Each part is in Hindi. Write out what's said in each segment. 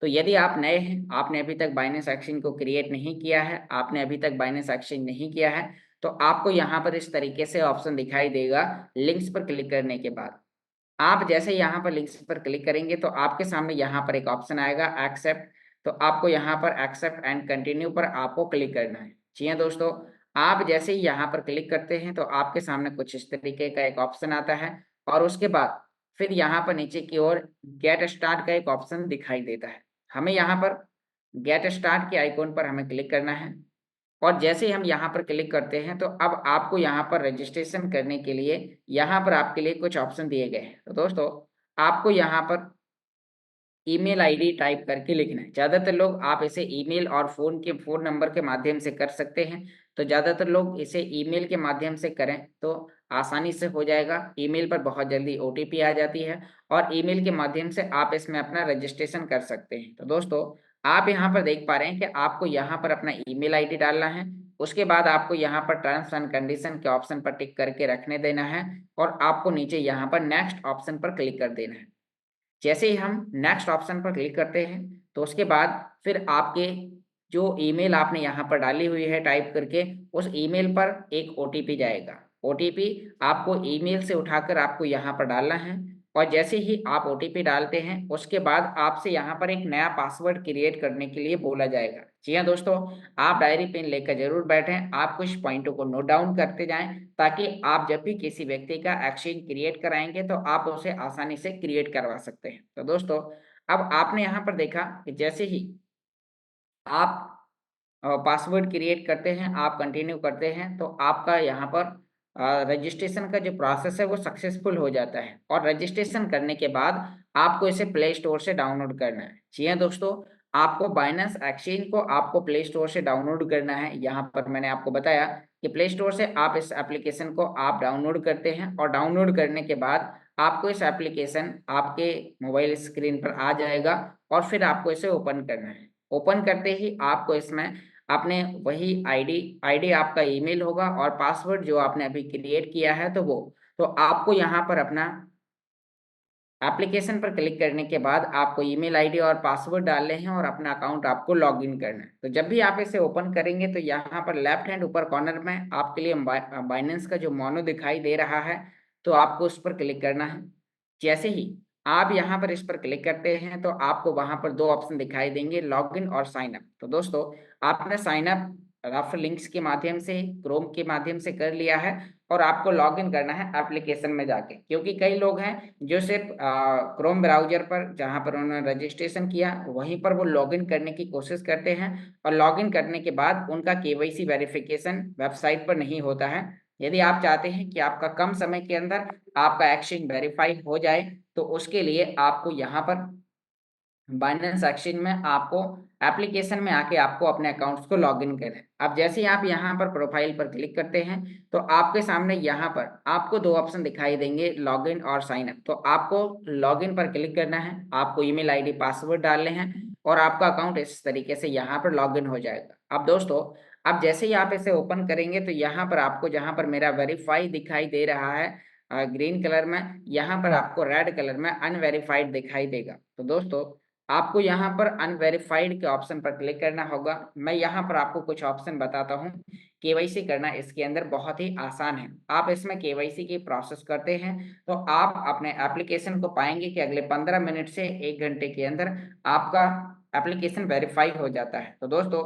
तो यदि आप नए हैं, आपने अभी तक बाइनेंस एक्सचेंज को क्रिएट नहीं किया है, आपने अभी तक बाइनेंस एक्सचेंज नहीं किया है, तो आपको यहाँ पर इस तरीके से ऑप्शन दिखाई देगा लिंक्स पर क्लिक करने के बाद। आप जैसे यहाँ पर लिंक्स पर क्लिक करेंगे तो आपके सामने यहाँ पर एक ऑप्शन आएगा एक्सेप्ट। तो आपको यहाँ पर एक्सेप्ट एंड कंटिन्यू पर आपको क्लिक करना है। जी हाँ दोस्तों, आप जैसे ही यहाँ पर क्लिक करते हैं तो आपके सामने कुछ इस तरीके का एक ऑप्शन आता है और उसके बाद फिर यहाँ पर नीचे की ओर गेट स्टार्ट का एक ऑप्शन दिखाई देता है। हमें यहाँ पर गेट स्टार्ट के आइकॉन पर हमें क्लिक करना है और जैसे ही हम यहाँ पर क्लिक करते हैं तो अब आपको यहाँ पर रजिस्ट्रेशन करने के लिए यहाँ पर आपके लिए कुछ ऑप्शन दिए गए हैं। तो दोस्तों, आपको यहाँ पर ईमेल आईडी टाइप करके लिखना है। ज़्यादातर लोग आप इसे ईमेल और फ़ोन नंबर के माध्यम से कर सकते हैं। तो ज़्यादातर लोग इसे ईमेल के माध्यम से करें तो आसानी से हो जाएगा। ईमेल पर बहुत जल्दी ओटीपी आ जाती है और ईमेल के माध्यम से आप इसमें अपना रजिस्ट्रेशन कर सकते हैं। तो दोस्तों, आप यहाँ पर देख पा रहे हैं कि आपको यहाँ पर अपना ईमेल आईडी डालना है। उसके बाद आपको यहाँ पर टर्म्स एंड कंडीशन के ऑप्शन पर टिक करके रखने देना है और आपको नीचे यहाँ पर नेक्स्ट ऑप्शन पर क्लिक कर देना है। जैसे ही हम नेक्स्ट ऑप्शन पर क्लिक करते हैं तो उसके बाद फिर आपके जो ईमेल आपने यहाँ पर डाली हुई है टाइप करके, उस ईमेल पर एक ओटीपी जाएगा। ओटीपी आपको ईमेल से उठाकर आपको यहाँ पर डालना है और जैसे ही आप ओटीपी डालते हैं उसके बाद आपसे यहाँ पर एक नया पासवर्ड क्रिएट करने के लिए बोला जाएगा। जी हाँ दोस्तों, आप डायरी पेन लेकर जरूर बैठें, आप कुछ पॉइंटों को नोट डाउन करते जाएं ताकि आप जब भी किसी व्यक्ति का एक्सचेंज क्रिएट कराएंगे तो आप उसे आसानी से क्रिएट करवा सकते हैं। तो दोस्तों, अब आपने यहाँ पर देखा कि जैसे ही आप पासवर्ड क्रिएट करते हैं, आप कंटिन्यू करते हैं तो आपका यहाँ पर रजिस्ट्रेशन का जो प्रोसेस है वो सक्सेसफुल हो जाता है और रजिस्ट्रेशन करने के बाद आपको इसे प्ले स्टोर से डाउनलोड करना है। जी हाँ दोस्तों, आपको बाइनेंस एक्सचेंज को आपको प्ले स्टोर से डाउनलोड करना है। यहाँ पर मैंने आपको बताया कि प्ले स्टोर से आप इस एप्लीकेशन को आप डाउनलोड करते हैं और डाउनलोड करने के बाद आपको इस एप्लीकेशन आपके मोबाइल स्क्रीन पर आ जाएगा और फिर आपको इसे ओपन करना है। ओपन करते ही आपको इसमें आपने वही आईडी आईडी आपका ईमेल होगा और पासवर्ड जो आपने अभी क्रिएट किया है तो वो, तो आपको यहाँ पर अपना एप्लीकेशन पर क्लिक करने के बाद आपको ईमेल आईडी और पासवर्ड डालने हैं और अपना अकाउंट आपको लॉगिन करना है। तो जब भी आप इसे ओपन करेंगे तो यहाँ पर लेफ्ट हैंड ऊपर कॉर्नर में आपके लिए बाइनेंस का जो मोनो दिखाई दे रहा है तो आपको उस पर क्लिक करना है। जैसे ही आप यहाँ पर इस पर क्लिक करते हैं तो आपको वहाँ पर दो ऑप्शन दिखाई देंगे, लॉगिन और साइन अप। तो दोस्तों, आपने साइन अप रफ लिंक्स के माध्यम से क्रोम के माध्यम से कर लिया है और आपको लॉगिन करना है एप्लीकेशन में जाके, क्योंकि कई लोग हैं जो सिर्फ क्रोम ब्राउजर पर जहां पर उन्होंने रजिस्ट्रेशन किया वहीं पर वो लॉगिन करने की कोशिश करते हैं और लॉगिन करने के बाद उनका केवाईसी वेरिफिकेशन वेबसाइट पर नहीं होता है। यदि आप चाहते हैं कि आपका कम समय के अंदर आपका एक्सचेंज वेरीफाई हो जाए तो उसके लिए आपको यहाँ पर बाइनेंस एक्सचेंज में आपको एप्लीकेशन में आके आपको अपने अकाउंट्स को लॉगिन करना है। अब जैसे ही आप यहाँ पर प्रोफाइल पर क्लिक करते हैं तो आपके सामने यहाँ पर आपको दो ऑप्शन दिखाई देंगे, लॉगिन और साइन अप। तो आपको लॉगिन पर क्लिक करना है, आपको ईमेल आईडी पासवर्ड डालने हैं और आपका अकाउंट इस तरीके से यहाँ पर लॉगिन हो जाएगा। अब दोस्तों, अब जैसे ही आप इसे ओपन करेंगे तो यहाँ पर आपको जहाँ पर मेरा वेरीफाई दिखाई दे रहा है ग्रीन कलर में, यहाँ पर आपको रेड कलर में अनवेरीफाइड दिखाई देगा। तो दोस्तों, आपको यहाँ पर अनवेरिफाइड के ऑप्शन पर क्लिक करना होगा। मैं यहाँ पर आपको कुछ ऑप्शन बताता हूँ। केवाईसी करना इसके अंदर बहुत ही आसान है। आप इसमें केवाईसी की प्रोसेस करते हैं तो आप अपने एप्लीकेशन को पाएंगे कि अगले 15 मिनट से 1 घंटे के अंदर आपका एप्लीकेशन वेरीफाई हो जाता है। तो दोस्तों,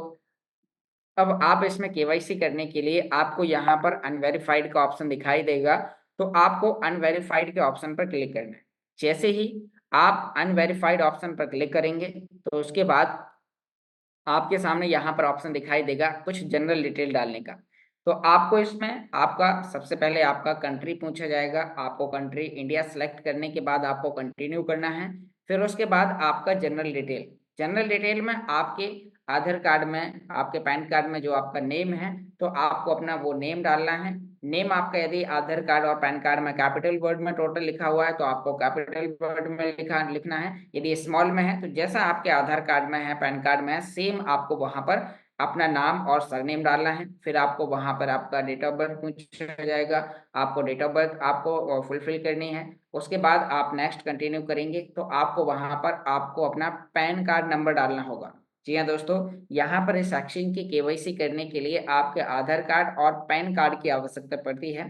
अब आप इसमें केवाईसी करने के लिए आपको यहाँ पर अनवेरिफाइड का ऑप्शन दिखाई देगा। तो आपको अनवेरिफाइड के ऑप्शन पर क्लिक करना है। जैसे ही आप अनवेरिफाइड ऑप्शन पर क्लिक करेंगे तो उसके बाद आपके सामने यहाँ पर ऑप्शन दिखाई देगा कुछ जनरल डिटेल डालने का। तो आपको इसमें आपका सबसे पहले आपका कंट्री पूछा जाएगा। आपको कंट्री इंडिया सेलेक्ट करने के बाद आपको कंटिन्यू करना है। फिर उसके बाद आपका जनरल डिटेल में आपके आधार कार्ड में, आपके पैन कार्ड में जो आपका नेम है तो आपको अपना वो नेम डालना है। नेम आपका यदि आधार कार्ड और पैन कार्ड में कैपिटल वर्ड में टोटल लिखा हुआ है तो आपको कैपिटल वर्ड में लिखना है। यदि स्मॉल में है तो जैसा आपके आधार कार्ड में है, पैन कार्ड में है, सेम आपको वहां पर अपना नाम और सरनेम डालना है। फिर आपको वहां पर आपका डेट ऑफ बर्थ पूछा जाएगा, आपको डेट ऑफ बर्थ आपको फुलफिल करनी है। उसके बाद आप नेक्स्ट कंटिन्यू करेंगे तो आपको वहां पर आपको अपना पैन कार्ड नंबर डालना होगा। जी हाँ दोस्तों, यहाँ पर इस सेक्शन की केवाईसी करने के लिए आपके आधार कार्ड और पैन कार्ड की आवश्यकता पड़ती है।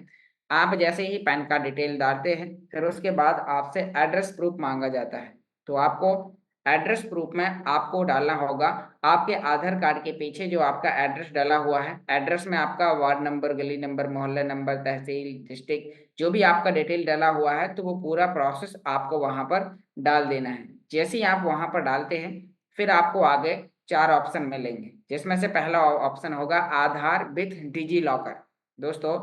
आप जैसे ही पैन कार्ड डिटेल डालते हैं, फिर उसके बाद आपसे एड्रेस प्रूफ मांगा जाता है। तो आपको एड्रेस प्रूफ में आपको डालना होगा आपके आधार कार्ड के पीछे जो आपका एड्रेस डाला हुआ है, एड्रेस में आपका वार्ड नंबर, गली नंबर, मोहल्ला नंबर, तहसील, डिस्ट्रिक्ट, जो भी आपका डिटेल डाला हुआ है, तो वो पूरा प्रोसेस आपको वहां पर डाल देना है। जैसे ही आप वहां पर डालते हैं, फिर आपको आगे 4 ऑप्शन मिलेंगे, जिसमें से पहला ऑप्शन होगा आधार विथ डिजी लॉकर। दोस्तों,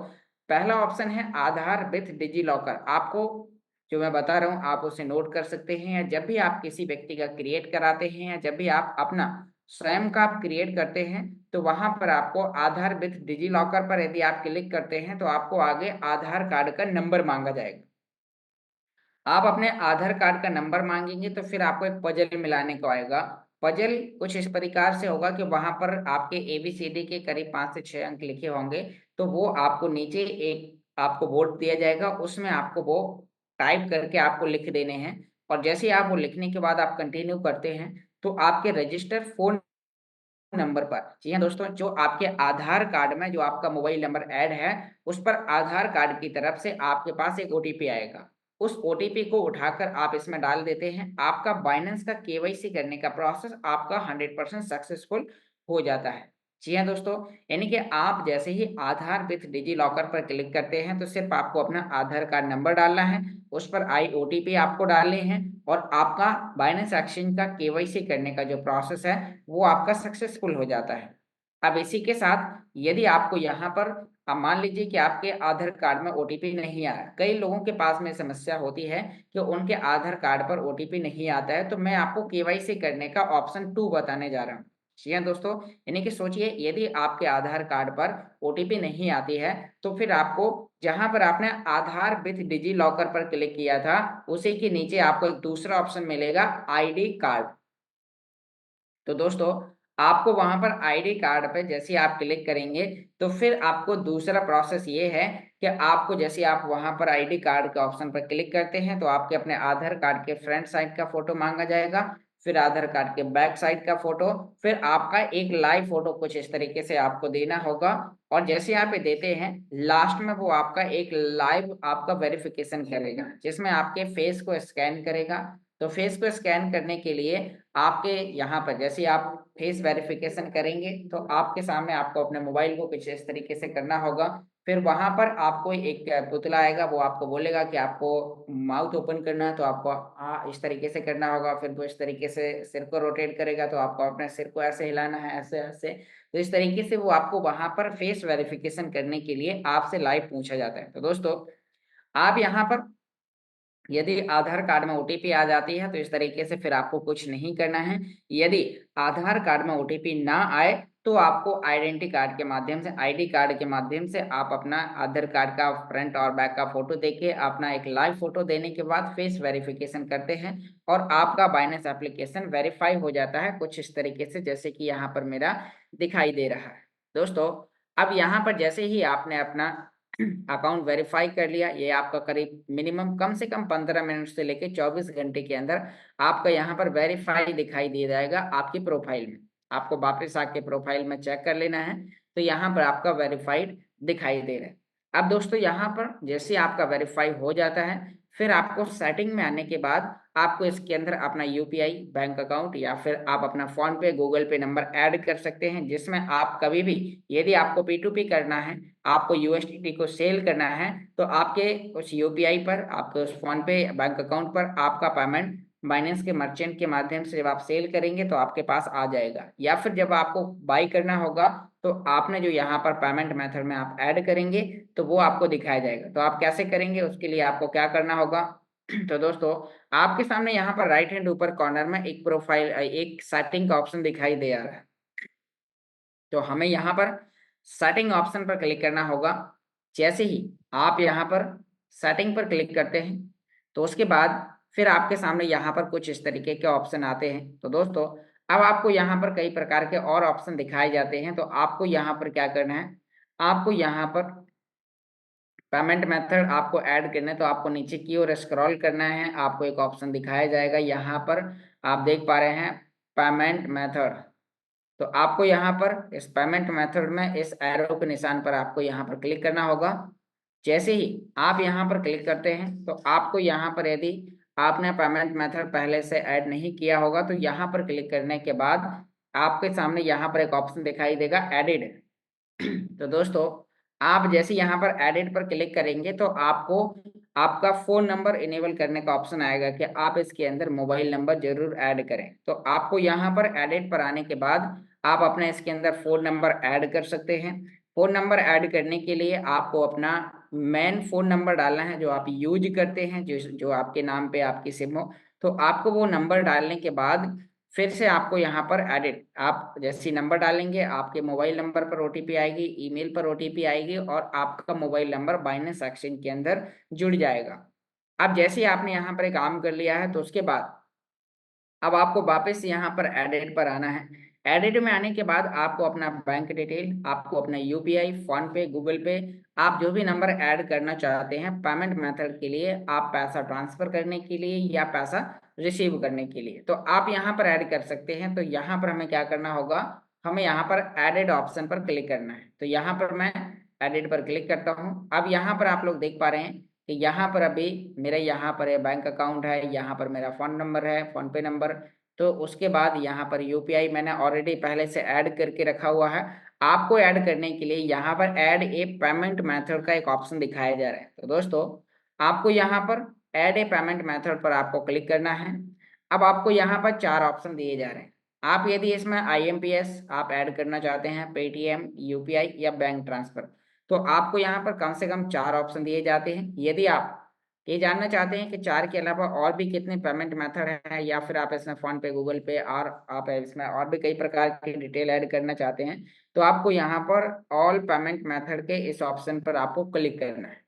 पहला ऑप्शन है आधार विथ डिजी लॉकर। आपको जो मैं बता रहा हूँ आप उसे नोट कर सकते हैं, या जब भी आप किसी व्यक्ति का क्रिएट कराते हैं, या जब भी आप अपना स्वयं का आप क्रिएट करते हैं, तो वहां पर आपको आधार विथ डिजी लॉकर पर यदि आप क्लिक करते हैं तो आपको आगे आधार कार्ड का नंबर मांगा जाएगा। आप अपने आधार कार्ड का नंबर मांगेंगे तो फिर आपको एक पजल मिलाने को आएगा। पजल कुछ इस प्रकार से होगा कि वहां पर आपके ABCD के करीब 5 से 6 अंक लिखे होंगे। तो वो आपको नीचे एक आपको बोर्ड दिया जाएगा, उसमें आपको वो टाइप करके आपको लिख देने हैं। और जैसे ही आप वो लिखने के बाद आप कंटिन्यू करते हैं, तो आपके रजिस्टर फोन नंबर पर, जी हाँ दोस्तों, जो आपके आधार कार्ड में जो आपका मोबाइल नंबर ऐड है, उस पर आधार कार्ड की तरफ से आपके पास एक OTP आएगा। उस OTP को उठाकर आप इसमें डाल देते हैं, आपका बाइनेंस का केवाईसी करने का प्रोसेस आपका 100% सक्सेसफुल हो जाता है। जी हाँ दोस्तों, यानी कि आप जैसे ही आधार विथ डिजी लॉकर पर क्लिक करते हैं, तो सिर्फ आपको अपना आधार कार्ड नंबर डालना है, उस पर आई OTP आपको डालने हैं, और आपका बाइनेंस एक्सचेंज का केवाईसी करने का जो प्रोसेस है वो आपका सक्सेसफुल हो जाता है। अब इसी के साथ यदि आपको यहाँ पर, अब मान लीजिए कि आपके आधार कार्ड में OTP नहीं आया, कई लोगों के पास में समस्या होती है कि उनके आधार कार्ड पर OTP नहीं आता है, तो मैं आपको केवाईसी करने का ऑप्शन 2 बताने जा रहा हूँ। जी हाँ दोस्तों, यानी कि सोचिए यदि आपके आधार कार्ड पर OTP नहीं आती है, तो फिर आपको जहां पर आपने आधार विथ डिजी लॉकर पर क्लिक किया था, उसी के नीचे आपको एक दूसरा ऑप्शन मिलेगा ID कार्ड। तो दोस्तों, आपको वहां पर ID कार्ड पे जैसे आप क्लिक करेंगे, तो फिर आपको दूसरा प्रोसेस ये है कि आपको जैसे आप वहां पर ID कार्ड के ऑप्शन पर क्लिक करते हैं, तो आपके अपने आधार कार्ड के फ्रंट साइड का फोटो मांगा जाएगा, फिर आधार कार्ड के बैक साइड का फोटो, फिर आपका एक लाइव फोटो कुछ इस तरीके से आपको देना होगा। और जैसे आप ये देते हैं, लास्ट में वो आपका एक लाइव आपका वेरिफिकेशन करेगा, जिसमें आपके फेस को स्कैन करेगा। तो फेस को स्कैन करने के लिए आपके यहाँ पर जैसे आप फेस वेरिफिकेशन करेंगे, तो आपके सामने आपको अपने मोबाइल को कुछ इस तरीके से करना होगा। फिर वहां पर आपको एक पुतला आएगा, वो आपको बोलेगा कि आपको माउथ ओपन करना है, तो आपको इस तरीके से करना होगा। फिर वो इस तरीके से सिर को रोटेट करेगा, तो आपको अपने सिर को ऐसे हिलाना है, ऐसे ऐसे। तो इस तरीके से वो आपको वहां पर फेस वेरिफिकेशन करने के लिए आपसे लाइव पूछा जाता है। तो दोस्तों, आप यहाँ पर यदि आधार कार्ड में OTP आ जाती है, तो इस तरीके से फिर आपको कुछ नहीं करना है। यदि आधार कार्ड में OTP ना आए, तो आपको आइडेंटिटी कार्ड के माध्यम से, ID कार्ड के माध्यम से आप अपना आधार कार्ड का फ्रंट और बैक का फोटो देके अपना एक लाइव फोटो देने के बाद फेस वेरिफिकेशन करते हैं, और आपका बाइनेंस एप्लीकेशन वेरीफाई हो जाता है कुछ इस तरीके से, जैसे कि यहाँ पर मेरा दिखाई दे रहा है। दोस्तों, अब यहाँ पर जैसे ही आपने अपना अकाउंट वेरीफाई कर लिया, ये आपका करीब मिनिमम कम से कम 15 मिनट से लेके 24 घंटे के अंदर आपका यहाँ पर वेरीफाई दिखाई दे जाएगा आपकी प्रोफाइल में। आपको वापस आके प्रोफाइल में चेक कर लेना है, तो यहाँ पर आपका वेरीफाइड दिखाई दे रहा है। अब दोस्तों, यहाँ पर जैसे आपका वेरीफाई हो जाता है, फिर आपको सेटिंग में आने के बाद आपको इसके अंदर अपना UPI बैंक अकाउंट, या फिर आप अपना फोन पे, गूगल पे नंबर ऐड कर सकते हैं, जिसमें आप कभी भी यदि आपको P2P करना है, आपको USDT को सेल करना है, तो आपके उस UPI पर, आपके उस फोन पे बैंक अकाउंट पर आपका पेमेंट बाइनेंस के मर्चेंट के माध्यम से जब आप सेल करेंगे तो आपके पास आ जाएगा। या फिर जब आपको बाई करना होगा, तो आपने जो यहाँ पर पेमेंट मेथड में आप ऐड करेंगे, तो वो आपको दिखाया जाएगा। तो आप कैसे करेंगे, उसके लिए आपको क्या करना होगा। तो दोस्तों, आपके सामने यहाँ पर राइट हैंड ऊपर कॉर्नर में एक प्रोफाइल, एक सेटिंग का ऑप्शन दिखाई दे रहा है। तो हमें यहाँ पर सेटिंग ऑप्शन पर क्लिक करना होगा। जैसे ही आप यहाँ पर सेटिंग पर क्लिक करते हैं, तो उसके बाद फिर आपके सामने यहाँ पर कुछ इस तरीके के ऑप्शन आते हैं। तो दोस्तों, अब आपको यहाँ पर कई प्रकार के और ऑप्शन दिखाए जाते हैं, तो आपको यहाँ पर क्या करना है, आपको यहाँ पर पेमेंट मेथड आपको ऐड करना है, तो आपको नीचे की ओर स्क्रॉल करना है। आपको एक ऑप्शन दिखाया जाएगा, यहाँ पर आप देख पा रहे हैं पेमेंट मेथड। तो आपको यहाँ पर इस पेमेंट मेथड में इस एरो के निशान पर आपको यहाँ पर क्लिक करना होगा। जैसे ही आप यहाँ पर क्लिक करते हैं, तो आपको यहाँ पर यदि आपने पेमेंट मेथड पहले से ऐड नहीं किया होगा, तो यहाँ पर क्लिक करने के बाद आपके सामने यहाँ पर एक ऑप्शन दिखाई देगा एडिड। तो दोस्तों, आप जैसे यहाँ पर एडिट पर क्लिक करेंगे, तो आपको आपका फ़ोन नंबर इनेबल करने का ऑप्शन आएगा कि आप इसके अंदर मोबाइल नंबर ज़रूर ऐड करें। तो आपको यहाँ पर एडिट पर आने के बाद आप अपने इसके अंदर फ़ोन नंबर ऐड कर सकते हैं। फ़ोन नंबर ऐड करने के लिए आपको अपना मेन फ़ोन नंबर डालना है, जो आप यूज करते हैं, जो आपके नाम पे आपकी सिम हो। तो आपको वो नंबर डालने के बाद फिर से आपको यहाँ पर एडिट, आप जैसे नंबर डालेंगे, आपके मोबाइल नंबर पर ओटीपी आएगी, ईमेल पर ओटीपी आएगी और आपका मोबाइल नंबर बाइनेंस एक्सचेंज के अंदर जुड़ जाएगा। अब जैसे ही आपने यहाँ पर एक काम कर लिया है, तो उसके बाद अब आपको वापस यहाँ पर एडिट पर आना है। एडिट में आने के बाद आपको अपना बैंक डिटेल, आपको अपना यूपीआई, फोन पे, गूगल पे, आप जो भी नंबर ऐड करना चाहते हैं पेमेंट मेथड के लिए, आप पैसा ट्रांसफर करने के लिए या पैसा रिसीव करने के लिए, तो आप यहाँ पर ऐड कर सकते हैं। तो यहाँ पर हमें क्या करना होगा, हमें यहाँ पर एडिट ऑप्शन पर क्लिक करना है। तो यहाँ पर मैं एडिट पर क्लिक करता हूँ। अब यहाँ पर आप लोग देख पा रहे हैं कि यहाँ पर अभी मेरे यहाँ पर बैंक अकाउंट है, यहाँ पर मेरा फ़ोन नंबर है, फ़ोन पे नंबर। तो उसके बाद यहाँ पर यूपीआई मैंने ऑलरेडी पहले से ऐड करके रखा हुआ है। आपको ऐड करने के लिए यहाँ पर ऐड ए पेमेंट मेथड का एक ऑप्शन दिखाया जा रहा है। तो दोस्तों, आपको यहाँ पर ऐड ए पेमेंट मेथड पर आपको क्लिक करना है। अब आपको यहाँ पर 4 ऑप्शन दिए जा रहे हैं। आप यदि इसमें आईएमपीएस आप ऐड करना चाहते हैं, पेटीएम, यूपीआई या बैंक ट्रांसफर, तो आपको यहाँ पर कम से कम 4 ऑप्शन दिए जाते हैं। यदि आप ये जानना चाहते हैं कि 4 के अलावा और भी कितने पेमेंट मेथड हैं, या फिर आप इसमें फ़ोन पे, गूगल पे और आप इसमें और भी कई प्रकार की डिटेल ऐड करना चाहते हैं, तो आपको यहाँ पर ऑल पेमेंट मेथड के इस ऑप्शन पर आपको क्लिक करना है।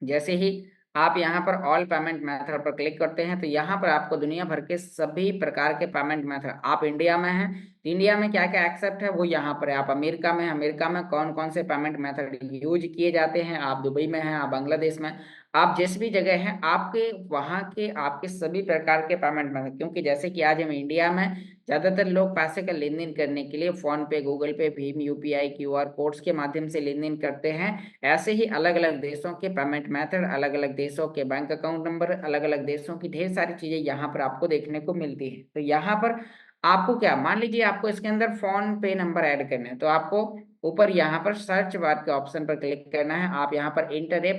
जैसे ही आप यहाँ पर ऑल पेमेंट मेथड पर क्लिक करते हैं, तो यहाँ पर आपको दुनिया भर के सभी प्रकार के पेमेंट मेथड, आप इंडिया में हैं तो इंडिया में क्या क्या एक्सेप्ट है वो यहाँ पर है। आप अमेरिका में हैं, अमेरिका में कौन कौन से पेमेंट मेथड यूज किए जाते हैं, आप दुबई में हैं, आप बांग्लादेश में, आप जिस भी जगह हैं, आपके वहाँ के आपके सभी प्रकार के पेमेंट मेथड, क्योंकि जैसे कि आज हम इंडिया में ज़्यादातर लोग पैसे का लेन देन करने के लिए फ़ोन पे, गूगल पे, भीम यूपीआई, क्यूआर कोड्स के माध्यम से लेन देन करते हैं। ऐसे ही अलग अलग देशों के पेमेंट मेथड, अलग अलग देशों के बैंक अकाउंट नंबर, अलग अलग देशों की ढेर सारी चीज़ें यहाँ पर आपको देखने को मिलती है। तो यहाँ पर आपको क्या, मान लीजिए आपको इसके अंदर फ़ोन पे नंबर ऐड करना है, तो आपको ऊपर यहाँ पर सर्च बार के ऑप्शन पर क्लिक करना है। आप यहाँ पर इंटर ए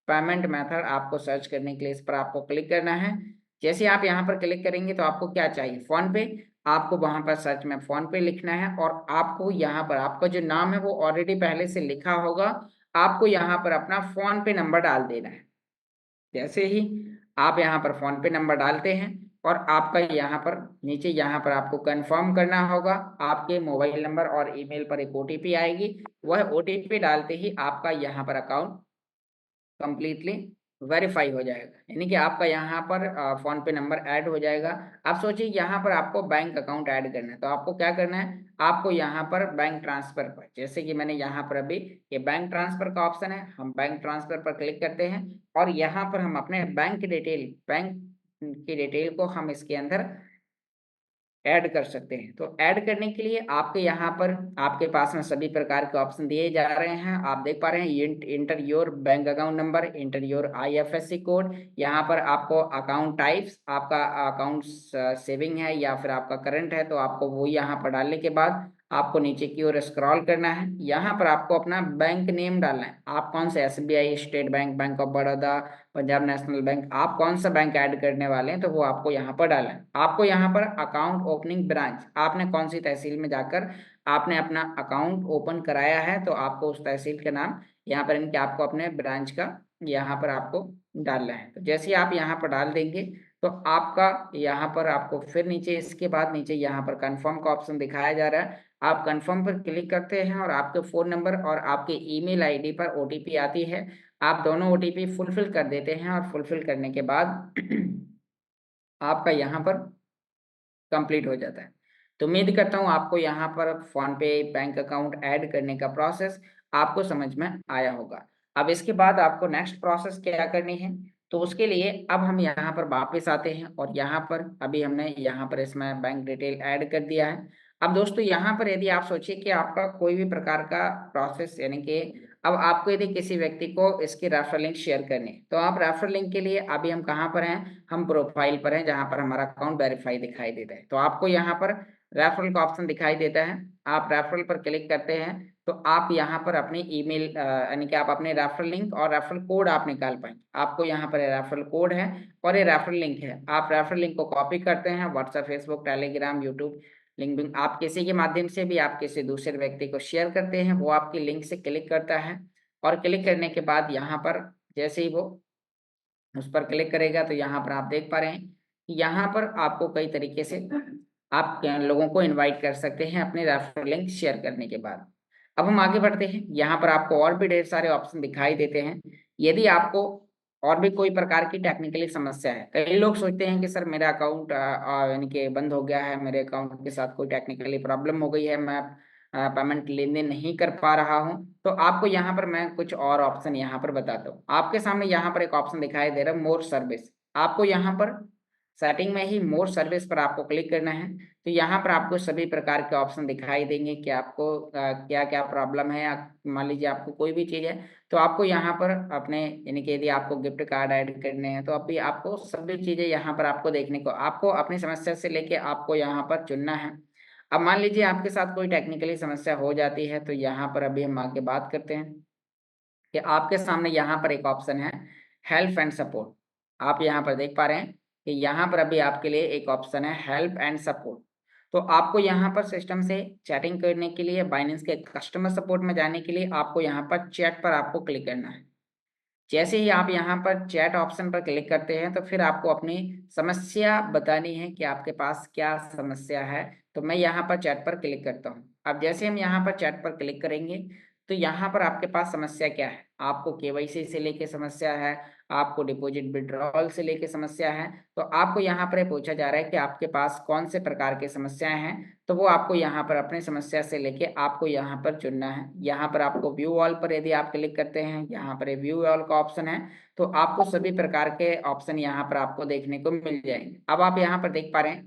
पेमेंट मेथड आपको सर्च करने के लिए इस पर आपको क्लिक करना है। जैसे आप यहाँ पर क्लिक करेंगे, तो आपको क्या चाहिए, फ़ोन पे, आपको वहाँ पर सर्च में फ़ोन पे लिखना है और आपको यहाँ पर आपका जो नाम है वो ऑलरेडी पहले से लिखा होगा। आपको यहाँ पर अपना फ़ोन पे नंबर डाल देना है। जैसे ही आप यहाँ पर फ़ोन पे नंबर डालते हैं और आपका यहाँ पर नीचे यहाँ पर आपको कंफर्म करना होगा, आपके मोबाइल नंबर और ईमेल पर एक ओटीपी आएगी। वह ओटीपी डालते ही आपका यहाँ पर अकाउंट कंप्लीटली वेरीफाई हो जाएगा, यानी कि आपका यहाँ पर फ़ोन पे नंबर ऐड हो जाएगा। अब सोचिए यहाँ पर आपको बैंक अकाउंट ऐड करना है, तो आपको क्या करना है, आपको यहाँ पर बैंक ट्रांसफ़र पर, जैसे कि मैंने यहाँ पर अभी ये बैंक ट्रांसफ़र का ऑप्शन है, हम बैंक ट्रांसफ़र पर क्लिक करते हैं और यहाँ पर हम अपने बैंक की डिटेल को हम इसके अंदर ऐड कर सकते हैं। तो ऐड करने के लिए आपके यहाँ पर आपके पास में सभी प्रकार के ऑप्शन दिए जा रहे हैं। आप देख पा रहे हैं, inter your bank account number, inter your IFSC code, यहाँ पर आपको अकाउंट टाइप्स, आपका अकाउंट सेविंग है या फिर आपका करंट है, तो आपको वो यहाँ पर डालने के बाद आपको नीचे की ओर स्क्रॉल करना है। यहाँ पर आपको अपना बैंक नेम डालना है, आप कौन से, SBI, state bank, bank of Baroda, Punjab national bank, आप कौन सा बैंक ऐड करने वाले हैं, तो वो आपको यहाँ पर डालना है। आपको यहाँ पर अकाउंट ओपनिंग ब्रांच, आपने कौन सी तहसील में जाकर आपने अपना अकाउंट ओपन कराया है, तो आपको उस तहसील का नाम यहाँ पर इनके आपको अपने ब्रांच का यहाँ पर आपको डालना है। तो जैसे ही आप यहाँ पर डाल देंगे, तो आपका यहाँ पर आपको फिर नीचे, इसके बाद नीचे यहाँ पर कन्फर्म का ऑप्शन दिखाया जा रहा है। आप कन्फर्म पर क्लिक करते हैं और आपके फ़ोन नंबर और आपके ईमेल आईडी पर ओटीपी आती है। आप दोनों ओटीपी फुलफिल कर देते हैं और फुलफिल करने के बाद आपका यहाँ पर कंप्लीट हो जाता है। तो उम्मीद करता हूँ आपको यहाँ पर फोन पे बैंक अकाउंट ऐड करने का प्रोसेस आपको समझ में आया होगा। अब इसके बाद आपको नेक्स्ट प्रोसेस क्या करनी है, तो उसके लिए अब हम यहाँ पर वापस आते हैं और यहाँ पर अभी हमने यहाँ पर इसमें बैंक डिटेल ऐड कर दिया है। अब दोस्तों यहाँ पर यदि आप सोचिए कि आपका कोई भी प्रकार का प्रोसेस, यानी कि अब आपको यदि किसी व्यक्ति को इसकी रेफरल लिंक शेयर करनी है, तो आप रेफरल लिंक के लिए अभी हम कहाँ पर हैं, हम प्रोफाइल पर हैं जहाँ पर हमारा अकाउंट वेरीफाई दिखाई देता है। तो आपको यहाँ पर रेफरल का ऑप्शन दिखाई देता है, आप रेफरल पर क्लिक करते हैं तो आप यहाँ पर अपनी ईमेल यानी कि आप अपने रेफरल लिंक और रेफरल कोड आप निकाल पाएंगे। आपको यहाँ पर रेफरल कोड है और ये रेफरल लिंक है, आप रेफरल लिंक को कॉपी करते हैं WhatsApp, Facebook, Telegram, YouTube, LinkedIn, आप किसी के माध्यम से भी आप किसी दूसरे व्यक्ति को शेयर करते हैं, वो आपकी लिंक से क्लिक करता है और क्लिक करने के बाद यहाँ पर जैसे ही वो उस पर क्लिक करेगा तो यहाँ पर आप देख पा रहे हैं कि यहाँ पर आपको कई तरीके से आप लोगों को इनवाइट कर सकते हैं अपने रेफरल लिंक शेयर करने के बाद। अब हम आगे बढ़ते हैं, यहाँ पर आपको और भी ढेर सारे ऑप्शन दिखाई देते हैं। यदि आपको और भी कोई प्रकार की टेक्निकली समस्या है, कई लोग सोचते हैं कि सर मेरा अकाउंट यानी कि बंद हो गया है, मेरे अकाउंट के साथ कोई टेक्निकली प्रॉब्लम हो गई है, मैं पेमेंट लेन देन नहीं कर पा रहा हूँ। तो आपको यहाँ पर मैं कुछ और ऑप्शन यहाँ पर बताता हूँ। आपके सामने यहाँ पर एक ऑप्शन दिखाई दे रहा है मोर सर्विस। आपको यहाँ पर सेटिंग में ही मोर सर्विस पर आपको क्लिक करना है। तो यहाँ पर आपको सभी प्रकार के ऑप्शन दिखाई देंगे कि आपको क्या क्या प्रॉब्लम है, या मान लीजिए आपको कोई भी चीज़ है तो आपको यहाँ पर अपने, यानी कि यदि आपको गिफ्ट कार्ड ऐड करने हैं तो अभी आपको सभी चीज़ें यहाँ पर आपको देखने को, आपको अपनी समस्या से लेके आपको यहाँ पर चुनना है। अब मान लीजिए आपके साथ कोई टेक्निकली समस्या हो जाती है तो यहाँ पर अभी हम आगे बात करते हैं कि आपके सामने यहाँ पर एक ऑप्शन है हेल्प एंड सपोर्ट। आप यहाँ पर देख पा रहे हैं कि यहाँ पर अभी आपके लिए एक ऑप्शन है हेल्प एंड सपोर्ट। तो आपको यहाँ पर सिस्टम से चैटिंग करने के लिए, बाइनेंस के कस्टमर सपोर्ट में जाने के लिए आपको यहाँ पर चैट पर आपको क्लिक करना है। जैसे ही आप यहाँ पर चैट ऑप्शन पर क्लिक करते हैं तो फिर आपको अपनी समस्या बतानी है कि आपके पास क्या समस्या है। तो मैं यहाँ पर चैट पर क्लिक करता हूँ। अब जैसे हम यहाँ पर चैट पर क्लिक करेंगे तो यहाँ पर आपके पास समस्या क्या है, आपको केवाईसी से लेके समस्या है, आपको डिपॉजिट विड्रॉल से लेके समस्या है। तो आपको यहाँ पर पूछा जा रहा है कि आपके पास कौन से प्रकार की समस्याएं हैं, तो वो आपको यहाँ पर अपनी समस्या से लेके आपको यहाँ पर चुनना है। यहाँ पर आपको व्यू ऑल पर यदि आप क्लिक करते हैं, यहाँ पर व्यू ऑल का ऑप्शन है, तो आपको सभी प्रकार के ऑप्शन यहाँ पर आपको देखने को मिल जाएंगे। अब आप यहाँ पर देख पा रहे हैं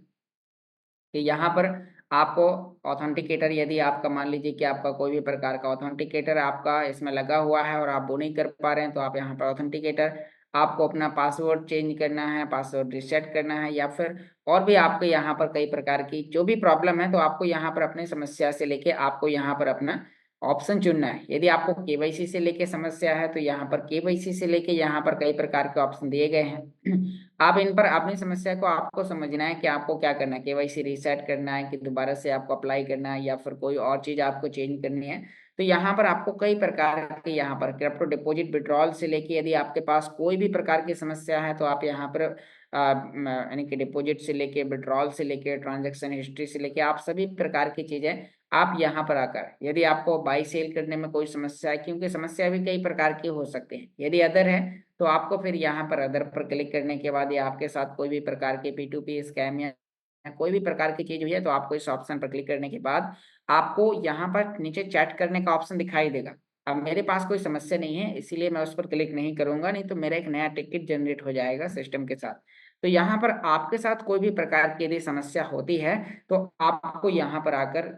कि यहाँ पर आपको ऑथेंटिकेटर, यदि आपका मान लीजिए कि आपका कोई भी प्रकार का ऑथेंटिकेटर आपका इसमें लगा हुआ है और आप वो नहीं कर पा रहे हैं, तो आप यहाँ पर ऑथेंटिकेटर, आपको अपना पासवर्ड चेंज करना है, पासवर्ड रिसेट करना है, या फिर और भी आपके यहाँ पर कई प्रकार की जो भी प्रॉब्लम है, तो आपको यहाँ पर अपनी समस्या से लेके आपको यहाँ पर अपना ऑप्शन चुनना है। यदि आपको केवाईसी से लेके समस्या है तो यहाँ पर केवाईसी से लेके यहाँ पर कई प्रकार के ऑप्शन दिए गए हैं। आप इन पर अपनी समस्या को आपको समझना है कि आपको क्या करना है, केवाईसी रीसेट करना है कि दोबारा से आपको अप्लाई करना है, या फिर कोई और चीज़ आपको चेंज करनी है। तो यहाँ पर आपको कई प्रकार के, यहाँ पर क्रिप्टो डिपॉजिट विड्रॉल से लेके यदि आपके पास कोई भी प्रकार की समस्या है तो आप यहाँ पर यानी कि डिपॉजिट से लेके, विड्रॉल से लेके, ट्रांजैक्शन हिस्ट्री से लेके, आप सभी प्रकार की चीज़ें आप यहाँ पर आकर, यदि आपको बाई सेल करने में कोई समस्या है, क्योंकि समस्या भी कई प्रकार की हो सकती है, यदि अदर है तो आपको फिर यहाँ पर अदर पर क्लिक करने के बाद, या आपके साथ कोई भी प्रकार के P2P स्कैम या कोई भी प्रकार की चीज हुई है, तो आपको इस ऑप्शन पर क्लिक करने के बाद आपको यहाँ पर नीचे चैट करने का ऑप्शन दिखाई देगा। अब मेरे पास कोई समस्या नहीं है इसीलिए मैं उस पर क्लिक नहीं करूंगा, नहीं तो मेरा एक नया टिकट जनरेट हो जाएगा सिस्टम के साथ। तो यहाँ पर आपके साथ कोई भी प्रकार की यदि समस्या होती है तो आपको यहाँ पर आकर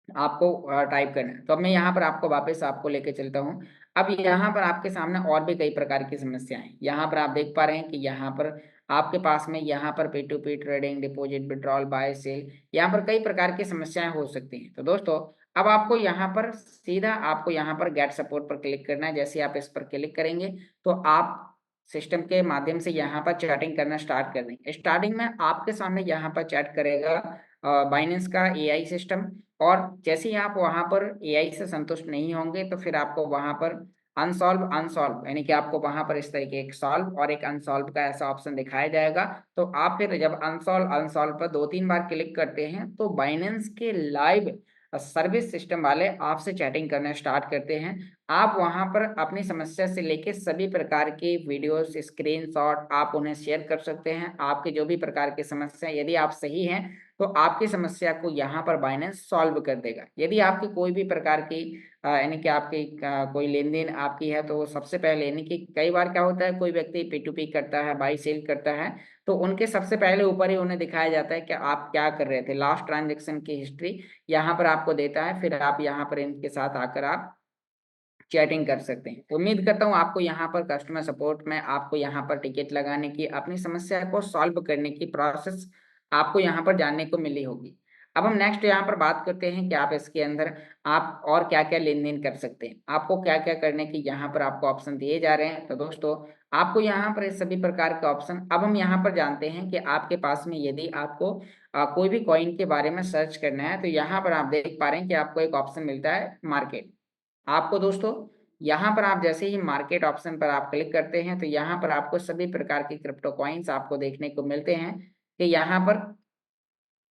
आपको टाइप करना है। तो अब मैं यहाँ पर आपको वापस आपको लेके चलता हूँ। अब यहाँ पर आपके सामने और भी कई प्रकार की समस्याएं हैं। यहाँ पर आप देख पा रहे हैं कि यहाँ पर आपके पास में यहाँ पर P2P trading, deposit withdrawal, buy sell, यहाँ पर कई प्रकार की समस्याएं हो सकती हैं। तो दोस्तों अब आपको यहाँ पर सीधा आपको यहाँ पर गेट सपोर्ट पर क्लिक करना है। जैसे आप इस पर क्लिक करेंगे तो आप सिस्टम के माध्यम से यहाँ पर चैटिंग करना स्टार्ट कर देंगे। स्टार्टिंग में आपके सामने यहाँ पर चैट करेगा बाइनेंस का एआई सिस्टम, और जैसे ही आप वहां पर एआई से संतुष्ट नहीं होंगे तो फिर आपको वहां पर अनसॉल्व अनसॉल्व, यानी कि आपको वहां पर इस तरीके एक सॉल्व और एक अनसॉल्व का ऐसा ऑप्शन दिखाया जाएगा। तो आप फिर जब अनसॉल्व अनसॉल्व पर 2-3 बार क्लिक करते हैं तो बाइनेंस के लाइव सर्विस सिस्टम वाले आपसे चैटिंग करना स्टार्ट करते हैं। आप वहां पर अपनी समस्या से लेके सभी प्रकार की वीडियोस, स्क्रीनशॉट आप उन्हें शेयर कर सकते हैं। आपके जो भी प्रकार की समस्या, यदि आप सही हैं तो आपकी समस्या को यहाँ पर बाइनेंस सॉल्व कर देगा। यदि आपकी कोई भी प्रकार की यानी कि आपकी कोई लेन देन आपकी है, तो सबसे पहले, यानी कि कई बार क्या होता है, कोई व्यक्ति P2P करता है, बाई सेल करता है, तो उनके सबसे पहले ऊपर ही उन्हें दिखाया जाता है कि आप क्या कर रहे थे, लास्ट ट्रांजेक्शन की हिस्ट्री यहाँ पर आपको देता है। फिर आप यहाँ पर इनके साथ आकर आप चैटिंग कर सकते हैं। उम्मीद करता हूँ आपको यहाँ पर कस्टमर सपोर्ट में आपको यहाँ पर टिकट लगाने की, अपनी समस्या को सॉल्व करने की प्रोसेस आपको यहाँ पर जानने को मिली होगी। अब हम नेक्स्ट यहाँ पर बात करते हैं कि आप इसके अंदर आप और क्या क्या लेन देन कर सकते हैं, आपको क्या क्या करने की यहाँ पर आपको ऑप्शन दिए जा रहे हैं। तो दोस्तों, आपको यहाँ पर इस सभी प्रकार के ऑप्शन, अब हम यहाँ पर जानते हैं कि आपके पास में यदि आपको कोई भी कॉइन के बारे में सर्च करना है, तो यहाँ पर आप देख पा रहे हैं कि आपको एक ऑप्शन मिलता है मार्केट। आपको दोस्तों यहाँ पर आप जैसे ही मार्केट ऑप्शन पर आप क्लिक करते हैं, तो यहाँ पर आपको सभी प्रकार के क्रिप्टो कॉइन्स आपको देखने को मिलते हैं कि यहाँ पर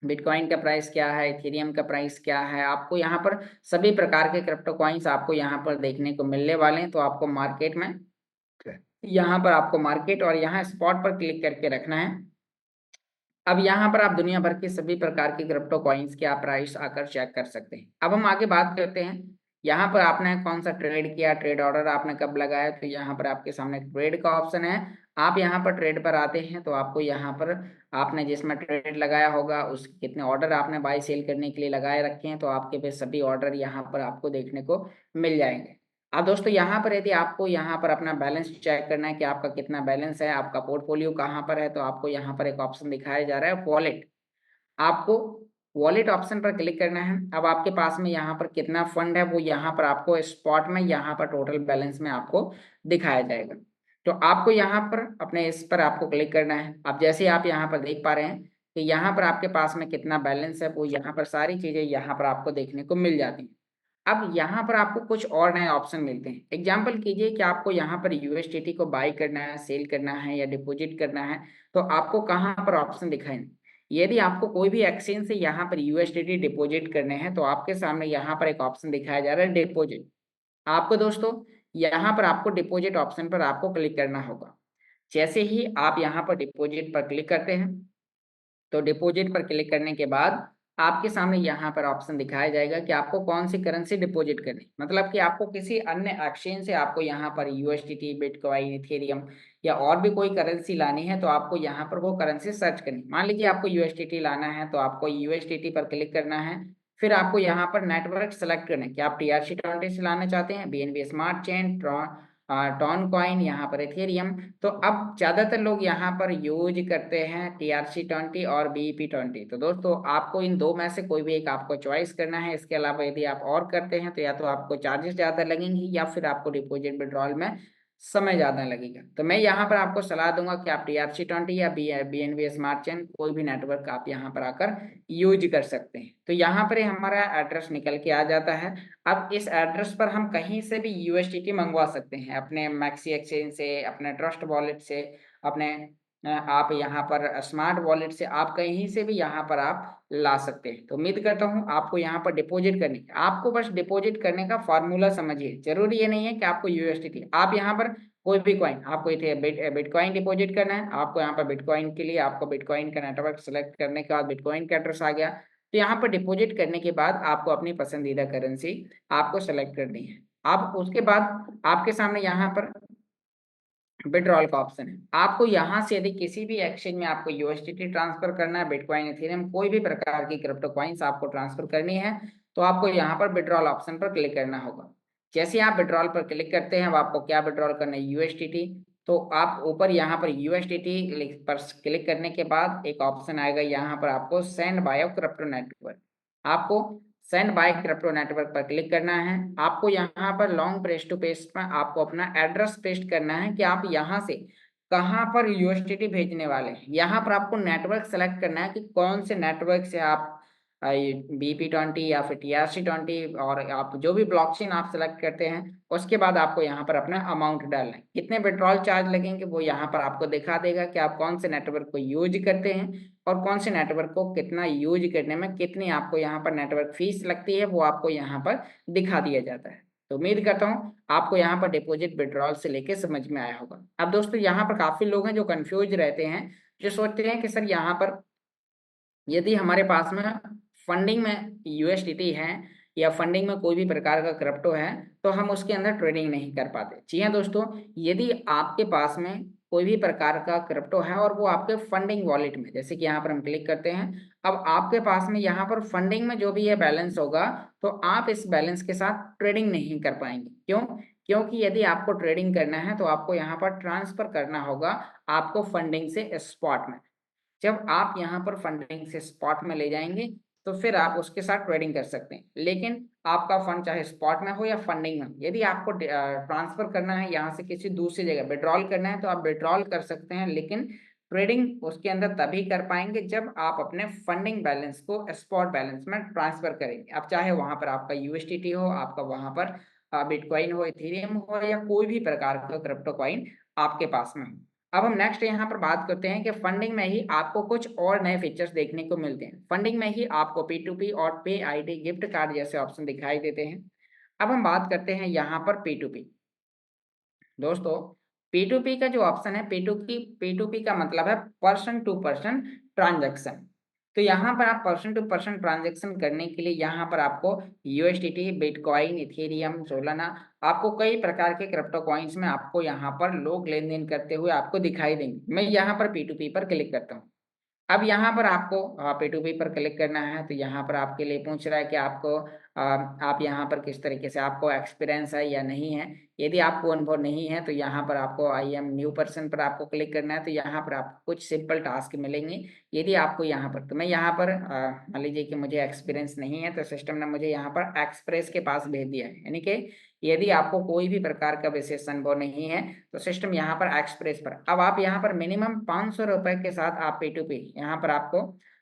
बिटकॉइन का प्राइस क्या है, इथेरियम का प्राइस क्या है। आपको यहाँ पर सभी प्रकार के क्रिप्टो कॉइन्स आपको यहाँ पर देखने को मिलने वाले हैं। तो आपको मार्केट में, यहाँ पर आपको मार्केट और यहाँ स्पॉट पर क्लिक करके रखना है। अब यहाँ पर आप दुनिया भर के सभी प्रकार के क्रिप्टो कॉइन्स के आप प्राइस आकर चेक कर सकते हैं। अब हम आगे बात करते हैं, यहाँ पर आपने कौन सा ट्रेड किया, ट्रेड ऑर्डर आपने कब लगाया, तो यहाँ पर आपके सामने ट्रेड का ऑप्शन है। आप यहाँ पर ट्रेड पर आते हैं, तो आपको यहाँ पर आपने जिसमें ट्रेड लगाया होगा उस कितने ऑर्डर आपने बाई सेल करने के लिए लगाए रखे हैं, तो आपके पे सभी ऑर्डर यहाँ पर आपको देखने को मिल जाएंगे। अब दोस्तों, यहाँ पर यदि आपको यहाँ पर अपना बैलेंस चेक करना है कि आपका कितना बैलेंस है, आपका पोर्टफोलियो कहाँ पर है, तो आपको यहाँ पर एक ऑप्शन दिखाया जा रहा है वॉलेट। आपको वॉलेट ऑप्शन पर क्लिक करना है। अब आपके पास में यहाँ पर कितना फंड है, वो यहाँ पर आपको स्पॉट में यहाँ पर टोटल बैलेंस में आपको दिखाया जाएगा। तो आपको यहाँ पर अपने इस पर आपको क्लिक करना है। अब जैसे ही आप यहाँ पर देख पा रहे हैं कि यहाँ पर आपके पास में कितना बैलेंस है, वो यहाँ पर सारी चीजें यहाँ पर आपको देखने को मिल जाती हैं। अब यहाँ पर आपको कुछ और नए ऑप्शन मिलते हैं। एग्जाम्पल कीजिए कि आपको यहाँ पर यूएसडीटी को बाई करना है, सेल करना है या डिपॉजिट करना है, तो आपको कहाँ पर ऑप्शन दिखाएं। यदि आपको कोई भी एक्सचेंज से यहाँ पर यूएसडीटी डिपॉजिट करने हैं, तो आपके सामने यहाँ पर एक ऑप्शन दिखाया जा रहा है डिपॉजिट। आपको दोस्तों यहाँ पर आपको डिपॉजिट ऑप्शन पर आपको क्लिक करना होगा। जैसे ही आप यहाँ पर डिपॉजिट पर क्लिक करते हैं, तो डिपॉजिट पर क्लिक करने के बाद आपके सामने यहाँ पर ऑप्शन दिखाया जाएगा कि आपको कौन सी करेंसी डिपॉजिट करनी, मतलब कि आपको किसी अन्य एक्सचेंज से आपको यहाँ पर यूएसडीटी, बिटकॉइन, इथेरियम या और भी कोई करेंसी लानी है, तो आपको यहाँ पर वो करेंसी सर्च करनी। मान लीजिए आपको यूएसडीटी लाना है, तो आपको यूएसडीटी पर क्लिक करना है। फिर आपको यहाँ पर नेटवर्क सेलेक्ट करना है कि आप TRC20 से लाना चाहते हैं, BNB smart chain, Ton coin, यहाँ पर इथेरियम। तो अब ज्यादातर लोग यहाँ पर यूज करते हैं TRC20 और BEP20। तो दोस्तों, आपको इन दो में से कोई भी एक आपको चॉइस करना है। इसके अलावा यदि आप और करते हैं, तो या तो आपको चार्जेस ज्यादा लगेंगे या फिर आपको डिपॉजिट विड्रॉल में समय ज्यादा लगेगा। तो मैं यहाँ पर आपको सलाह दूंगा कि आप TRC20 या BNB स्मार्ट चेन कोई भी नेटवर्क आप यहाँ पर आकर यूज कर सकते हैं। तो यहाँ पर हमारा एड्रेस निकल के आ जाता है। अब इस एड्रेस पर हम कहीं से भी यूएसडीटी मंगवा सकते हैं, अपने मैक्सी एक्सचेंज से, अपने ट्रस्ट वॉलेट से, अपने आप यहाँ पर स्मार्ट वॉलेट से, आप कहीं से भी यहाँ पर आप ला सकते हैं। तो उम्मीद करता हूँ आपको यहाँ पर डिपॉजिट करने, आपको बस डिपॉजिट करने का फार्मूला समझिए। जरूरी ये नहीं है कि आपको यूएसडीटी, आप यहाँ पर कोई भी कॉइन, आपको इथे बिटकॉइन डिपॉजिट करना है, आपको यहाँ पर बिटकॉइन के लिए आपको बिटकॉइन का नेटवर्क सेलेक्ट करने के बाद बिटकॉइन का एड्रेस आ गया। तो यहाँ पर डिपॉजिट करने के बाद आपको अपनी पसंदीदा करेंसी आपको सेलेक्ट करनी है। आप उसके बाद आपके सामने यहाँ पर विड्रॉल का ऑप्शन है। आपको यहाँ से यदि किसी भी एक्सचेंज में आपको यूएसडीटी ट्रांसफर करना है, बिटकॉइन, इथेरियम, कोई भी प्रकार की क्रिप्टो कॉइन्स आपको ट्रांसफर करनी है, तो आपको यहाँ पर विड्रॉल ऑप्शन पर क्लिक करना होगा। जैसे आप विड्रॉल पर क्लिक करते हैं, अब आपको क्या विड्रॉल करना है, यूएसडीटी। तो आप ऊपर यहाँ पर यूएसडीटी पर क्लिक करने के बाद एक ऑप्शन आएगा, यहाँ पर आपको सेंड बाय क्रिप्टो नेटवर्क। आपको सेंड बाय क्रिप्टो नेटवर्क पर क्लिक करना है। आपको यहाँ पर लॉन्ग प्रेस टू पेस्ट पर आपको अपना एड्रेस पेस्ट करना है कि आप यहाँ से कहाँ पर यूएसडीटी भेजने वाले हैं। यहाँ पर आपको नेटवर्क सेलेक्ट करना है कि कौन से नेटवर्क से आप BP20 या फिर TRC20, और आप जो भी ब्लॉकचेन आप सेलेक्ट करते हैं, उसके बाद आपको यहाँ पर अपना अमाउंट डालना है। कितने विड्रॉल चार्ज लगेंगे वो यहाँ पर आपको दिखा देगा कि आप कौन से नेटवर्क को यूज करते हैं और कौन से नेटवर्क को कितना यूज करने में कितनी आपको यहाँ पर नेटवर्क फीस लगती है, वो आपको यहाँ पर दिखा दिया जाता है। तो उम्मीद करता हूँ आपको यहाँ पर डिपॉजिट विड्रॉल से लेके समझ में आया होगा। अब दोस्तों यहाँ पर काफी लोग हैं जो कंफ्यूज रहते हैं, जो सोचते हैं कि सर यहाँ पर यदि हमारे पास में फंडिंग में यूएसडीटी है या फंडिंग में कोई भी प्रकार का क्रिप्टो है, तो हम उसके अंदर ट्रेडिंग नहीं कर पाते। जी हाँ दोस्तों, यदि आपके पास में कोई भी प्रकार का क्रिप्टो है और वो आपके फंडिंग वॉलेट में, जैसे कि यहाँ पर हम क्लिक करते हैं, अब आपके पास में यहाँ पर फंडिंग में जो भी ये बैलेंस होगा, तो आप इस बैलेंस के साथ ट्रेडिंग नहीं कर पाएंगे। क्यों? क्योंकि यदि आपको ट्रेडिंग करना है तो आपको यहाँ पर ट्रांसफर करना होगा आपको फंडिंग से स्पॉट में। जब आप यहाँ पर फंडिंग से स्पॉट में ले जाएंगे तो फिर आप उसके साथ ट्रेडिंग कर सकते हैं। लेकिन आपका फंड चाहे स्पॉट में हो या फंडिंग में, यदि आपको ट्रांसफर करना है यहाँ से किसी दूसरी जगह, विड्रॉल करना है, तो आप विड्रॉल कर सकते हैं, लेकिन ट्रेडिंग उसके अंदर तभी कर पाएंगे जब आप अपने फंडिंग बैलेंस को स्पॉट बैलेंस में ट्रांसफर करेंगे। अब चाहे वहां पर आपका यूएसडीटी हो, आपका वहां पर बिटकॉइन हो, इथेरियम हो, या कोई भी प्रकार का क्रिप्टो कॉइन आपके पास में हो। अब हम नेक्स्ट यहाँ पर बात करते हैं कि फंडिंग में ही आपको कुछ और नए फीचर्स देखने को मिलते हैं। फंडिंग में ही आपको P2P और पे आईडी गिफ्ट कार्ड जैसे ऑप्शन दिखाई देते हैं। अब हम बात करते हैं यहाँ पर P2P। दोस्तों, P2P का जो ऑप्शन है, P2P का मतलब है पर्सन टू पर्सन ट्रांजैक्शन। तो यहाँ पर आप पर्सन टू पर्सन ट्रांजैक्शन करने के लिए यहाँ पर आपको यूएसडीटी, बिटकॉइन, इथेरियम, सोलाना, आपको कई प्रकार के क्रिप्टो कॉइन्स में आपको यहाँ पर लोग लेन देन करते हुए आपको दिखाई देंगे। मैं यहाँ पर P2P पर क्लिक करता हूँ। अब यहाँ पर आपको P2P पर क्लिक करना है, तो यहाँ पर आपके लिए पूछ रहा है कि आपको आप यहाँ पर किस तरीके से, आपको एक्सपीरियंस है या नहीं है। यदि आपको अनुभव नहीं है तो यहाँ पर आपको आई एम न्यू पर्सन पर आपको क्लिक करना है। तो यहाँ पर आपको कुछ सिंपल टास्क मिलेंगे। यदि आपको यहाँ पर, तो मैं यहाँ पर मान लीजिए कि मुझे एक्सपीरियंस नहीं है, तो सिस्टम ने मुझे यहाँ पर एक्सप्रेस के पास भेज दिया है। यानी कि यदि आपको कोई भी प्रकार का विशेष अनुभव नहीं है तो सिस्टम यहाँ पर एक्सप्रेस पर, अब आप यहाँ पर मिनिमम 500 रुपए के साथ आप P2P, यहाँ पर आपको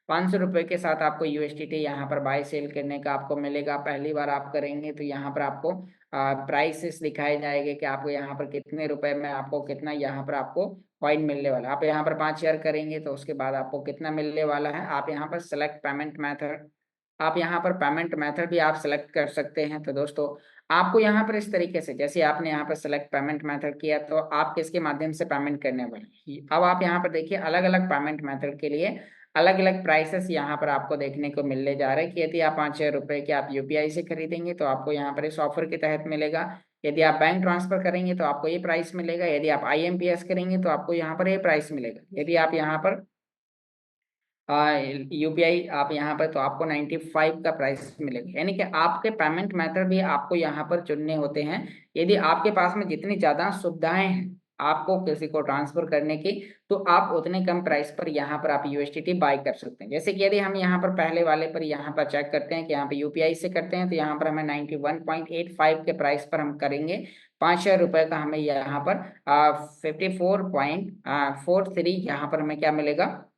500 रुपए के साथ आपको यूएसडीटी यहाँ पर बाय सेल करने का आपको मिलेगा। पहली बार आप करेंगे तो यहाँ पर आपको प्राइसेस दिखाए जाएंगे कि आपको यहाँ पर कितने रुपए में आपको कितना यहाँ पर आपको कॉइन मिलने वाला है। आप यहाँ पर 5 शेयर करेंगे तो उसके बाद आपको कितना मिलने वाला है। आप यहाँ पर सेलेक्ट पेमेंट मेथड, आप यहाँ पर पेमेंट मेथड भी आप सेलेक्ट कर सकते हैं। तो दोस्तों, आपको यहाँ पर इस तरीके से, जैसे आपने यहाँ पर सेलेक्ट पेमेंट मेथड किया, तो आप किसके माध्यम से पेमेंट करने वाले। अब आप यहाँ पर देखिए, अलग अलग पेमेंट मेथड के लिए अलग अलग प्राइसेस यहाँ पर आपको देखने को मिलने जा रहे हैं कि यदि आप 5,000 रुपए के आप यूपीआई से खरीदेंगे तो आपको यहाँ पर इस ऑफर के तहत मिलेगा। यदि आप बैंक ट्रांसफर करेंगे तो आपको ये प्राइस मिलेगा। यदि आप आईएमपीएस करेंगे तो आपको यहाँ पर ये प्राइस मिलेगा। यदि आप यहाँ पर यूपीआई आप यहाँ पर, तो आपको 95 का प्राइस मिलेगा। यानी कि आपके पेमेंट मेथड भी आपको यहाँ पर चुनने होते हैं। यदि आपके पास में जितनी ज़्यादा सुविधाएं हैं आपको किसी को ट्रांसफर करने की, तो आप उतने कम प्राइस पर यहाँ पर आप यूएसडीटी बाय कर सकते हैं। जैसे कि यदि हम यहाँ पर पहले वाले पर यहाँ पर चेक करते हैं कि यहाँ पर यूपीआई से करते हैं, तो यहाँ पर हमें 91.85 के प्राइस पर हम करेंगे। 5,000 रुपये का हमें यहाँ पर 54.43 यहाँ पर हमें क्या मिलेगा,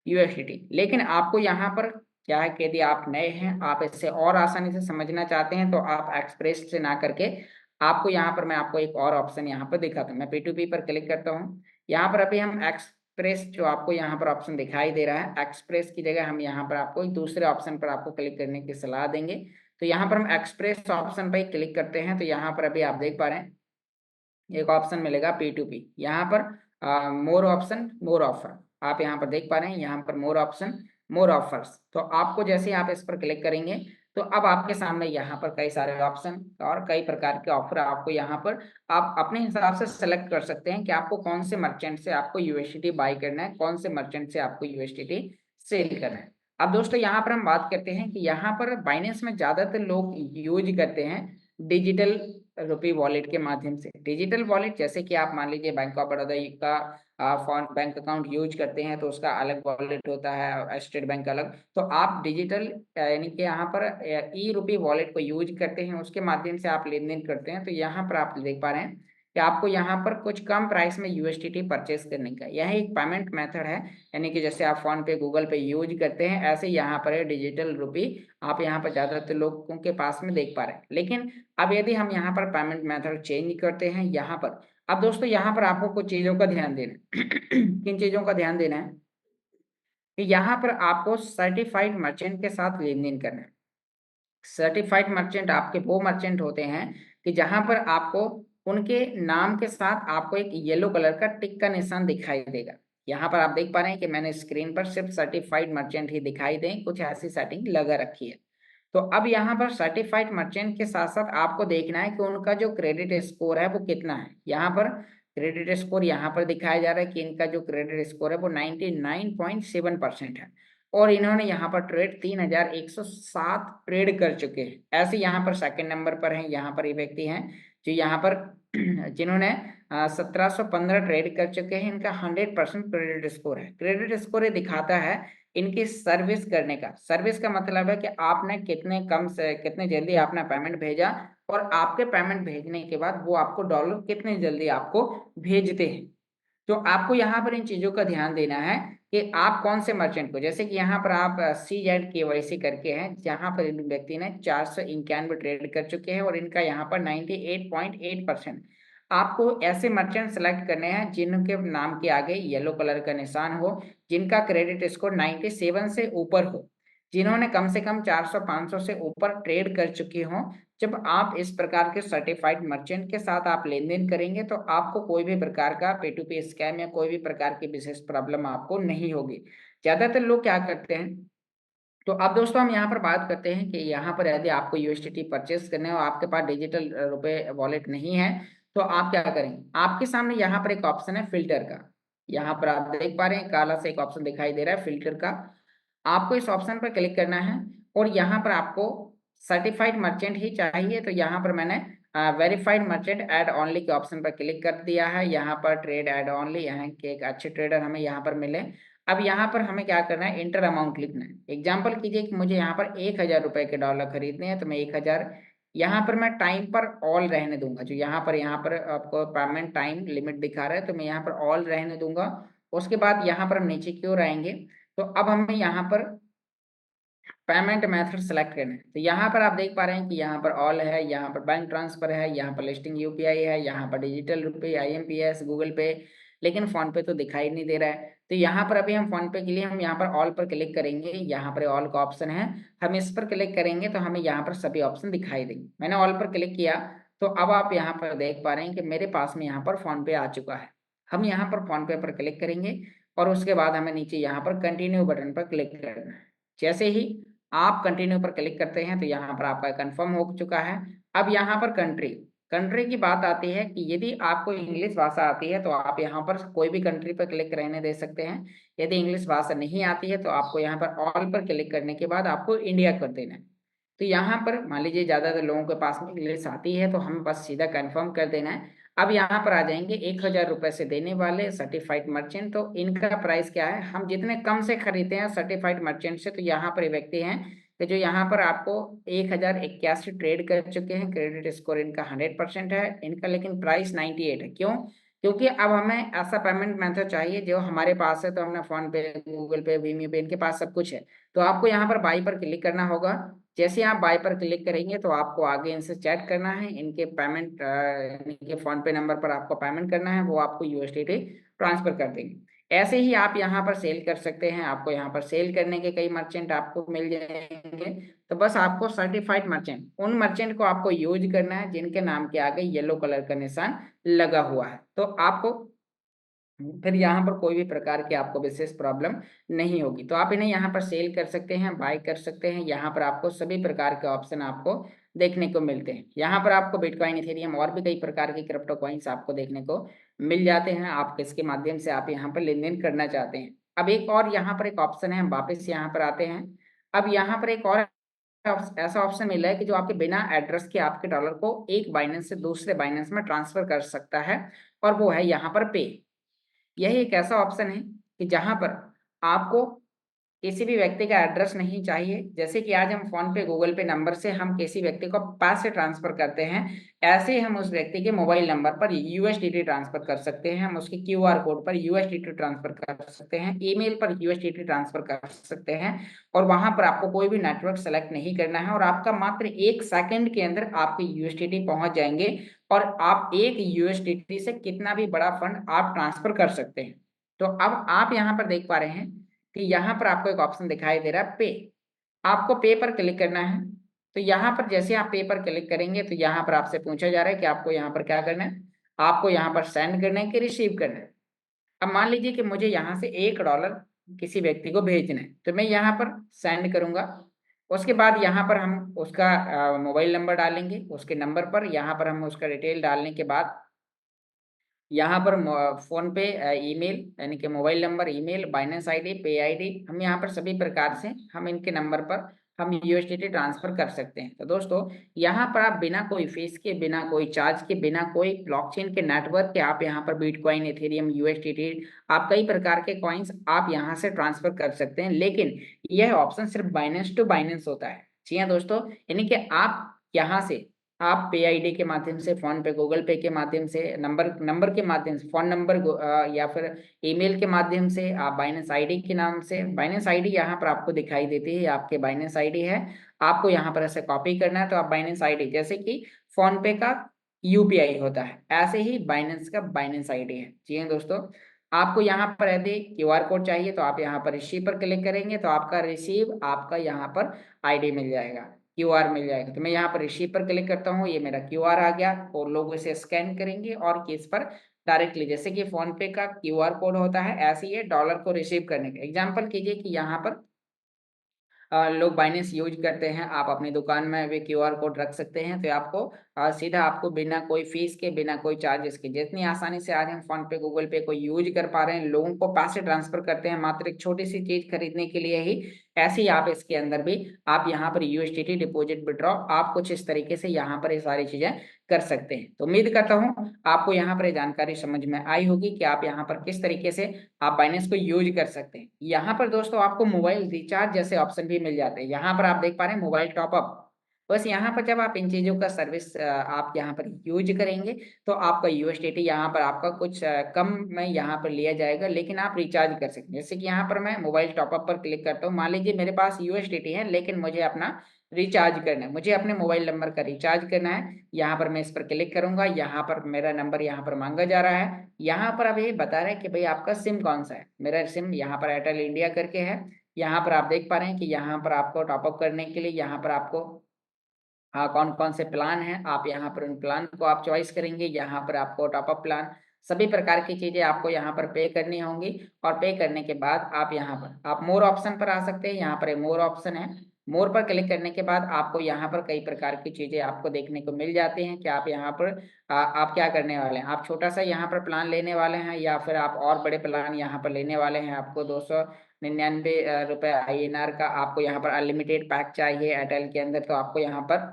यूएसडीटी। लेकिन आपको यहाँ पर क्या है कि यदि आप नए हैं, आप इससे और आसानी से समझना चाहते हैं, तो आप एक्सप्रेस से ना करके आपको यहाँ पर मैं आपको एक और ऑप्शन यहाँ पर दिखाता हूँ। मैं P2P पर क्लिक करता हूँ। यहाँ पर अभी हम एक्सप्रेस, जो आपको यहाँ पर ऑप्शन दिखाई दे रहा है, एक्सप्रेस की जगह हम यहाँ पर आपको एक दूसरे ऑप्शन पर आपको क्लिक करने की सलाह देंगे। तो यहाँ पर हम एक्सप्रेस ऑप्शन पर क्लिक करते हैं। तो यहाँ पर अभी आप देख पा रहे हैं एक ऑप्शन मिलेगा P2P, यहाँ पर मोर ऑप्शन, मोर ऑफर, आप यहाँ पर देख पा रहे हैं, यहाँ पर मोर ऑप्शन, मोर ऑफर्स। तो आपको जैसे आप इस पर क्लिक करेंगे तो अब आपके सामने यहाँ पर कई सारे ऑप्शन और कई प्रकार के ऑफर आपको यहाँ पर आप अपने हिसाब से सेलेक्ट कर सकते हैं कि आपको कौन से मर्चेंट से आपको यूएसडीटी बाय करना है, कौन से मर्चेंट से आपको यूएसडीटी सेल करना है। अब दोस्तों, यहाँ पर हम बात करते हैं कि यहाँ पर बाइनेंस में ज्यादातर लोग यूज करते हैं डिजिटल रुपी वॉलेट के माध्यम से। डिजिटल वॉलेट जैसे कि आप मान लीजिए बैंक ऑफ बड़ौदा का फोन बैंक अकाउंट यूज करते हैं तो उसका अलग वॉलेट होता है, स्टेट बैंक का अलग। तो आप डिजिटल यानी कि यहाँ पर ई रुपी वॉलेट को यूज करते हैं, उसके माध्यम से आप लेन देन करते हैं। तो यहाँ पर आप देख पा रहे हैं कि आपको यहाँ पर कुछ कम प्राइस में यूएसडीटी परचेस करने का। यह एक पेमेंट मेथड है, यानी कि जैसे आप फोन पे गूगल पे यूज करते हैं, ऐसे यहाँ पर है डिजिटल रुपी आप यहाँ पर ज्यादातर लोगों के पास में देख पा रहे हैं। लेकिन अब यदि हम यहाँ पर पेमेंट मेथड चेंज करते हैं यहाँ पर, अब दोस्तों यहाँ पर आपको कुछ चीजों का ध्यान देना है। किन चीजों का ध्यान देना है कि यहाँ पर आपको सर्टिफाइड मर्चेंट के साथ लेन देन करना है। सर्टिफाइड मर्चेंट आपके वो मर्चेंट होते हैं कि जहां पर आपको उनके नाम के साथ आपको एक येलो कलर का टिक का निशान दिखाई देगा। यहाँ पर आप देख पा रहे हैं कि मैंने स्क्रीन पर सिर्फ सर्टिफाइड मर्चेंट ही दिखाई दें, कुछ ऐसी सेटिंग लगा रखी है। तो अब यहाँ पर सर्टिफाइड मर्चेंट के साथ साथ आपको देखना है कि उनका जो क्रेडिट स्कोर है वो कितना है। यहाँ पर क्रेडिट स्कोर यहाँ पर दिखाया जा रहा है कि इनका जो क्रेडिट स्कोर है वो 99.7% है, और इन्होंने यहाँ पर ट्रेड 3107 ट्रेड कर चुके हैं। ऐसे यहाँ पर सेकंड नंबर पर हैं, यहाँ पर ये व्यक्ति हैं जो यहाँ पर जिन्होंने 1715 ट्रेड कर चुके हैं। इनका 100% क्रेडिट स्कोर है। क्रेडिट स्कोर ये दिखाता है इनकी सर्विस करने का। सर्विस का मतलब है कि आपने कितने कम से कितने जल्दी आपने पेमेंट भेजा, और आपके पेमेंट भेजने के बाद वो आपको डॉलर कितने जल्दी आपको भेजते हैं। तो आपको यहाँ पर इन चीजों का ध्यान देना है कि आप कौन से मर्चेंट को, जैसे कि यहाँ पर आप CZ KYC करके हैं, जहाँ पर इन व्यक्ति ने 491 ट्रेड कर चुके हैं और इनका यहाँ पर 98.8%। आपको ऐसे मर्चेंट सेलेक्ट करने हैं जिनके नाम के आगे येलो कलर का निशान हो, जिनका क्रेडिट स्कोर 97 से ऊपर हो, जिन्होंने कम से कम 400-500 से ऊपर ट्रेड कर चुके हों। जब आप इस प्रकार के सर्टिफाइड मर्चेंट के साथ आप लेन देन करेंगे तो आपको कोई भी प्रकार का P2P स्कैम या कोई भी प्रकार की विशेष प्रॉब्लम आपको नहीं होगी। ज्यादातर लोग क्या करते हैं, तो अब दोस्तों हम यहाँ पर बात करते हैं कि यहाँ पर यदि आपको यूएसडीटी परचेस करने हो, आपके पास डिजिटल रुपए वॉलेट नहीं है, तो आप क्या करेंगे। आपके सामने यहाँ पर एक ऑप्शन है फिल्टर का। यहाँ पर आप देख पा रहे हैं काला से एक ऑप्शन दिखाई दे रहा है फिल्टर का। आपको इस ऑप्शन पर क्लिक करना है और यहाँ पर आपको सर्टिफाइड मर्चेंट ही चाहिए, तो यहाँ पर मैंने वेरीफाइड मर्चेंट ऐड ऑनली के ऑप्शन पर क्लिक कर दिया है। यहाँ पर ट्रेड ऐड ऑनली, यहाँ के एक अच्छे ट्रेडर हमें यहाँ पर मिले। अब यहाँ पर हमें क्या करना है, इंटर अमाउंट लिखना है। एग्जाम्पल कीजिए कि मुझे यहाँ पर 1000 रुपए के डॉलर खरीदने हैं, तो मैं 1000 यहाँ पर मैं टाइम पर ऑल रहने दूंगा। जो यहाँ पर आपको पेमेंट टाइम लिमिट दिखा रहा है, तो मैं यहाँ पर ऑल रहने दूंगा। उसके बाद यहाँ पर हम नीचे की ओर आएंगे, तो अब हमें यहाँ पर पेमेंट मेथड सेलेक्ट करना है। तो यहाँ पर आप देख पा रहे हैं कि यहाँ पर ऑल है, यहाँ पर बैंक ट्रांसफर है, यहाँ पर लिस्टिंग यूपीआई है, यहाँ पर डिजिटल रुपए, IMPS, गूगल पे, लेकिन फोन पे तो दिखाई नहीं दे रहा है। तो यहाँ पर अभी हम फोन पे के लिए हम यहाँ पर ऑल पर क्लिक करेंगे। यहाँ पर ऑल का ऑप्शन है, हम इस पर क्लिक करेंगे तो हमें यहाँ पर सभी ऑप्शन दिखाई देंगे। मैंने ऑल पर क्लिक किया, तो अब आप यहाँ पर देख पा रहे हैं कि मेरे पास में यहाँ पर फोन पे आ चुका है। हम यहाँ पर फोन पे पर क्लिक करेंगे और उसके बाद हमें नीचे यहाँ पर कंटिन्यू बटन पर क्लिक करना है। जैसे ही आप कंटिन्यू पर क्लिक करते हैं तो यहाँ पर आपका कंफर्म हो चुका है। अब यहाँ पर कंट्री कंट्री की बात आती है कि यदि आपको इंग्लिश भाषा आती है तो आप यहाँ पर कोई भी कंट्री पर क्लिक रहने दे सकते हैं। यदि इंग्लिश भाषा नहीं आती है तो आपको यहाँ पर ऑल पर क्लिक करने के बाद आपको इंडिया कर देना है। तो यहाँ पर मान लीजिए ज़्यादातर लोगों के पास में इंग्लिश आती है, तो हमें बस सीधा कंफर्म कर देना है। अब यहाँ पर आ जाएंगे 1000 रुपए से देने वाले सर्टिफाइड मर्चेंट। तो इनका प्राइस क्या है, हम जितने कम से खरीदते हैं सर्टिफाइड मर्चेंट से, तो यहाँ पर ये व्यक्ति हैं कि जो यहाँ पर आपको 1081 ट्रेड कर चुके हैं। क्रेडिट स्कोर इनका 100% है इनका, लेकिन प्राइस 98 है। क्यों? क्योंकि अब हमें ऐसा पेमेंट मेथड चाहिए जो हमारे पास है। तो हमने फोन पे, गूगल पे, वीमी पे, इनके पास सब कुछ है। तो आपको यहाँ पर बाई पर क्लिक करना होगा। जैसे आप बाय पर क्लिक करेंगे तो आपको आगे इनसे चैट करना है। इनके पेमेंट इनके फोन पे नंबर पर आपको पेमेंट करना है, वो आपको यूएसडीटी ट्रांसफर कर देंगे। ऐसे ही आप यहाँ पर सेल कर सकते हैं। आपको यहाँ पर सेल करने के कई मर्चेंट आपको मिल जाएंगे। तो बस आपको सर्टिफाइड मर्चेंट, उन मर्चेंट को आपको यूज करना है जिनके नाम के आगे येलो कलर का निशान लगा हुआ है। तो आपको फिर यहाँ पर कोई भी प्रकार की आपको विशेष प्रॉब्लम नहीं होगी। तो आप इन्हें यहाँ पर सेल कर सकते हैं, बाय कर सकते हैं। यहाँ पर आपको सभी प्रकार के ऑप्शन आपको देखने को मिलते हैं। यहाँ पर आपको बिटकॉइन, इथेरियम और भी कई प्रकार के क्रिप्टो कॉइन्स आपको देखने को मिल जाते हैं। आप किसके माध्यम से आप यहाँ पर लेन देन करना चाहते हैं। अब एक और यहाँ पर एक ऑप्शन है, हम वापस यहाँ पर आते हैं। अब यहाँ पर एक और ऐसा ऑप्शन मिला है कि जो आपके बिना एड्रेस के आपके डॉलर को एक बाइनेंस से दूसरे बाइनेंस में ट्रांसफर कर सकता है, और वो है यहाँ पर पे। यही एक ऐसा ऑप्शन है कि जहां पर आपको किसी भी व्यक्ति का एड्रेस नहीं चाहिए। जैसे कि आज हम फोन पे गूगल पे नंबर से हम किसी व्यक्ति को पैसे ट्रांसफर करते हैं, ऐसे ही हम उस व्यक्ति के मोबाइल नंबर पर यूएसडीटी ट्रांसफर कर सकते हैं, हम उसके क्यूआर कोड पर यूएसडीटी ट्रांसफर कर सकते हैं, ईमेल पर यूएसडीटी ट्रांसफर कर सकते हैं। और वहां पर आपको कोई भी नेटवर्क सेलेक्ट नहीं करना है और आपका मात्र 1 सेकंड के अंदर आपके यूएसडीटी पहुंच जाएंगे और आप एक यूएसडीटी से कितना भी बड़ा फंड आप ट्रांसफर कर सकते हैं। तो अब आप यहाँ पर देख पा रहे हैं कि यहाँ पर आपको एक ऑप्शन दिखाई दे रहा है पे। आपको पे पर क्लिक करना है। तो यहाँ पर जैसे आप पे पर क्लिक करेंगे तो यहाँ पर आपसे पूछा जा रहा है कि आपको यहाँ पर क्या करना है, आपको यहाँ पर सेंड करना है कि रिसीव करना है। अब मान लीजिए कि मुझे यहाँ से $1 किसी व्यक्ति को भेजना है, तो मैं यहाँ पर सेंड करूंगा। उसके बाद यहाँ पर हम उसका मोबाइल नंबर डालेंगे, उसके नंबर पर यहाँ पर हम उसका डिटेल डालने के बाद यहाँ पर फोन पे ईमेल यानी कि mobile number, email, Binance ID, पे आईडी, हम यहाँ पर सभी प्रकार से हम इनके नंबर पर हम यूएसडीटी ट्रांसफर कर सकते हैं। तो दोस्तों यहाँ पर आप बिना कोई फीस के, बिना कोई चार्ज के, बिना कोई ब्लॉकचेन के नेटवर्क के आप यहाँ पर बिटकॉइन, इथेरियम, यूएसडीटी, आप कई प्रकार के कॉइन्स आप यहाँ से ट्रांसफर कर सकते हैं। लेकिन यह ऑप्शन सिर्फ बाइनेंस टू बाइनेंस होता है। जी हाँ दोस्तों, यानी कि आप यहाँ से आप पे आईडी के माध्यम से, फोन पे, गूगल पे के माध्यम से, नंबर के माध्यम से, फोन नंबर या फिर ईमेल के माध्यम से, आप बाइनेंस आईडी के नाम से, बाइनेंस आईडी यहाँ पर आपको दिखाई देती है, आपके बाइनेंस आईडी है, आपको यहाँ पर ऐसे कॉपी करना है। तो आप बाइनेंस आईडी जैसे कि फोन पे का यूपीआई होता है, ऐसे ही बाइनेंस का बाइनेंस आईडी है। जी हाँ दोस्तों, आपको यहाँ पर यदि क्यूआर कोड चाहिए तो आप यहाँ पर रिसीव पर क्लिक करेंगे तो आपका रिसीव, आपका यहाँ पर आईडी मिल जाएगा, क्यूआर मिल जाएगा। तो मैं यहाँ पर रिसीव पर क्लिक करता हूँ, ये मेरा क्यूआर आ गया और लोग इसे स्कैन करेंगे और केस पर डायरेक्टली, जैसे कि फोन पे का क्यूआर कोड होता है, ऐसे ही डॉलर को रिसीव करने का। एग्जांपल कीजिए कि यहाँ पर लोग बाइनेंस यूज करते हैं, आप अपनी दुकान में भी क्यूआर कोड रख सकते हैं। तो आपको सीधा आपको बिना कोई फीस के, बिना कोई चार्जेस के, जितनी आसानी से आज हम फोन पे, गूगल पे को यूज कर पा रहे हैं, लोगों को पैसे ट्रांसफर करते हैं मात्र एक छोटी सी चीज खरीदने के लिए ही, ऐसे ही आप इसके अंदर भी आप यहाँ पर यूएसडीटी डिपॉजिट, विड्रॉ, आप कुछ इस तरीके से यहाँ पर ये सारी चीजें कर सकते हैं। तो उम्मीद करता हूँ आपको यहाँ पर ये जानकारी समझ में आई होगी कि आप यहाँ पर किस तरीके से आप बाइनेंस को यूज कर सकते हैं। यहाँ पर दोस्तों आपको मोबाइल रिचार्ज जैसे ऑप्शन भी मिल जाते हैं। यहाँ पर आप देख पा रहे हैं मोबाइल टॉपअप। बस यहाँ पर जब आप इन चीज़ों का सर्विस आप यहाँ पर यूज करेंगे तो आपका यूएसडीटी यहाँ पर आपका कुछ कम में यहाँ पर लिया जाएगा, लेकिन आप रिचार्ज कर सकते हैं। जैसे कि यहाँ पर मैं मोबाइल टॉपअप पर क्लिक करता हूँ, मान लीजिए मेरे पास यूएसडीटी है लेकिन मुझे अपना रिचार्ज करना है, मुझे अपने मोबाइल नंबर का रिचार्ज करना है। यहाँ पर मैं इस पर क्लिक करूंगा, यहाँ पर मेरा नंबर यहाँ पर मांगा जा रहा है। यहाँ पर अब ये बता रहे हैं कि भाई आपका सिम कौन सा है। मेरा सिम यहाँ पर एयरटेल इंडिया करके है। यहाँ पर आप देख पा रहे हैं कि यहाँ पर आपको टॉपअप करने के लिए यहाँ पर आपको हाँ कौन कौन से प्लान हैं, आप यहाँ पर उन प्लान को आप चॉइस करेंगे। यहाँ पर आपको टॉपअप प्लान, सभी प्रकार की चीज़ें आपको यहाँ पर पे करनी होंगी। और पे करने के बाद आप यहाँ पर आप मोर ऑप्शन पर आ सकते हैं। यहाँ पर एक मोर ऑप्शन है, मोर पर क्लिक करने के बाद आपको यहाँ पर कई प्रकार की चीज़ें आपको देखने को मिल जाती हैं कि आप यहाँ पर आप क्या करने वाले हैं। आप छोटा सा यहाँ पर प्लान लेने वाले हैं या फिर आप और बड़े प्लान यहाँ पर लेने वाले हैं। आपको 299 रुपये INR का आपको यहाँ पर अनलिमिटेड पैक चाहिए एयरटेल के अंदर, तो आपको यहाँ पर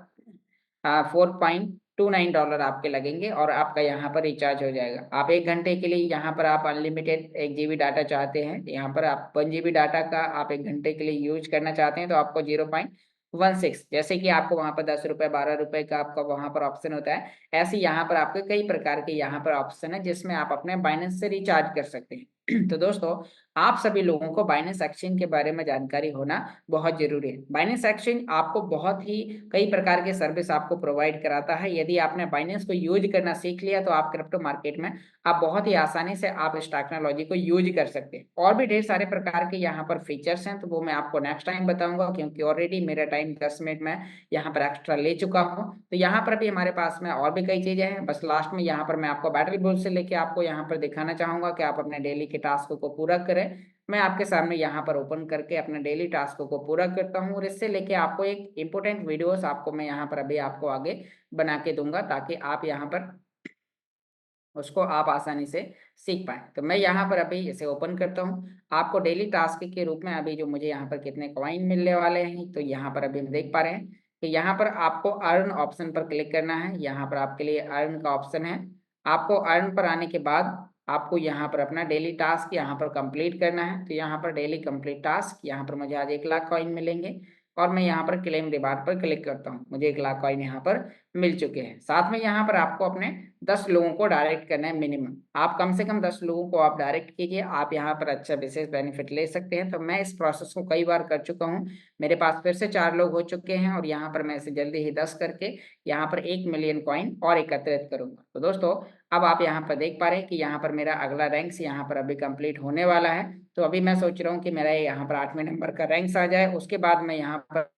$4.29 आपके लगेंगे और आपका यहाँ पर रिचार्ज हो जाएगा। आप 1 घंटे के लिए यहाँ पर आप अनलिमिटेड 1 GB डाटा चाहते हैं, यहाँ पर आप 1 GB डाटा का आप 1 घंटे के लिए यूज करना चाहते हैं तो आपको 0.16, जैसे कि आपको वहाँ पर 10 रुपये, 12 रुपये का आपका वहाँ पर ऑप्शन होता है, ऐसे यहाँ पर आपके कई प्रकार के यहाँ पर ऑप्शन है जिसमें आप अपने बाइनेंस से रिचार्ज कर सकते हैं। तो दोस्तों आप सभी लोगों को बाइनेंस एक्सचेंज के बारे में जानकारी होना बहुत जरूरी है। बाइनेंस एक्सचेंज आपको बहुत ही कई प्रकार के सर्विस आपको प्रोवाइड कराता है। यदि आपने बाइनेंस को यूज करना सीख लिया तो आप क्रिप्टो मार्केट में आप बहुत ही आसानी से आप इस टेक्नोलॉजी को यूज कर सकते हैं। और भी ढेर सारे प्रकार के यहाँ पर फीचर्स हैं तो वो मैं आपको नेक्स्ट टाइम बताऊंगा, क्योंकि ऑलरेडी मेरा टाइम 10 मिनट में यहाँ पर एक्स्ट्रा ले चुका हूँ। तो यहाँ पर भी हमारे पास में और भी कई चीजें हैं। बस लास्ट में यहाँ पर मैं आपको बैटल बुल से लेके आपको यहाँ पर दिखाना चाहूंगा कि आप अपने डेली के टास्क को पूरा करें। मैं आपके सामने यहाँ पर ओपन करके अपने डेली टास्कों को पूरा करता हूँ और इससे लेके आपको एक इम्पोर्टेंट वीडियोस आपको मैं यहाँ पर अभी आपको आगे बना के दूंगा ताकि आप यहाँ पर उसको आप आसानी से सीख पाए। तो मैं यहाँ पर अभी इसे ओपन करता हूँ। आपको डेली टास्क के रूप में अभी जो मुझे यहाँ पर कितने कॉइन मिलने वाले हैं तो यहाँ पर अभी हम देख पा रहे हैं कि यहाँ पर आपको अर्न ऑप्शन पर क्लिक करना है। यहाँ पर आपके लिए अर्न का ऑप्शन है। आपको अर्न पर आने के बाद आपको यहाँ पर अपना डेली टास्क यहाँ पर कंप्लीट करना है। तो यहाँ पर डेली कंप्लीट टास्क, यहाँ पर मुझे आज 1 लाख कॉइन मिलेंगे और मैं यहाँ पर क्लेम रिवार्ड पर क्लिक करता हूँ, मुझे 1 लाख कॉइन यहाँ पर मिल चुके हैं। साथ में यहाँ पर आपको अपने 10 लोगों को डायरेक्ट करना है मिनिमम, आप कम से कम 10 लोगों को आप डायरेक्ट कीजिए, आप यहाँ पर अच्छा विशेष बेनिफिट ले सकते हैं। तो मैं इस प्रोसेस को कई बार कर चुका हूँ, मेरे पास फिर से 4 लोग हो चुके हैं और यहाँ पर मैं इसे जल्दी ही 10 करके यहाँ पर 1 मिलियन कॉइन और एकत्रित करूंगा। तो दोस्तों अब आप यहाँ पर देख पा रहे हैं कि यहाँ पर मेरा अगला रैंक्स यहाँ पर अभी कंप्लीट होने वाला है। तो अभी मैं सोच रहा हूँ कि मेरा यहाँ पर 8वें नंबर का रैंक्स आ जाए, उसके बाद मैं यहाँ पर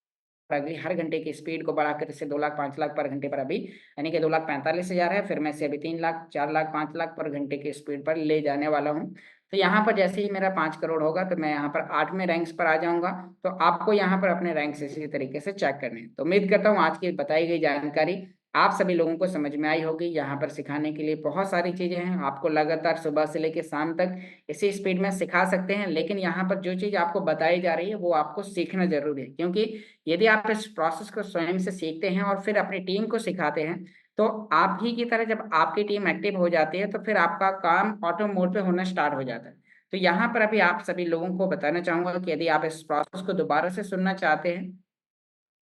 अगली हर घंटे की स्पीड को बढ़ाकर इसे 2 लाख 5 लाख पर घंटे पर अभी यानी कि 2,45,000 है, फिर मैं इसे अभी 3 लाख 4 लाख 5 लाख पर घंटे की स्पीड पर ले जाने वाला हूँ। तो यहाँ पर जैसे ही मेरा 5 करोड़ होगा तो मैं यहाँ पर 8वें रैंक्स पर आ जाऊंगा। तो आपको यहाँ पर अपने रैंक्स इसी तरीके से चेक करने हैं। तो उम्मीद करता हूँ आज की बताई गई जानकारी आप सभी लोगों को समझ में आई होगी। यहाँ पर सिखाने के लिए बहुत सारी चीजें हैं, आपको लगातार सुबह से लेकर शाम तक इसी स्पीड में सिखा सकते हैं, लेकिन यहाँ पर जो चीज आपको बताई जा रही है वो आपको सीखना जरूरी है। क्योंकि यदि आप इस प्रोसेस को स्वयं से सीखते हैं और फिर अपनी टीम को सिखाते हैं, तो आप ही की तरह जब आपकी टीम एक्टिव हो जाती है तो फिर आपका काम ऑटो मोड पे होना स्टार्ट हो जाता है। तो यहाँ पर अभी आप सभी लोगों को बताना चाहूंगा कि यदि आप इस प्रोसेस को दोबारा से सुनना चाहते हैं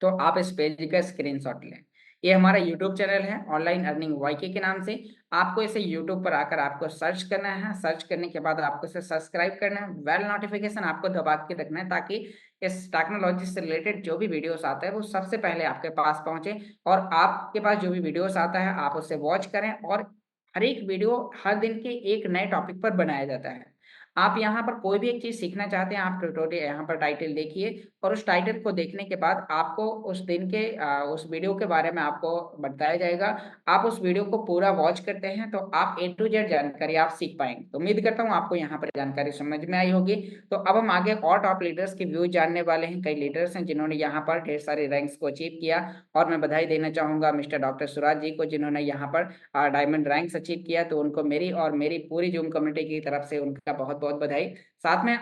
तो आप इस पेज का स्क्रीनशॉट लें। ये हमारा यूट्यूब चैनल है ऑनलाइन अर्निंग वाईके के नाम से। आपको इसे यूट्यूब पर आकर आपको सर्च करना है, सर्च करने के बाद आपको इसे सब्सक्राइब करना है, बेल नोटिफिकेशन आपको दबा के रखना है ताकि इस टेक्नोलॉजी से रिलेटेड जो भी वीडियोस आता है वो सबसे पहले आपके पास पहुंचे और आपके पास जो भी वीडियोस आता है आप उसे वॉच करें। और हर एक वीडियो हर दिन के एक नए टॉपिक पर बनाया जाता है। आप यहाँ पर कोई भी एक चीज सीखना चाहते हैं, आप ट्यूटोरियल यहाँ पर टाइटल देखिए और उस टाइटल को देखने के बाद आपको उस दिन के उस वीडियो के बारे में आपको बताया जाएगा। आप उस वीडियो को पूरा वॉच करते हैं तो आप A to Z जानकारी आप सीख पाएंगे। तो उम्मीद करता हूँ आपको यहाँ पर जानकारी समझ में आई होगी। तो अब हम आगे और टॉप लीडर्स के व्यूज जानने वाले हैं। कई लीडर्स हैं जिन्होंने यहाँ पर ढेर सारे रैंक्स को अचीव किया और मैं बधाई देना चाहूंगा मिस्टर डॉक्टर सुराज जी को जिन्होंने यहाँ पर डायमंड रैंक्स अचीव किया। तो उनको मेरी और मेरी पूरी जूम कम्युनिटी की तरफ से उनका बहुत बहुत बधाई। साथ में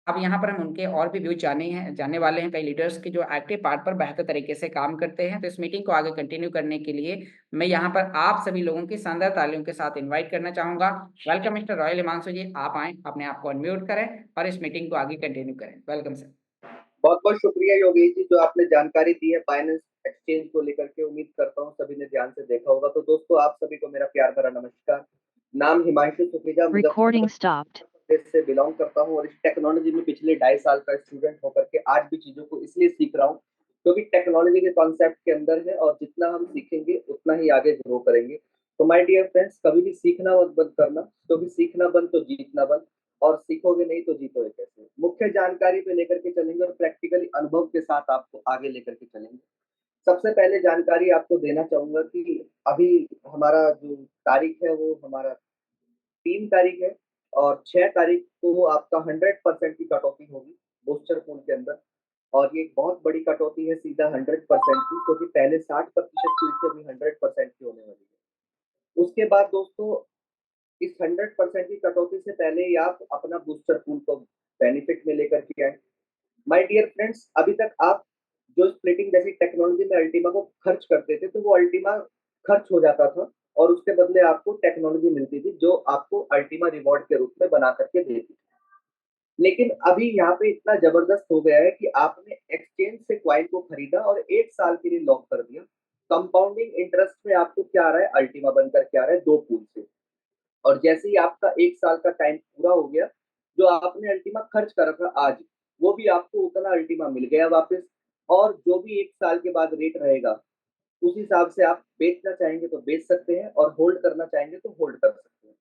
अब यहाँ पर हम उनके और भी व्यूज जानने वाले हैं, कई लीडर्स के जो एक्टिव पार्ट पर बेहतर तरीके से काम करते हैं। तो इस मीटिंग को आगे कंटिन्यू करने के लिए मैं यहाँ पर आप सभी लोगों की शानदार तालियों के साथ इनवाइट करना चाहूंगा। वेलकम मिस्टर रॉयल हिमांशु जी, आप आए, अपने आप को अनम्यूट करें और इस मीटिंग को आगे कंटिन्यू करें। Welcome sir. बहुत बहुत शुक्रिया योगेश जी, जो आपने जानकारी दी है बाइनेंस एक्सचेंज को लेकर के। उम्मीद करता हूँ सभी ने ध्यान से देखा होगा। तो दोस्तों आप सभी को मेरा प्यार भरा नमस्कार। नाम हिमांशु सुखेजा, Recording stopped. मुजफ्फरपुर से बिलोंग करता हूँ और इस टेक्नोलॉजी में पिछले 2.5 साल का स्टूडेंट होकर के आज भी चीजों को इसलिए सीख रहा हूँ क्योंकि टेक्नोलॉजी के कॉन्सेप्ट के अंदर है और जितना हम सीखेंगे उतना ही आगे ग्रो करेंगे। तो माय डियर फ्रेंड्स, कभी भी सीखना मत बंद करना, क्योंकि सीखना बंद तो जीतना बंद, और सीखोगे नहीं तो जीतोगे कैसे। मुख्य जानकारी पे लेकर के चलेंगे और प्रैक्टिकली अनुभव के साथ आपको आगे लेकर के चलेंगे। सबसे पहले जानकारी आपको देना चाहूंगा कि अभी हमारा जो तारीख है वो हमारा 3 तारीख है और 6 तारीख को आपका 100% की कटौती होगी बूस्टर पूल के अंदर। और ये एक बहुत बड़ी कटौती है, सीधा 100% की, क्योंकि पहले 60% की थी, अभी 100% की होने वाली है। उसके बाद दोस्तों इस 100% की कटौती से पहले ही आप अपना बूस्टर पूल को बेनिफिट में लेकर के आए। माय डियर फ्रेंड्स, अभी तक आप जो स्प्लिटिंग जैसी टेक्नोलॉजी में अल्टीमा को खर्च करते थे तो वो अल्टीमा खर्च हो जाता था और उसके बदले आपको टेक्नोलॉजी मिलती थी जो आपको अल्टीमा रिवॉर्ड के रूप में बना करके देती थी। लेकिन अभी यहाँ पे इतना जबरदस्त हो गया है कि आपने एक्सचेंज से क्वाइन को खरीदा और 1 साल के लिए लॉक कर दिया। कंपाउंडिंग इंटरेस्ट में आपको क्या आ रहा है, अल्टीमा बनकर के आ रहा है 2 पूल से। और जैसे ही आपका 1 साल का टाइम पूरा हो गया, जो आपने अल्टीमा खर्च करा था आज, वो भी आपको उतना अल्टीमा मिल गया वापस। और जो भी 1 साल के बाद रेट रहेगा उस हिसाब से आप बेचना चाहेंगे तो बेच सकते हैं और होल्ड करना चाहेंगे तो होल्ड कर सकते हैं।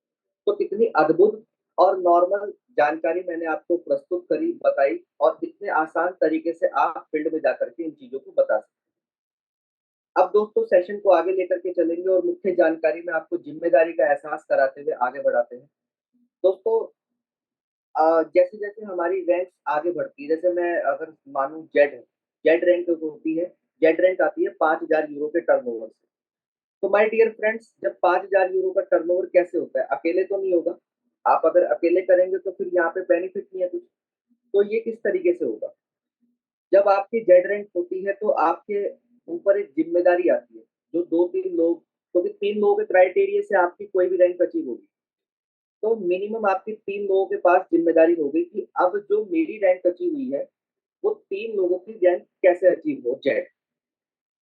तो कितनी अद्भुत और नॉर्मल जानकारी मैंने आपको प्रस्तुत करी, बताई, और इतने आसान तरीके से आप फील्ड में जाकर के इन चीजों को बता सकते हैं। अब दोस्तों सेशन को आगे लेकर के चलेंगे और मुख्य जानकारी में आपको जिम्मेदारी का एहसास कराते हुए आगे बढ़ाते हैं। दोस्तों जैसे जैसे हमारी रैंक आगे बढ़ती है, जैसे मैं अगर मानूं जेड है, जेड रैंक होती है, जेड रैंक आती है 5,000 यूरो के टर्नओवर से। तो माय डियर फ्रेंड्स, जब 5,000 यूरो का टर्नओवर कैसे होता है, अकेले तो नहीं होगा। आप अगर अकेले करेंगे तो फिर यहाँ पे बेनिफिट नहीं है कुछ। तो ये किस तरीके से होगा, जब आपकी जेड रैंक होती है तो आपके ऊपर एक जिम्मेदारी आती है, जो 2-3 लोग, क्योंकि 3 लोगों के क्राइटेरिया से आपकी कोई भी रैंक अचीव होगी। तो मिनिमम आपकी 3 लोगों के पास ज़िम्मेदारी हो गई कि अब जो मेरी रैंक अचीव हुई है, वो 3 लोगों की रैंक कैसे अचीव हो जाए।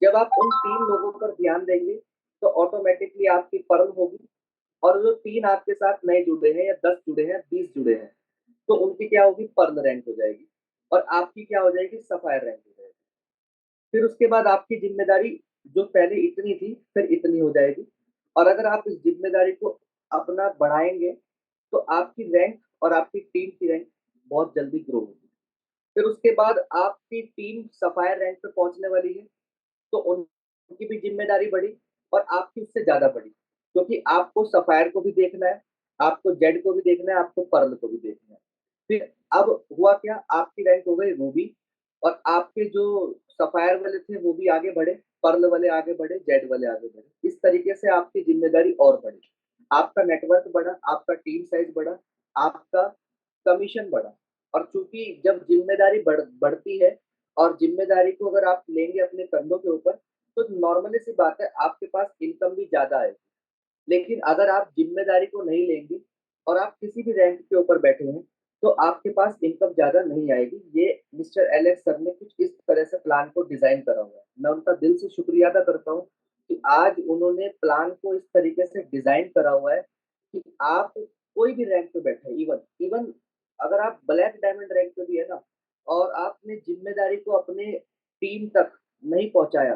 जब आप उन 3 लोगों पर ध्यान देंगे, तो ऑटोमैटिकली आपकी पर्ल होगी और जो 3 आपके साथ नए जुड़े हैं या 10 जुड़े हैं, 20 जुड़े हैं, तो उनकी क्या होगी पर्ल रैंक हो जाएगी और आपकी क्या हो जाएगी सफ़ायर रैंक हो जाएगी। फिर उसके बाद आपकी ज़िम्मेदारी जो पहले इतनी थी, फिर इतनी हो जाएगी और अगर आप इस ज़िम्मेदारी को अपना बढ़ाएँगे, तो आपकी रैंक और आपकी टीम की रैंक बहुत जल्दी ग्रो होगी। फिर उसके बाद आपकी टीम सफ़ायर रैंक पे पहुँचने वाली है, तो उनकी भी ज़िम्मेदारी बढ़ी और आपकी उससे ज़्यादा बढ़ी, क्योंकि आपको सफ़ायर को भी देखना है, आपको जेड को भी देखना है, आपको पर्ल को भी देखना है। फिर अब हुआ क्या, आपकी रैंक हो गई रूबी और आपके जो सफ़ायर वाले थे वो भी आगे बढ़े, पर्ल वाले आगे बढ़े, जेड वाले आगे बढ़े। इस तरीके से आपकी ज़िम्मेदारी और बढ़ी। आपका नेटवर्क बढ़ा, आपका टीम साइज़ बढ़ा, आपका कमीशन बढ़ा और चूँकि जब ज़िम्मेदारी बढ़ती है और ज़िम्मेदारी को अगर आप लेंगे अपने कंधों के ऊपर, तो नॉर्मली सी बात है आपके पास इनकम भी ज़्यादा आएगी। लेकिन अगर आप ज़िम्मेदारी को नहीं लेंगे और आप किसी भी रैंक के ऊपर बैठे हैं, तो आपके पास इनकम ज़्यादा नहीं आएगी। ये मिस्टर एलेक्स सर ने कुछ इस तरह से प्लान को डिज़ाइन करा हुआ है। मैं उनका दिल से शुक्रिया अदा करता हूँ कि आज उन्होंने प्लान को इस तरीके से डिज़ाइन करा हुआ है कि आप कोई भी रैंक पे बैठे इवन इवन अगर आप ब्लैक डायमंड रैंक पे भी है ना और आपने ज़िम्मेदारी को अपने टीम तक नहीं पहुँचाया,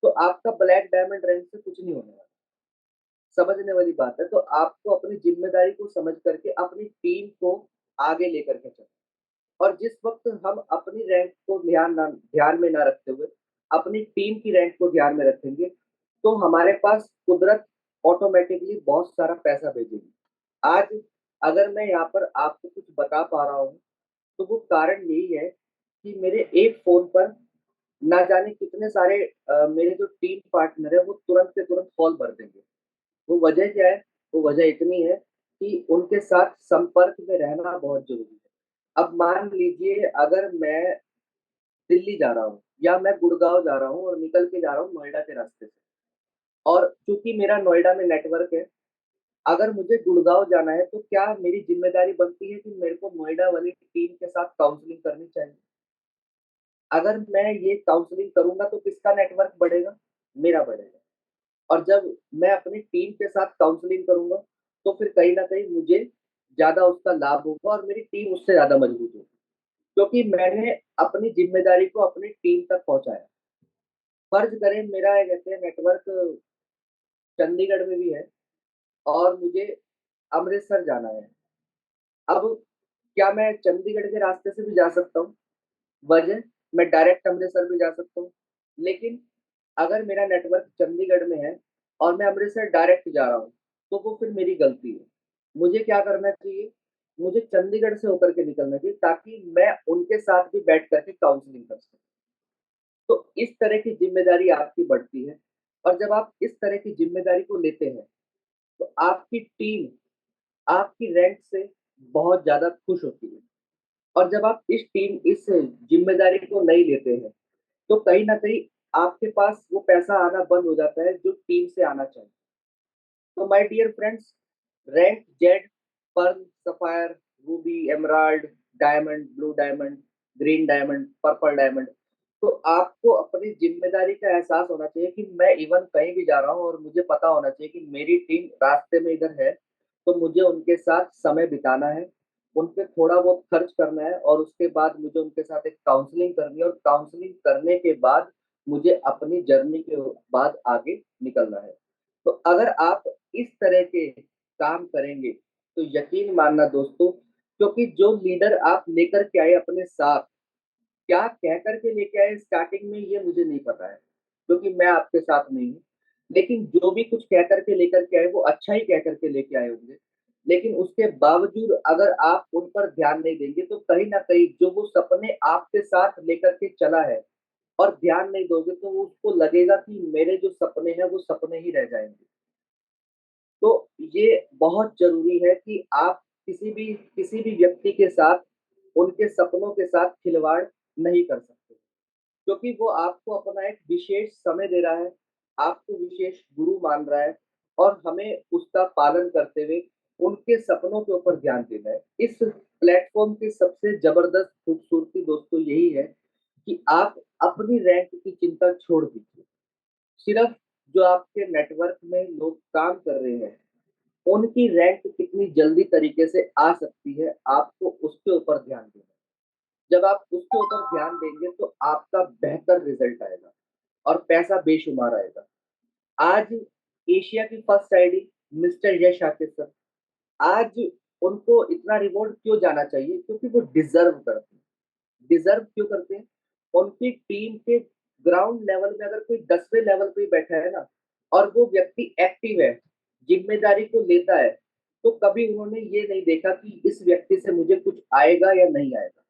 तो आपका ब्लैक डायमंड रैंक से कुछ नहीं होने वाला। समझने वाली बात है, तो आपको अपनी ज़िम्मेदारी को समझ करके अपनी टीम को आगे लेकर के चलें। और जिस वक़्त हम अपनी रैंक को ध्यान में ना रखते हुए, अपनी टीम की रैंक को ध्यान में रखेंगे, तो हमारे पास कुदरत ऑटोमैटिकली बहुत सारा पैसा भेजेगी। आज अगर मैं यहाँ पर आपको कुछ बता पा रहा हूँ, तो वो कारण यही है कि मेरे एक फ़ोन पर ना जाने कितने सारे मेरे जो टीम पार्टनर हैं, वो तुरंत के तुरंत कॉल भर देंगे। वो वजह क्या है? वो वजह इतनी है कि उनके साथ संपर्क में रहना बहुत ज़रूरी है। अब मान लीजिए अगर मैं दिल्ली जा रहा हूँ या मैं गुड़गाँव जा रहा हूँ और निकल के जा रहा हूँ नोएडा के रास्ते से और चूँकि मेरा नोएडा में नेटवर्क है, अगर मुझे गुड़गाँव जाना है तो क्या मेरी ज़िम्मेदारी बनती है कि मेरे को नोएडा वाली टीम के साथ काउंसलिंग करनी चाहिए? अगर मैं ये काउंसलिंग करूँगा तो किसका नेटवर्क बढ़ेगा? मेरा बढ़ेगा। और जब मैं अपनी टीम के साथ काउंसलिंग करूँगा, तो फिर कहीं न कहीं मुझे ज़्यादा उसका लाभ होगा और मेरी टीम उससे ज़्यादा मजबूत होगी। क्योंकि मैंने अपनी ज़िम्मेदारी को अपनी टीम तक पहुँचाया। फ़र्ज़ करें मेरा ये कहते हैं नेटवर्क चंडीगढ़ में भी है और मुझे अमृतसर जाना है। अब क्या मैं चंडीगढ़ के रास्ते से भी जा सकता हूँ? वजह मैं डायरेक्ट अमृतसर भी जा सकता हूँ। लेकिन अगर मेरा नेटवर्क चंडीगढ़ में है और मैं अमृतसर डायरेक्ट जा रहा हूँ, तो वो फिर मेरी गलती है। मुझे क्या करना चाहिए? मुझे चंडीगढ़ से होकर के निकलना चाहिए ताकि मैं उनके साथ भी बैठ कर के काउंसलिंग कर सकूँ। तो इस तरह की ज़िम्मेदारी आपकी बढ़ती है और जब आप इस तरह की ज़िम्मेदारी को लेते हैं, तो आपकी टीम आपकी रैंक से बहुत ज़्यादा खुश होती है और जब आप इस ज़िम्मेदारी को नहीं लेते हैं, तो कहीं न कहीं आपके पास वो पैसा आना बंद हो जाता है जो टीम से आना चाहिए। तो my dear friends, rank jade, pearl, sapphire, ruby, emerald, diamond, blue diamond, green diamond, purple diamond, तो आपको अपनी ज़िम्मेदारी का एहसास होना चाहिए कि मैं इवन कहीं भी जा रहा हूँ और मुझे पता होना चाहिए कि मेरी टीम रास्ते में इधर है, तो मुझे उनके साथ समय बिताना है, उन पे थोड़ा बहुत खर्च करना है और उसके बाद मुझे उनके साथ एक काउंसलिंग करनी है और काउंसलिंग करने के बाद मुझे अपनी जर्नी के बाद आगे निकलना है। तो अगर आप इस तरह के काम करेंगे, तो यकीन मानना दोस्तों, क्योंकि जो लीडर आप लेकर के आए अपने साथ, क्या कह कर के लेके आए स्टार्टिंग में ये मुझे नहीं पता है, क्योंकि मैं आपके साथ नहीं हूँ। लेकिन जो भी कुछ कह कर के लेकर के आए, वो अच्छा ही कह कर के लेके आए होंगे। लेकिन उसके बावजूद अगर आप उन पर ध्यान नहीं देंगे, तो कहीं न कहीं जो वो सपने आपके साथ लेकर के चला है और ध्यान नहीं दोगे, तो वो उसको लगेगा कि मेरे जो सपने हैं, वो सपने ही रह जाएँगे। तो ये बहुत ज़रूरी है कि आप किसी भी व्यक्ति के साथ, उनके सपनों के साथ खिलवाड़ नहीं कर सकते। क्योंकि वो आपको अपना एक विशेष समय दे रहा है, आपको विशेष गुरु मान रहा है और हमें उसका पालन करते हुए उनके सपनों के ऊपर ध्यान देना है। इस प्लेटफॉर्म की सबसे जबरदस्त खूबसूरती दोस्तों यही है कि आप अपनी रैंक की चिंता छोड़ दीजिए। सिर्फ जो आपके नेटवर्क में लोग काम कर रहे हैं, उनकी रैंक कितनी जल्दी तरीके से आ सकती है, आपको उसके ऊपर ध्यान देना है। जब आप उसके ऊपर ध्यान देंगे तो आपका बेहतर रिजल्ट आएगा और पैसा बेशुमार आएगा। आज एशिया की फर्स्ट आईडी मिस्टर यश आतिश सर, आज उनको इतना रिवॉर्ड क्यों जाना चाहिए? क्योंकि वो डिजर्व करते हैं। डिजर्व क्यों करते हैं? उनकी टीम के ग्राउंड लेवल में अगर कोई 10वें लेवल पे बैठा है ना और वो व्यक्ति एक्टिव है, जिम्मेदारी को लेता है, तो कभी उन्होंने ये नहीं देखा कि इस व्यक्ति से मुझे कुछ आएगा या नहीं आएगा।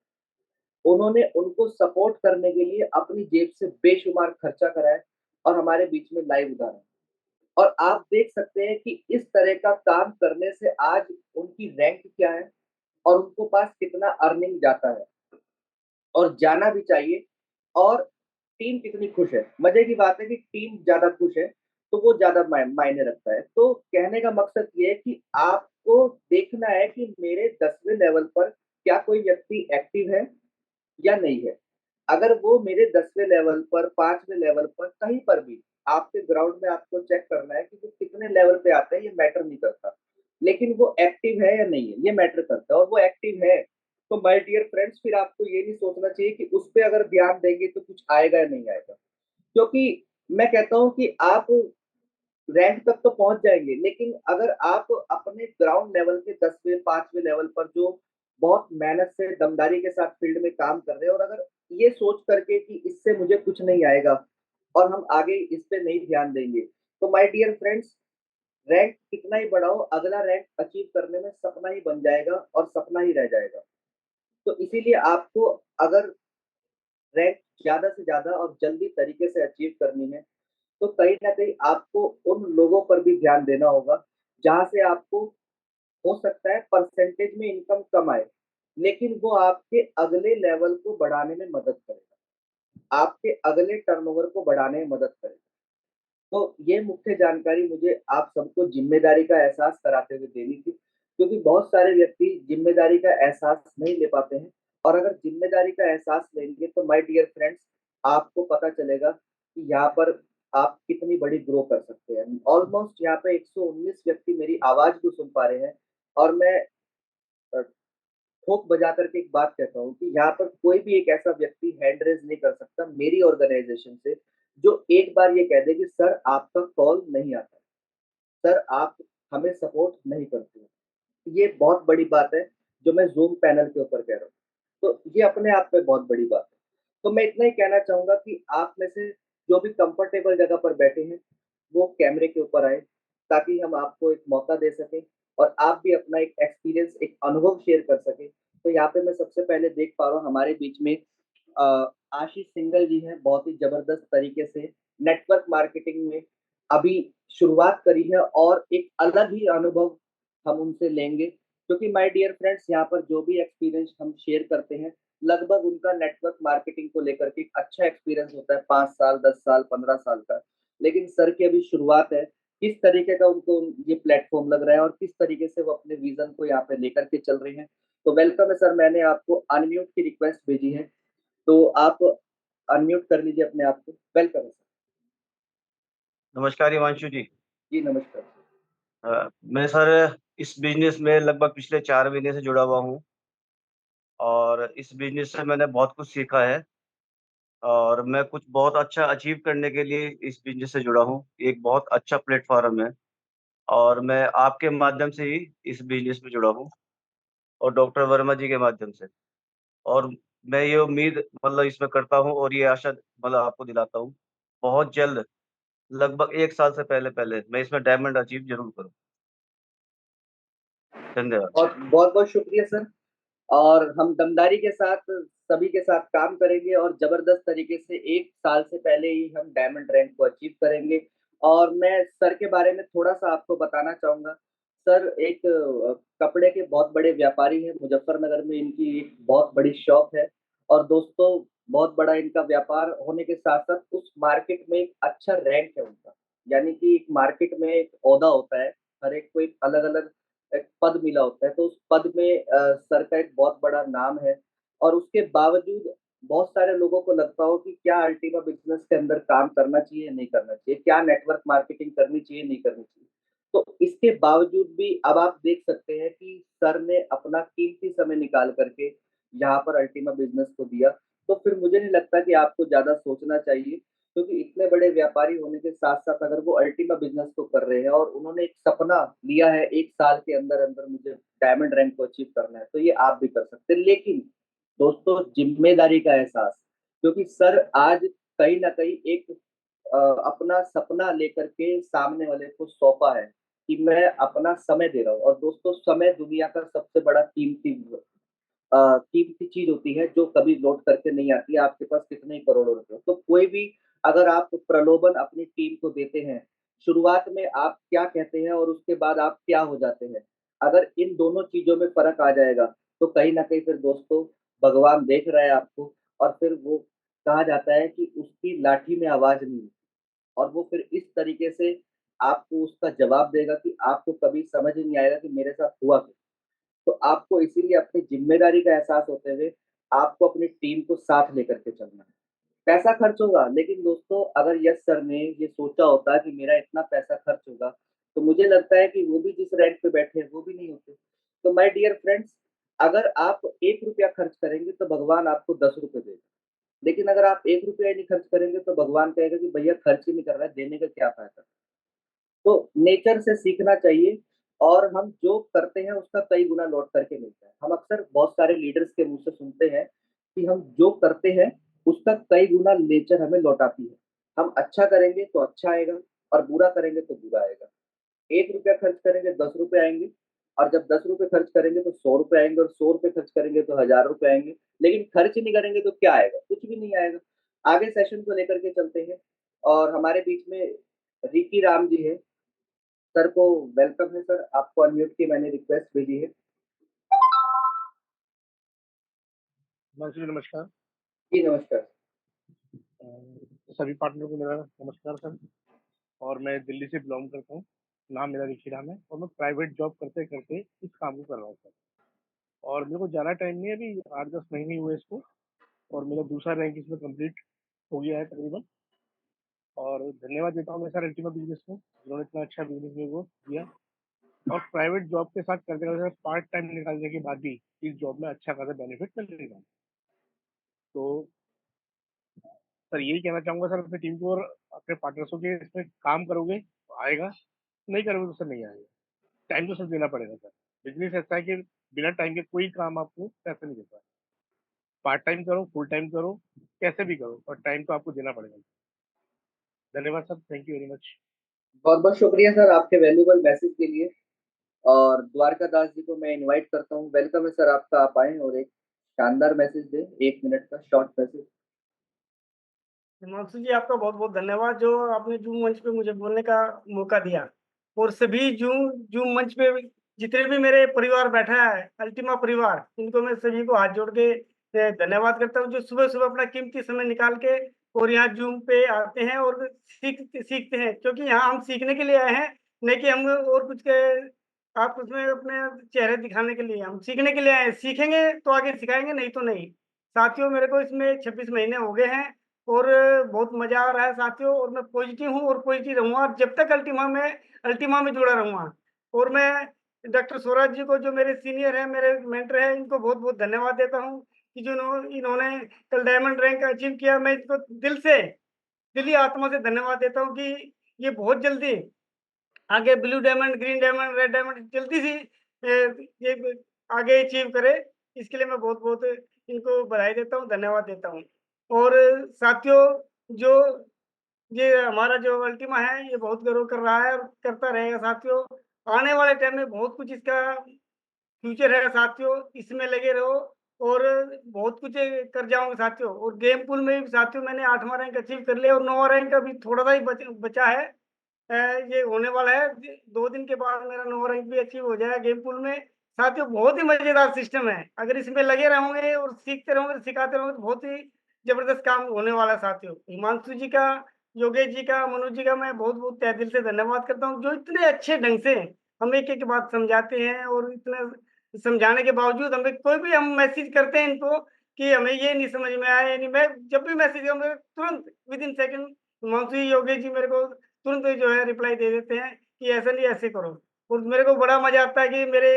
उन्होंने उनको सपोर्ट करने के लिए अपनी जेब से बेशुमार खर्चा कराया और हमारे बीच में लाइव उदाहरण। और आप देख सकते हैं कि इस तरह का काम करने से आज उनकी रैंक क्या है और उनको पास कितना अर्निंग जाता है और जाना भी चाहिए। और टीम कितनी खुश है। मजे की बात है कि टीम ज्यादा खुश है तो वो ज्यादा मायने रखता है। तो कहने का मकसद ये है कि आपको देखना है कि मेरे 10वें लेवल पर क्या कोई व्यक्ति एक्टिव है या नहीं है। अगर वो मेरे 10वें लेवल पर, 5वें लेवल पर, कहीं पर भी आपके ग्राउंड में आपको चेक करना है कि वो कितने लेवल पे आते हैं, ये मैटर नहीं करता। लेकिन वो एक्टिव है या नहीं है, ये मैटर करता है। और वो एक्टिव है, तो माय डियर फ्रेंड्स फिर आपको ये नहीं सोचना चाहिए कि उस पे अगर ध्यान देंगे तो कुछ आएगा या नहीं आएगा। क्योंकि मैं कहता हूँ कि आप रैंक तक तो पहुंच जाएंगे, लेकिन अगर आप अपने ग्राउंड लेवल के 10वें 5वें लेवल पर जो बहुत मेहनत से दमदारी के साथ फील्ड में काम कर रहे हैं और अगर ये सोच करके कि इससे मुझे कुछ नहीं आएगा और हम आगे इस पे नहीं ध्यान देंगे, तो माय डियर फ्रेंड्स रैंक कितना ही बढ़ाओ, अगला रैंक अचीव करने में सपना ही बन जाएगा और सपना ही रह जाएगा। तो इसीलिए आपको अगर रैंक ज्यादा से ज्यादा और जल्दी तरीके से अचीव करनी है, तो कहीं न कहीं आपको उन लोगों पर भी ध्यान देना होगा, जहाँ से आपको हो सकता है परसेंटेज में इनकम कम आए, लेकिन वो आपके अगले लेवल को बढ़ाने में मदद करेगा, आपके अगले टर्नओवर को बढ़ाने में मदद करेगा। तो ये मुख्य जानकारी मुझे आप सबको ज़िम्मेदारी का एहसास कराते हुए देनी थी, क्योंकि बहुत सारे व्यक्ति ज़िम्मेदारी का एहसास नहीं ले पाते हैं और अगर ज़िम्मेदारी का एहसास लेंगे तो माय डियर फ्रेंड्स आपको पता चलेगा कि यहाँ पर आप कितनी बड़ी ग्रो कर सकते हैं। ऑलमोस्ट यहाँ पे 119 व्यक्ति मेरी आवाज़ को सुन पा रहे हैं और मैं अ, ठोक बजा कर के एक बात कहता हूँ कि यहाँ पर कोई भी एक ऐसा व्यक्ति हैंड रेज़ नहीं कर सकता मेरी ऑर्गनाइज़ेशन से, जो एक बार ये कह दे कि सर आपका कॉल नहीं आता, सर आप हमें सपोर्ट नहीं करते हो। ये बहुत बड़ी बात है, जो मैं ज़ूम पैनल के ऊपर कह रहा हूँ। तो ये अपने आप में बहुत बड़ी बात है। तो मैं इतना ही कहना चाहूँगा कि आप में से जो भी कंफर्टेबल जगह पर बैठे हैं, वो कैमरे के ऊपर आएँ, ताकि हम आपको एक मौका दे सकें और आप भी अपना एक एक्सपीरियंस, एक अनुभव शेयर कर सकें। तो यहाँ पे मैं सबसे पहले देख पा रहा हूँ हमारे बीच में आशीष सिंघल जी हैं, बहुत ही ज़बरदस्त तरीके से नेटवर्क मार्केटिंग में अभी शुरुआत करी है और एक अलग ही अनुभव हम उनसे लेंगे। क्योंकि माय डियर फ्रेंड्स यहाँ पर जो भी एक्सपीरियंस हम शेयर करते हैं, लगभग उनका नेटवर्क मार्केटिंग को लेकर के एक अच्छा एक्सपीरियंस होता है 5 साल, 10 साल, 15 साल का। लेकिन सर की अभी शुरुआत है, किस तरीके का उनको ये प्लेटफ़ॉर्म लग रहा है और किस तरीके से वो अपने विज़न को यहाँ पे लेकर के चल रहे हैं। तो वेलकम है सर, मैंने आपको अनम्यूट की रिक्वेस्ट भेजी है, तो आप अनम्यूट कर लीजिए अपने आप को। वेलकम है सर। नमस्कार हिमांशु जी। जी, नमस्कार। मैं सर इस बिज़नेस में लगभग पिछले 4 महीने से जुड़ा हुआ हूँ और इस बिज़नेस से मैंने बहुत कुछ सीखा है और मैं कुछ बहुत अच्छा अचीव करने के लिए इस बिज़नेस से जुड़ा हूँ। एक बहुत अच्छा प्लेटफ़ॉर्म है और मैं आपके माध्यम से ही इस बिज़नेस में जुड़ा हूँ और डॉक्टर वर्मा जी के माध्यम से। और मैं ये उम्मीद मतलब इसमें करता हूँ और ये आशा मतलब आपको दिलाता हूँ, बहुत जल्द लगभग 1 साल से पहले मैं इसमें डायमंड अचीव ज़रूर करूँ। धन्यवाद। और बहुत-बहुत शुक्रिया सर। और हम दमदारी के साथ सभी के साथ काम करेंगे और ज़बरदस्त तरीके से 1 साल से पहले ही हम डायमंड रैंक को अचीव करेंगे। और मैं सर के बारे में थोड़ा-सा आपको बताना चाहूँगा। सर एक कपड़े के बहुत बड़े व्यापारी हैं, मुज़फ्फरनगर में इनकी एक बहुत बड़ी शॉप है और दोस्तों बहुत बड़ा इनका व्यापार होने के साथ-साथ उस मार्केट में एक अच्छा रैंक है उनका। यानी कि एक मार्केट में एक ओहदा होता है, हर एक को एक अलग-अलग एक पद मिला होता है, तो उस पद में सर का एक बहुत बड़ा नाम है और उसके बावजूद बहुत सारे लोगों को लगता हो कि क्या अल्टीमा बिजनेस के अंदर काम करना चाहिए नहीं करना चाहिए, क्या नेटवर्क मार्केटिंग करनी चाहिए नहीं करनी चाहिए। तो इसके बावजूद भी अब आप देख सकते हैं कि सर ने अपना कीमती समय निकाल करके यहाँ पर अल्टीमा बिजनेस को दिया। तो फिर मुझे नहीं लगता कि आपको ज़्यादा सोचना चाहिए, क्योंकि इतने बड़े व्यापारी होने के साथ-साथ अगर वो अल्टीमा बिज़नेस को कर रहे हैं और उन्होंने एक सपना लिया है 1 साल के अंदर-अंदर मुझे डायमंड रैंक को अचीव करना है, तो ये आप भी कर सकते हैं। लेकिन दोस्तों ज़िम्मेदारी का एहसास, क्योंकि सर आज कहीं न कहीं एक अपना सपना लेकर के सामने वाले को सौंपा है कि मैं अपना समय दे रहा हूँ और दोस्तों समय दुनिया का सबसे बड़ा कीमती चीज़ होती है जो कभी लौट करके नहीं आती है, आपके पास कितने ही करोड़ों रुपए हो। तो कोई भी अगर आप प्रलोभन अपनी टीम को देते हैं, शुरुआत में आप क्या कहते हैं और उसके बाद आप क्या हो जाते हैं, अगर इन दोनों चीज़ों में फ़र्क आ जाएगा, तो कहीं न कहीं फिर दोस्तों भगवान देख रहा है आपको और फिर वो कहा जाता है कि उसकी लाठी में आवाज़ नहीं होती और वो फिर इस तरीके से आपको उसका जवाब देगा कि आपको कभी समझ ही नहीं आएगा कि मेरे साथ हुआ क्या? तो आपको इसीलिए अपनी ज़िम्मेदारी का एहसास होते हुए, आपको अपनी टीम को साथ लेकर के चलना है। पैसा खर्च होगा, लेकिन दोस्तों अगर यस सर ने ये सोचा होता कि मेरा इतना पैसा खर्च होगा, तो मुझे लगता है कि वो भी जिस रैंक पे बैठे हैं, वो भी नहीं होते। तो माय डियर फ्रेंड्स, अगर आप ₹1 खर्च करेंगे, तो भगवान आपको ₹10 देगा। लेकिन अगर आप ₹1 ही नहीं खर्च करेंगे, तो भगवान कहेगा कि भैया खर्च ही नहीं कर रहा है, देने का क्या फ़ायदा? तो नेचर से सीखना चाहिए और हम जो करते हैं उसका कई गुना लौट करके मिलता है। हम अक्सर बहुत सारे लीडर्स के मुँह से सुनते हैं कि हम जो करते हैं उसका कई गुना नेचर हमें लौटाती है। हम अच्छा करेंगे तो अच्छा आएगा और बुरा करेंगे तो बुरा आएगा। ₹1 खर्च करेंगे ₹10 आएँगे और जब ₹10 खर्च करेंगे तो ₹100 आएँगे और ₹100 खर्च करेंगे तो ₹1000 आएँगे। लेकिन खर्च ही नहीं करेंगे तो क्या आएगा? कुछ भी नहीं आएगा। आगे सेशन को लेकर के चलते हैं और हमारे बीच में रिकी राम जी हैं। सर को वेलकम है सर, आपको अनम्यूट की मैंने रिक्वेस्ट भेजी है। जी, नमस्कार। जी, नमस्कार। सभी पार्टनर को मेरा नमस्कार सर। और मैं दिल्ली से बिलॉन्ग करता हूँ। नाम मेरा ऋषि राम है और मैं प्राइवेट जॉब करते-करते इस काम को कर रहा हूँ सर। और मेरे को ज़्यादा टाइम नहीं है, अभी 8-10 महीने ही हुए इसको और मेरा दूसरा रैंक इसमें कंप्लीट हो गया है तकरीबन। और धन्यवाद देता हूँ मैं सर अल्टीमा बिज़नेस को, जिन्होंने इतना अच्छा बिज़नेस मेरे को दिया। और प्राइवेट जॉब के साथ करते-करते पार्ट टाइम निकालने के बाद भी इस जॉब में अच्छा खासा बेनिफिट मिल रहा है। तो सर यही कहना चाहूँगा सर अपनी टीम को और अपने पार्टनर्स को कि इसमें काम करोगे तो आएगा, नहीं करोगे तो सर नहीं आएगा। टाइम तो सर देना पड़ेगा सर। बिज़नेस ऐसा है कि बिना टाइम के कोई काम आपको पैसे नहीं देता है। पार्ट टाइम करो, फुल टाइम करो, कैसे भी करो और टाइम तो आपको देना पड़ेगा। धन्यवाद sir, thank you very much. बहुत-बहुत शुक्रिया सर आपके वैल्यूएबल मैसेज के लिए और द्वारका दास जी को मैं इनवाइट करता हूँ। वेलकम है सर आपका, आप आएँ और एक शानदार मैसेज दें, 1 मिनट का शॉर्ट मैसेज। हिमांशु जी, आपका बहुत-बहुत धन्यवाद जो आपने जूम मंच पे मुझे बोलने का मौका दिया और सभी जूम जूम मंच पे जितने भी मेरे परिवार बैठा है, अल्टीमा परिवार, इनको मैं सभी को हाथ जोड़ के धन्यवाद करता हूँ, जो सुबह-सुबह अपना कीमती समय निकाल के और यहाँ जूम पे आते हैं और सीखते हैं, क्योंकि यहाँ हम सीखने के लिए आए हैं, नहीं कि हम और कुछ के आप उसमें अपने चेहरे दिखाने के लिए, हम सीखने के लिए आए हैं। सीखेंगे तो आगे सिखाएँगे, नहीं तो नहीं। साथियों, मेरे को इसमें 26 महीने हो गए हैं और बहुत मज़ा आ रहा है साथियों और मैं पॉज़िटिव हूँ और पॉज़िटिव रहूँगा और जब तक अल्टीमा में जुड़ा रहूँगा। और मैं डॉक्टर स्वराज जी को, जो मेरे सीनियर हैं, मेरे मेंटर हैं, इनको बहुत-बहुत धन्यवाद देता हूँ कि जो इन्होंने कल डायमंड रैंक अचीव किया। मैं इनको दिली आत्मा से धन्यवाद देता हूँ कि ये बहुत जल्दी आगे blue diamond, green diamond, red diamond जल्दी सी ये आगे अचीव करे। इसके लिए मैं बहुत-बहुत इनको बधाई देता हूँ, धन्यवाद देता हूँ। और साथियों, जो ये हमारा जो अल्टीमा है, ये बहुत गर्व कर रहा है और करता रहेगा साथियों। आने वाले टाइम में बहुत कुछ इसका फ्यूचर है साथियों, इसमें लगे रहो और बहुत कुछ कर जाओगे साथियों। और गेम पूल में भी साथियों मैंने 8वाँ रैंक अचीव कर लिया और 9वाँ रैंक अभी थोड़ा-सा ही बचा है। अ, ये होने वाला है, 2 दिन के बाद मेरा 9वाँ रैंक भी अचीव हो जाएगा गेम पूल में। साथियों, बहुत ही मज़ेदार सिस्टम है, अगर इसमें लगे रहोगे और सीखते रहोगे, सिखाते रहोगे तो बहुत ही ज़बरदस्त काम होने वाला है साथियों। हिमांशु जी का, योगेश जी का, मनोज जी का मैं बहुत-बहुत तहे दिल से धन्यवाद करता हूँ, जो इतने अच्छे ढंग से हम एक-एक बात समझाते हैं और इतना समझाने के बावजूद हमें कोई भी हम मैसेज करते हैं इनको कि हमें ये नहीं समझ में आया, यानी मैं जब भी मैसेज हमें तुरंत विदिन सेकंड हिमांशु योगेश जी मेरे को तुरंत जो है रिप्लाई दे देते हैं कि ऐसा नहीं ऐसे करो। और मेरे को बड़ा मज़ा आता है कि मेरे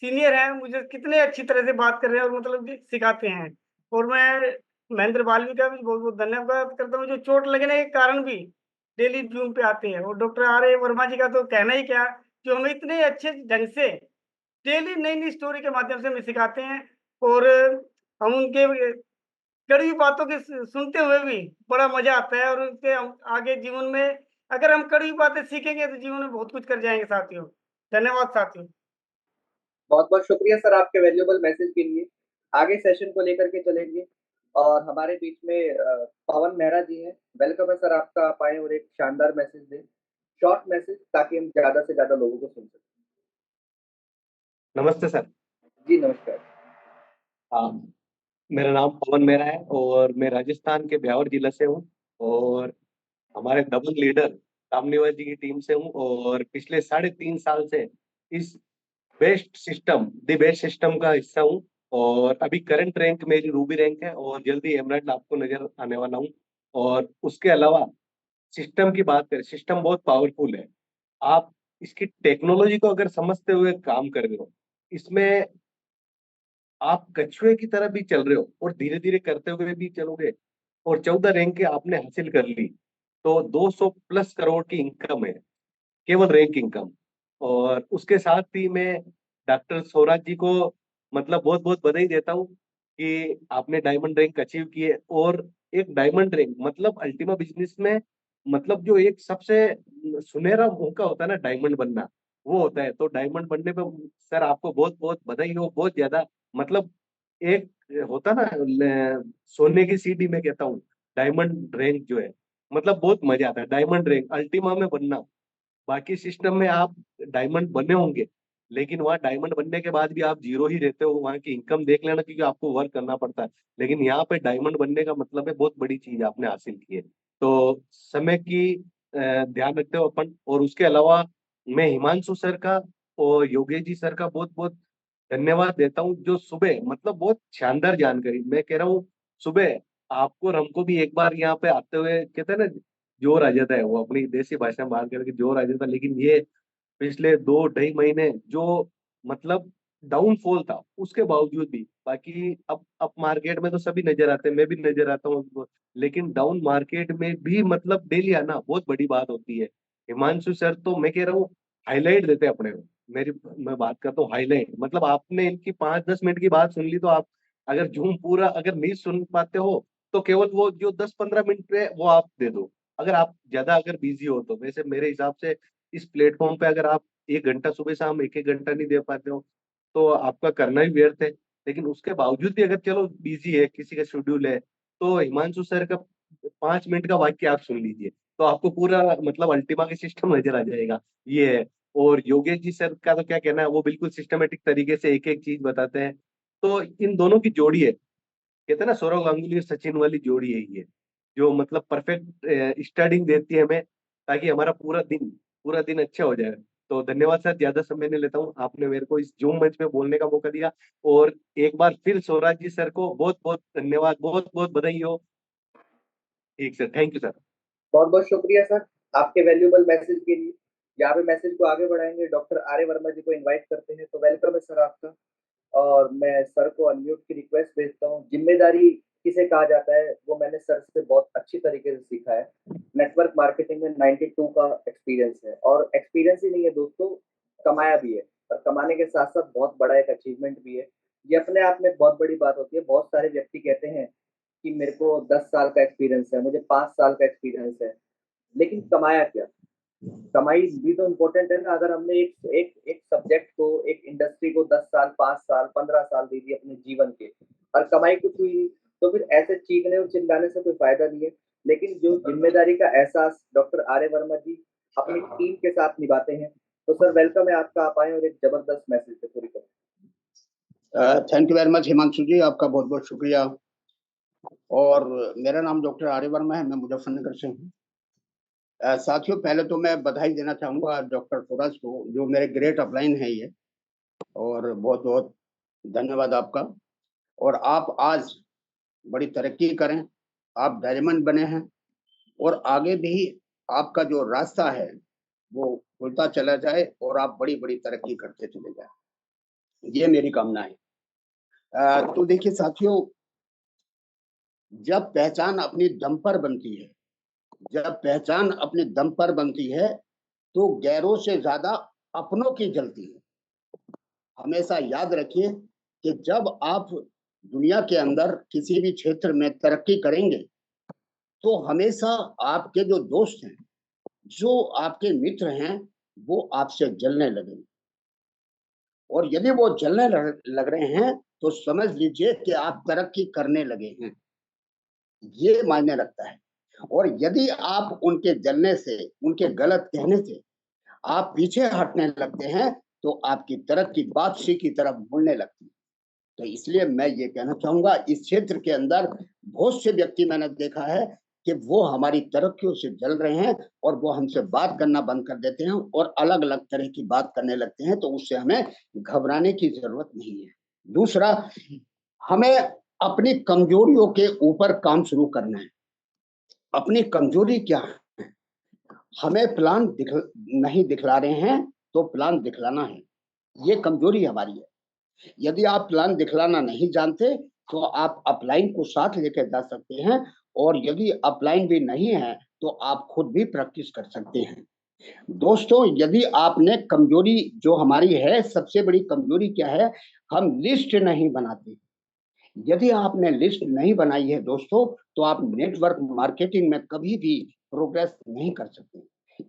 सीनियर हैं, मुझे कितने अच्छी तरह से बात कर रहे हैं और मतलब कि सिखाते हैं। और मैं महेंद्र बालवी का भी बहुत-बहुत धन्यवाद करता हूँ, जो चोट लगने के कारण भी डेली ज़ूम पे आते हैं। और डॉक्टर आर.ए. वर्मा जी का तो कहना ही क्या, जो हमें इतने अच्छे ढंग से डेली नई-नई स्टोरी के माध्यम से हमें सिखाते हैं। और हम उनके कड़वी बातों के सुनते हुए भी बड़ा मज़ा आता है। और उनके हम आगे जीवन में अगर हम कड़वी बातें सीखेंगे तो जीवन में बहुत कुछ कर जाएँगे साथियों। धन्यवाद साथियों। बहुत-बहुत शुक्रिया सर आपके वैल्यूएबल मैसेज के लिए। आगे सेशन को लेकर के चलेंगे और हमारे बीच में पवन मेहरा जी हैं। वेलकम है सर आपका, आप आएँ और एक शानदार मैसेज दें। शॉर्ट मैसेज ताकि हम ज़्यादा से ज़्यादा लोगों को सुन सकें। नमस्ते सर। जी, नमस्कार। मेरा नाम पवन मेहरा है और मैं राजस्थान के ब्यावर जिला से हूँ और हमारे दबंग लीडर कामनीवाल जी की टीम से हूँ और पिछले 3.5 साल से इस द बेस्ट सिस्टम का हिस्सा हूँ। और अभी करंट रैंक मेरी रूबी रैंक है और जल्दी एमराल्ड आपको नजर आने वाला हूँ। और उसके अलावा सिस्टम की बात करें, सिस्टम बहुत पावरफुल है। आप इसकी टेक्नोलॉजी को अगर समझते हुए काम कर रहे हो, इसमें आप कछुए की तरह भी चल रहे हो और धीरे धीरे करते हुए भी चलोगे और 14 रैंक आपने हासिल कर ली तो 200 प्लस करोड़ की इनकम है, केवल रैंक इनकम। और उसके साथ ही मैं डॉक्टर स्वराज जी को मतलब बहुत बहुत बधाई देता हूँ कि आपने डायमंड रैंक अचीव किए। और एक डायमंड रैंक मतलब अल्टीमा बिजनेस में मतलब जो एक सबसे सुनहरा मौका होता है ना डायमंड बनना, वो होता है। तो डायमंड बनने पे सर आपको बहुत बहुत बधाई हो, बहुत ज्यादा। मतलब एक होता ना सोने की सीढ़ी में कहता हूँ, डायमंड रैंक जो है मतलब बहुत मजा आता है डायमंड रैंक अल्टीमा में बनना। बाकी सिस्टम में आप डायमंड बने होंगे लेकिन वहाँ डायमंड बनने के बाद भी आप जीरो ही रहते हो, वहाँ की इनकम देख लेना क्योंकि आपको वर्क करना पड़ता है। लेकिन यहाँ पे डायमंड बनने का मतलब है बहुत बड़ी चीज आपने हासिल की है। तो समय की ध्यान रखते हो अपन। और उसके अलावा मैं हिमांशु सर का और योगेश जी सर का बहुत बहुत धन्यवाद देता हूँ, जो सुबह मतलब बहुत शानदार जानकारी मैं कह रहा हूँ। सुबह आपको और हमको भी एक बार यहाँ पे आते हुए कहते हैं ना जोर आ जाता है, वो अपनी देसी भाषा में बात करके जोर आ जाता है। लेकिन ये पिछले 2 ढाई महीने जो मतलब डाउनफॉल था उसके बावजूद भी, बाकी अब मार्केट में तो सभी नजर आते हैं, मैं भी नजर आता हूँ, लेकिन डाउन मार्केट में भी मतलब डेली आना बहुत बड़ी बात होती है। हिमांशु सर तो मैं कह रहा हूँ हाईलाइट देते हैं अपने को। मैं बात करता हूँ हाईलाइट, मतलब आपने इनकी 5-10 मिनट की बात सुन ली तो आप अगर जूम पूरा अगर नहीं सुन पाते हो तो केवल वो जो 10-15 मिनट पे वो आप दे दो। अगर आप ज्यादा अगर बिजी हो तो वैसे मेरे हिसाब से इस प्लेटफॉर्म पे अगर आप 1 घंटा सुबह शाम 1-1 घंटा नहीं दे पाते हो तो आपका करना ही व्यर्थ है। लेकिन उसके बावजूद भी अगर चलो बिजी है, किसी का शेड्यूल है, तो हिमांशु सर का 5 मिनट का वाक्य आप सुन लीजिए तो आपको पूरा मतलब अल्टीमा के सिस्टम नजर आ जाएगा। ये है। और योगेश जी सर का तो क्या कहना है, वो बिल्कुल सिस्टमेटिक तरीके से एक एक चीज बताते हैं। तो इन दोनों की जोड़ी है, कहते हैं ना सौरव गांगुली और सचिन वाली जोड़ी है ये, जो मतलब परफेक्ट स्टार्टिंग देती है हमें ताकि हमारा पूरा दिन अच्छा हो जाए। तो धन्यवाद सर, ज्यादा समय नहीं लेता हूँ, आपने मेरे को इस जूम मंच में बोलने का मौका दिया। और एक बार फिर स्वराज जी सर को बहुत बहुत धन्यवाद, बहुत बहुत बधाई हो। ठीक सर, थैंक यू सर। बहुत-बहुत शुक्रिया सर आपके वैल्यूएबल मैसेज के लिए। यहाँ पे मैसेज को आगे बढ़ाएँगे, डॉक्टर आर.ए. वर्मा जी को इनवाइट करते हैं। तो वेलकम है सर आपका। और मैं सर को अनम्यूट की रिक्वेस्ट भेजता हूँ। ज़िम्मेदारी किसे कहा जाता है, वो मैंने सर से बहुत अच्छी तरीके से सीखा है। नेटवर्क मार्केटिंग में 92 का एक्सपीरियंस है और एक्सपीरियंस ही नहीं है दोस्तों, कमाया भी है और कमाने के साथ-साथ बहुत बड़ा एक अचीवमेंट भी है। ये अपने आप में बहुत बड़ी बात होती है। बहुत सारे व्यक्ति कहते हैं कि मेरे को 10 साल का एक्सपीरियंस है, मुझे 5 साल का एक्सपीरियंस है, लेकिन कमाया क्या? कमाई भी तो इम्पोर्टेंट है ना। अगर हमने एक सब्जेक्ट को, एक इंडस्ट्री को 10 साल, 5 साल, 15 साल दे दिए अपने जीवन के और कमाई कुछ हुई नहीं, तो फिर ऐसे चीखने और चिल्लाने से कोई फायदा नहीं है। लेकिन जो जिम्मेदारी का एहसास डॉक्टर आर.ए. वर्मा जी अपनी टीम के साथ निभाते हैं, तो सर वेलकम है आपका, आप आएँ और एक जबरदस्त मैसेज से पूरी करें। Thank you very much Himanshu ji, आपका बहुत-बहुत शुक्रिया। और मेरा नाम डॉक्टर आर.ए. वर्मा है, मैं मुजफ्फरनगर से हूँ। साथियों, पहले तो मैं बधाई देना चाहूंगा डॉक्टर फुराज को, जो मेरे ग्रेट अपलाइन है ये, और बहुत बहुत धन्यवाद आपका। और आप आज बड़ी तरक्की करें, आप डायमंड बने हैं, और आगे भी आपका जो रास्ता है वो खुलता चला जाए और आप बड़ी बड़ी तरक्की करते चले जाए, ये मेरी कामना है। तो देखिए साथियों, जब पहचान अपनी दम पर बनती है, जब पहचान अपने दम पर बनती है, तो गैरों से ज्यादा अपनों की जलती है। हमेशा याद रखिए कि जब आप दुनिया के अंदर किसी भी क्षेत्र में तरक्की करेंगे, तो हमेशा आपके जो दोस्त हैं, जो आपके मित्र हैं, वो आपसे जलने लगेंगे। और यदि वो जलने लग रहे हैं, तो समझ लीजिए कि आप तरक्की करने लगे हैं, ये मायने रखता है। और यदि आप उनके जलने से, उनके गलत कहने से आप पीछे हटने लगते हैं, तो आपकी तरक्की वापसी की तरफ मुड़ने लगती है। तो इसलिए मैं ये कहना चाहूंगा, इस क्षेत्र के अंदर बहुत से व्यक्ति मैंने देखा है कि वो हमारी तरक्कियों से जल रहे हैं, और वो हमसे बात करना बंद कर देते हैं और अलग अलग तरह की बात करने लगते हैं। तो उससे हमें घबराने की जरूरत नहीं है। दूसरा, हमें अपनी कमजोरियों के ऊपर काम शुरू करना है। अपनी कमजोरी क्या है? हमें प्लान नहीं दिखला रहे हैं, तो प्लान दिखलाना है, ये कमजोरी हमारी है। यदि आप प्लान दिखलाना नहीं जानते, तो आप अपलाइन को साथ लेकर जा सकते हैं, और यदि अपलाइन भी नहीं है, तो आप खुद भी प्रैक्टिस कर सकते हैं। दोस्तों, यदि आपने कमजोरी जो हमारी है, सबसे बड़ी कमजोरी क्या है? हम लिस्ट नहीं बनाते। यदि आपने लिस्ट नहीं बनाई है दोस्तों, तो आप नेटवर्क मार्केटिंग में कभी भी प्रोग्रेस नहीं कर सकते।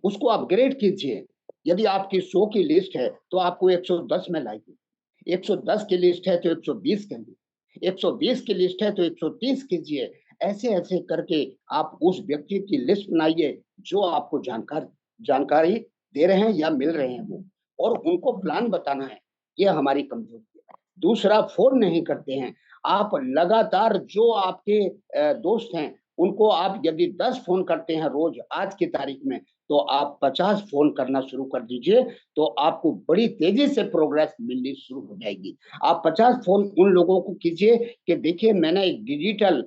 उसको अपग्रेड कीजिए। यदि आपकी 100 की लिस्ट है, तो आपको 110 में लाइए। 110 की लिस्ट है तो 120 करिए। 120 की लिस्ट है तो 130 कीजिए। ऐसे ऐसे करके आप उस व्यक्ति की लिस्ट बनाइए जो आपको जानकारी दे रहे हैं या मिल रहे हैं वो, और उनको प्लान बताना है। ये हमारी कमजोरी है। दूसरा, फोन नहीं करते हैं आप लगातार। जो आपके दोस्त हैं, उनको आप यदि 10 फोन करते हैं रोज आज की तारीख में, तो आप 50 फोन करना शुरू कर दीजिए, तो आपको बड़ी तेजी से प्रोग्रेस मिलनी शुरू हो जाएगी। आप 50 फोन उन लोगों को कीजिए कि देखिए, मैंने एक डिजिटल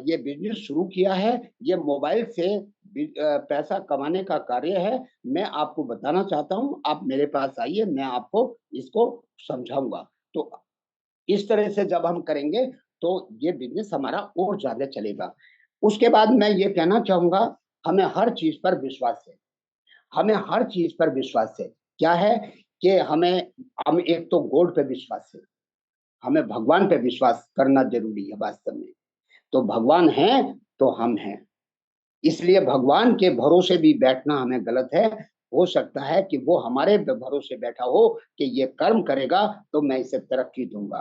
ये बिजनेस शुरू किया है, ये मोबाइल से पैसा कमाने का कार्य है। मैं आपको बताना चाहता हूँ, आप मेरे पास आइए, मैं आपको इसको समझाऊंगा। तो इस तरह से जब हम करेंगे, तो ये बिजनेस हमारा और ज्यादा चलेगा। उसके बाद मैं ये कहना चाहूंगा, हमें हर चीज पर विश्वास है। हमें हर चीज पर विश्वास है। क्या है कि हम एक तो गॉड पे विश्वास है, हमें भगवान पे विश्वास करना जरूरी है वास्तव में। तो भगवान है तो हम हैं, इसलिए भगवान के भरोसे भी बैठना हमें गलत है। हो सकता है कि वो हमारे भरोसे बैठा हो कि ये कर्म करेगा तो मैं इसे तरक्की दूंगा।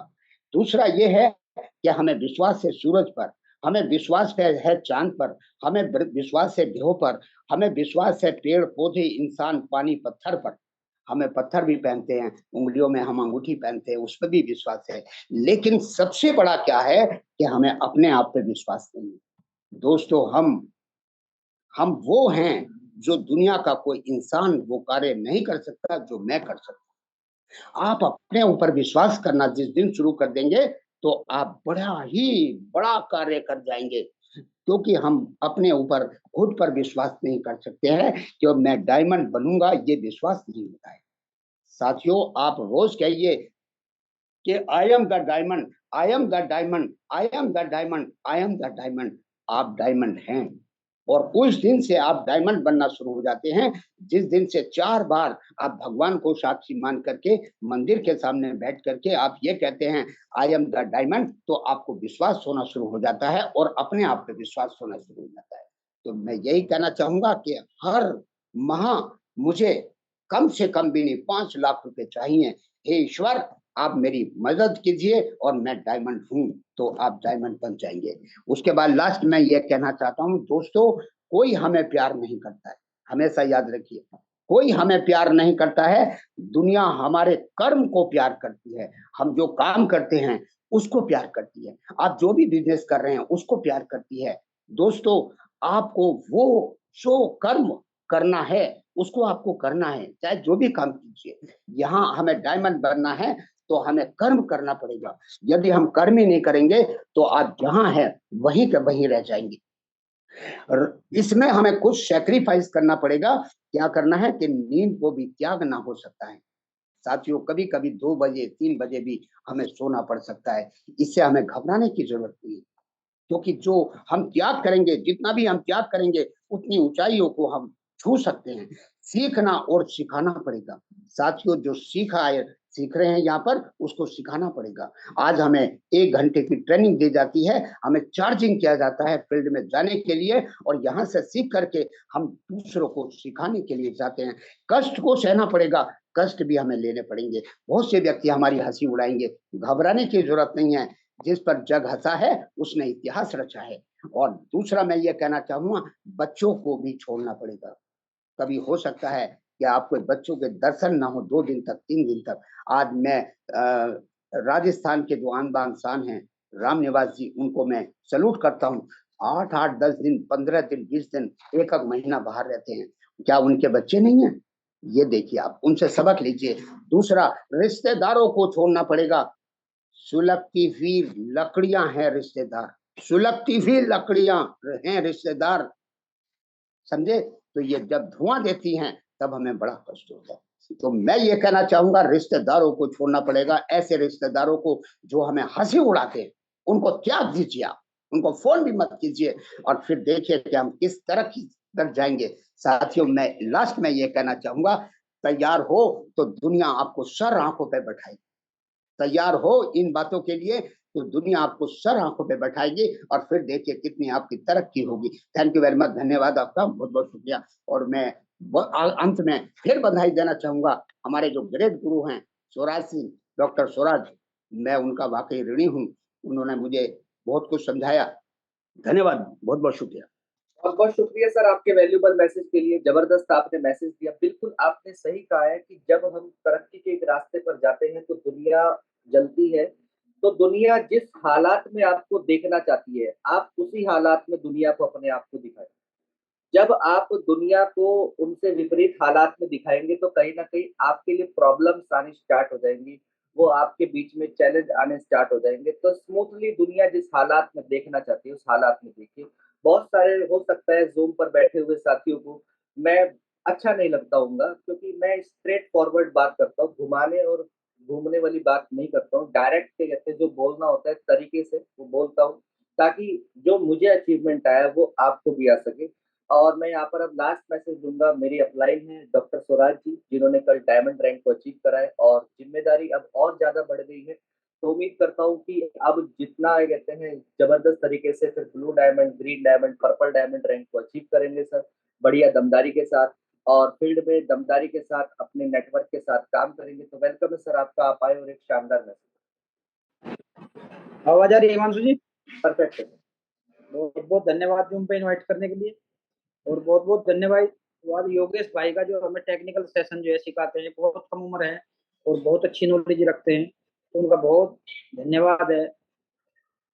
दूसरा ये है कि हमें विश्वास है सूरज पर, हमें विश्वास है चांद पर, हमें विश्वास है ग्रहों पर, हमें विश्वास है पेड़ पौधे इंसान पानी पत्थर पर। हमें पत्थर भी पहनते हैं, उंगलियों में हम अंगूठी पहनते हैं, उस पर भी विश्वास है। लेकिन सबसे बड़ा क्या है कि हमें अपने आप पे विश्वास नहीं है। दोस्तों, हम वो हैं जो दुनिया का कोई इंसान वो कार्य नहीं कर सकता जो मैं कर सकता। आप अपने ऊपर विश्वास करना जिस दिन शुरू कर देंगे, तो आप बड़ा ही बड़ा कार्य कर जाएंगे। क्योंकि हम अपने ऊपर खुद पर विश्वास नहीं कर सकते हैं कि मैं डायमंड बनूंगा, ये विश्वास नहीं होता है। साथियों, आप रोज कहिए कि I am the diamond, I am the diamond, I am the diamond, I am the diamond. आप डायमंड हैं, और उस दिन से आप डायमंड बनना शुरू हो जाते हैं, जिस दिन से 4 बार आप भगवान को साक्षी मान करके मंदिर के सामने बैठ करके आप ये कहते हैं आई एम द डायमंड, तो आपको विश्वास होना शुरू हो जाता है और अपने आप पे विश्वास होना शुरू हो जाता है। तो मैं यही कहना चाहूंगा कि हर माह मुझे कम से कम भी नहीं 5 लाख रुपए चाहिए। हे ईश्वर, आप मेरी मदद कीजिए और मैं डायमंड हूं, तो आप डायमंड बन जाएंगे। उसके बाद लास्ट में ये कहना चाहता हूं दोस्तों, कोई हमें प्यार नहीं करता है, हमेशा याद रखिए, कोई हमें प्यार नहीं करता है। दुनिया हमारे कर्म को प्यार करती है, हम जो काम करते हैं उसको प्यार करती है। आप जो भी बिजनेस कर रहे हैं उसको प्यार करती है। दोस्तों, आपको वो जो कर्म करना है उसको आपको करना है, चाहे जो भी काम कीजिए। यहाँ हमें डायमंड बनना है तो हमें कर्म करना पड़ेगा। यदि हम कर्म ही नहीं करेंगे तो आप जहां है वहीं के वहीं रह जाएंगे। और इसमें हमें कुछ सैक्रिफाइस करना पड़ेगा। क्या करना है कि नींद को भी त्यागना हो सकता है साथियों। कभी कभी 2 बजे 3 बजे भी हमें सोना पड़ सकता है। इससे हमें घबराने की जरूरत नहीं है, क्योंकि जो हम त्याग करेंगे, जितना भी हम त्याग करेंगे उतनी ऊंचाइयों को हम छू सकते हैं। सीखना और सिखाना पड़ेगा साथियों। जो सीख रहे हैं यहाँ पर, उसको सिखाना पड़ेगा। आज हमें 1 घंटे की ट्रेनिंग दी जाती है, हमें चार्जिंग किया जाता है फील्ड में जाने के लिए, और यहाँ से सीख करके हम दूसरों को सिखाने के लिए जाते हैं। कष्ट को सहना पड़ेगा, कष्ट भी हमें लेने पड़ेंगे। बहुत से व्यक्ति हमारी हंसी उड़ाएंगे, घबराने की जरूरत नहीं है। जिस पर जग हंसा है उसने इतिहास रचा है। और दूसरा मैं ये कहना चाहूंगा, बच्चों को भी छोड़ना पड़ेगा। कभी हो सकता है कि आपको बच्चों के दर्शन ना हो 2 दिन तक, 3 दिन तक। आज मैं राजस्थान के जो आन बान शान हैं राम निवास जी, उनको मैं सल्यूट करता हूँ। 8-8, 10 दिन, 15 दिन, 20 दिन, 1 महीना बाहर रहते हैं। क्या उनके बच्चे नहीं है? ये देखिए, आप उनसे सबक लीजिए। दूसरा, रिश्तेदारों को छोड़ना पड़ेगा। सुलगती हुई लकड़ियां हैं रिश्तेदार, सुलगती हुई लकड़ियां हैं रिश्तेदार, समझे? तो ये जब धुआं देती हैं तब हमें बड़ा कष्ट होता है। तो मैं ये कहना चाहूंगा, रिश्तेदारों को छोड़ना पड़ेगा। ऐसे रिश्तेदारों को जो हमें हंसी उड़ाते हैं उनको त्याग दीजिए। आप उनको फोन भी मत कीजिए, और फिर देखिए कि हम किस तरह की तरफ जाएंगे। साथियों, मैं लास्ट में ये कहना चाहूंगा, तैयार हो तो दुनिया आपको सर आंखों पे बैठाएगी। तैयार हो इन बातों के लिए तो दुनिया आपको सर आंखों पे बैठाएगी, और फिर देखिए कितनी आपकी तरक्की होगी। थैंक यू वेरी मच, धन्यवाद आपका, बहुत बहुत शुक्रिया। और मैं अंत में फिर बधाई देना चाहूंगा हमारे जो ग्रेट गुरु हैं स्वराज सिंह, डॉक्टर स्वराज, मैं उनका वाकई ऋणी हूँ। उन्होंने मुझे बहुत कुछ समझाया। धन्यवाद, बहुत बहुत शुक्रिया। बहुत बहुत शुक्रिया सर आपके वैल्यूबल मैसेज के लिए। जबरदस्त आपने मैसेज दिया। बिल्कुल आपने सही कहा है कि जब हम तरक्की के एक रास्ते पर जाते हैं तो दुनिया जलती है। तो दुनिया जिस हालात में आपको देखना चाहती है, आप उसी हालात में दुनिया को अपने आप को दिखाएं। जब आप दुनिया को उनसे विपरीत हालात में दिखाएंगे तो कहीं ना कहीं आपके लिए प्रॉब्लम्स आनी स्टार्ट हो जाएंगी। वो आपके बीच में चैलेंज आने स्टार्ट हो जाएंगे। तो स्मूथली दुनिया जिस हालात में देखना चाहती है उस हालात में देखिए। बहुत सारे हो सकता है जूम पर बैठे हुए साथियों को मैं अच्छा नहीं लगता हूँगा, क्योंकि मैं स्ट्रेट फॉरवर्ड बात करता हूँ, घुमाने और घूमने वाली बात नहीं करता हूँ। डायरेक्ट के कहते हैं, जो बोलना होता है तरीके से वो बोलता हूँ, ताकि जो मुझे अचीवमेंट आया वो आपको भी आ सके। और मैं यहाँ पर अब लास्ट मैसेज दूंगा। मेरी अपलाइन है डॉक्टर स्वराज जी, जिन्होंने कल डायमंड रैंक को अचीव करा है, और जिम्मेदारी अब और ज्यादा बढ़ गई है। तो उम्मीद करता हूँ कि अब जितना ये कहते हैं जबरदस्त तरीके से फिर blue diamond, green diamond, purple diamond rank को अचीव करेंगे सर, बढ़िया दमदारी के साथ, और फील्ड में दमदारी के साथ अपने नेटवर्क के साथ काम करेंगे। तो वेलकम है सर आपका, आप आए और एक शानदार मैसेज। आवाज आ रही है हिमांशु जी? परफेक्ट है सर। बहुत बहुत धन्यवाद जूम पे इनवाइट करने के लिए, और बहुत बहुत धन्यवाद योगेश भाई का, जो हमें टेक्निकल सेशन जो है सिखाते हैं। बहुत कम उम्र है और बहुत अच्छी नॉलेज रखते हैं, तो उनका बहुत धन्यवाद है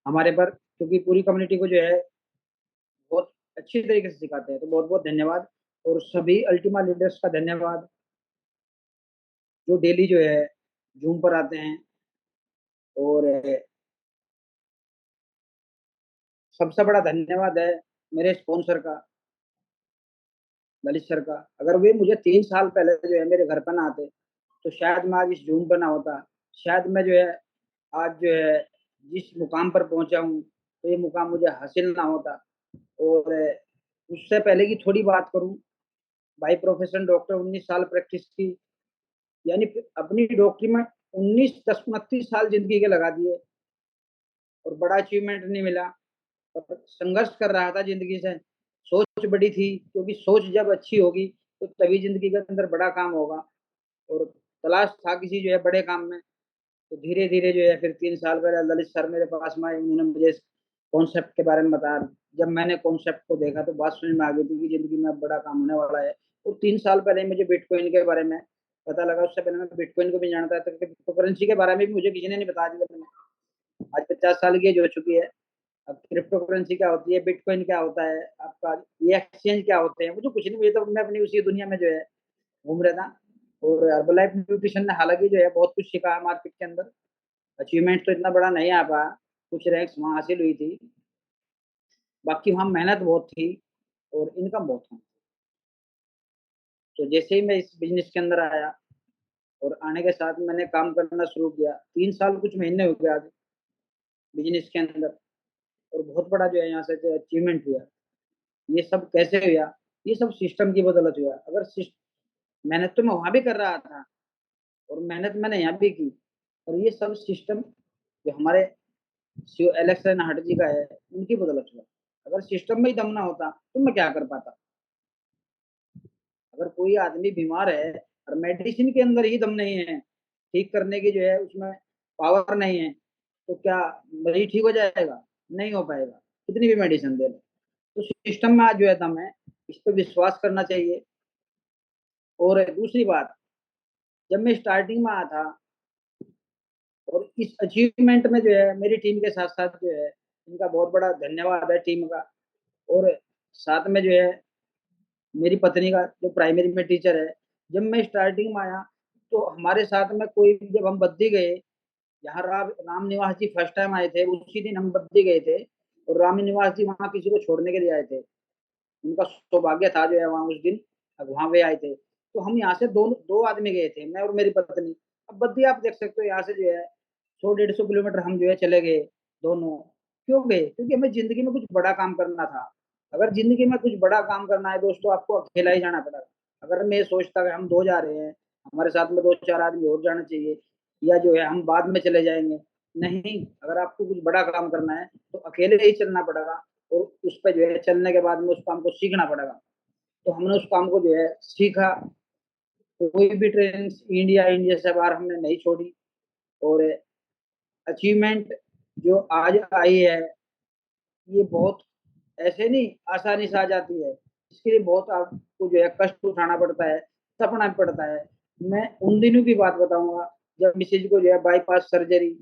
हमारे पर, क्योंकि पूरी कम्युनिटी को जो है बहुत अच्छी तरीके से सिखाते हैं। तो बहुत बहुत धन्यवाद। और सभी अल्टीमा लीडर्स का धन्यवाद, जो डेली जो है जूम पर आते हैं। और सबसे बड़ा धन्यवाद है मेरे स्पॉन्सर का, ललित सर का। अगर वे मुझे 3 साल पहले जो है मेरे घर पर ना आते तो शायद मैं आज इस जूम पर ना होता। शायद मैं जो है आज जो है जिस मुकाम पर पहुंचा हूँ, तो ये मुकाम मुझे हासिल ना होता। और उससे पहले की थोड़ी बात करूं, बाई प्रोफेशन डॉक्टर, 19 साल प्रैक्टिस की, यानी अपनी डॉक्टरी में 29 साल जिंदगी के लगा दिए, और बड़ा अचीवमेंट नहीं मिला। और संघर्ष कर रहा था जिंदगी से। सोच बड़ी थी, क्योंकि सोच जब अच्छी होगी तो तभी जिंदगी के अंदर बड़ा काम होगा। और तलाश था किसी जो है बड़े काम में। तो धीरे धीरे जो है फिर 3 साल पहले ललित सर मेरे पास में आए, उन्होंने मुझे इस कॉन्सेप्ट के बारे में बताया। जब मैंने कॉन्सेप्ट को देखा तो बात समझ में आ गई थी कि जिंदगी में अब बड़ा काम होने वाला है। और 3 साल पहले मुझे बिटकॉइन के बारे में पता लगा। उससे पहले मैं बिटकॉइन को भी जानता था, क्रिप्टो करेंसी के बारे में भी मुझे किसी ने नहीं बताया। आज 50 साल की एज हो चुकी है, अब क्रिप्टो करेंसी क्या होती है, बिटकॉइन क्या होता है आपका, ये एक्सचेंज क्या होते हैं, मुझे कुछ नहीं, मुझे तो मैं अपनी उसी दुनिया में जो है घूम रहा था। और हर्बलाइफ न्यूट्रिशन ने हालांकि जो है बहुत कुछ सीखा है मार्केट के अंदर। अचीवमेंट तो इतना बड़ा नहीं आ पाया, कुछ रैंक्स वहाँ हासिल हुई थी, बाकी वहाँ मेहनत बहुत थी और इनकम बहुत था। तो जैसे ही मैं इस बिजनेस के अंदर आया और आने के साथ मैंने काम करना शुरू किया, 3 साल कुछ महीने हो गए आज बिजनेस के अंदर, और बहुत बड़ा जो है यहाँ से अचीवमेंट हुआ। ये सब कैसे हुआ? ये सब सिस्टम की बदौलत हुआ। अगर मेहनत तो मैं वहां भी कर रहा था और मेहनत मैंने यहाँ भी की, और ये सब सिस्टम जो हमारे सीओ एलेक्स हट जी का है, उनकी बदौलत हुआ। अगर सिस्टम में ही दम ना होता तो मैं क्या कर पाता? अगर कोई आदमी बीमार है और मेडिसिन के अंदर ही दम नहीं है, ठीक करने की जो है उसमें पावर नहीं है, तो क्या मरीज ठीक हो जाएगा? नहीं हो पाएगा, कितनी भी मेडिसिन दे लो। तो सिस्टम में आज जो है दम है, इस पर विश्वास करना चाहिए। और दूसरी बात, जब मैं स्टार्टिंग में आया था और इस अचीवमेंट में जो है मेरी टीम के साथ साथ जो है, इनका बहुत बड़ा धन्यवाद है टीम का। और साथ में जो है मेरी पत्नी का, जो प्राइमरी में टीचर है। जब मैं स्टार्टिंग में आया तो हमारे साथ में कोई भी, जब हम बद्दी गए, यहाँ राम निवास जी फर्स्ट टाइम आए थे, उसी दिन हम बद्दी गए थे, और राम निवास जी वहाँ किसी को छोड़ने के लिए आए थे। उनका सौभाग्य था जो है वहाँ उस दिन वहाँ वे आए थे। तो हम यहाँ से दो दो आदमी गए थे, मैं और मेरी पत्नी। अब बद्दी आप देख सकते हो, यहाँ से जो है 100-150 किलोमीटर हम जो है चले गए दोनों। क्यों गए? क्योंकि हमें जिंदगी में कुछ बड़ा काम करना था। अगर जिंदगी में कुछ बड़ा काम करना है दोस्तों, आपको अकेला ही जाना पड़ेगा। अगर मैं सोचता कि हम 2 जा रहे हैं, हमारे साथ में 2-4 आदमी और जाना चाहिए, या जो है हम बाद में चले जाएंगे, नहीं, अगर आपको कुछ बड़ा काम करना है तो अकेले ही चलना पड़ेगा। और उस पर जो है चलने के बाद में उस काम को सीखना पड़ेगा। तो हमने उस काम को जो है सीखा। कोई भी ट्रेनिंग इंडिया से बाहर हमने नहीं छोड़ी। और अचीवमेंट जो आज आई है, ये बहुत ऐसे नहीं आसानी से आ जाती है। इसके लिए बहुत आपको जो है कष्ट उठाना पड़ता है, सपना पड़ता है। मैं उन दिनों की बात बताऊंगा जब मिसेज को जो है बाईपास सर्जरी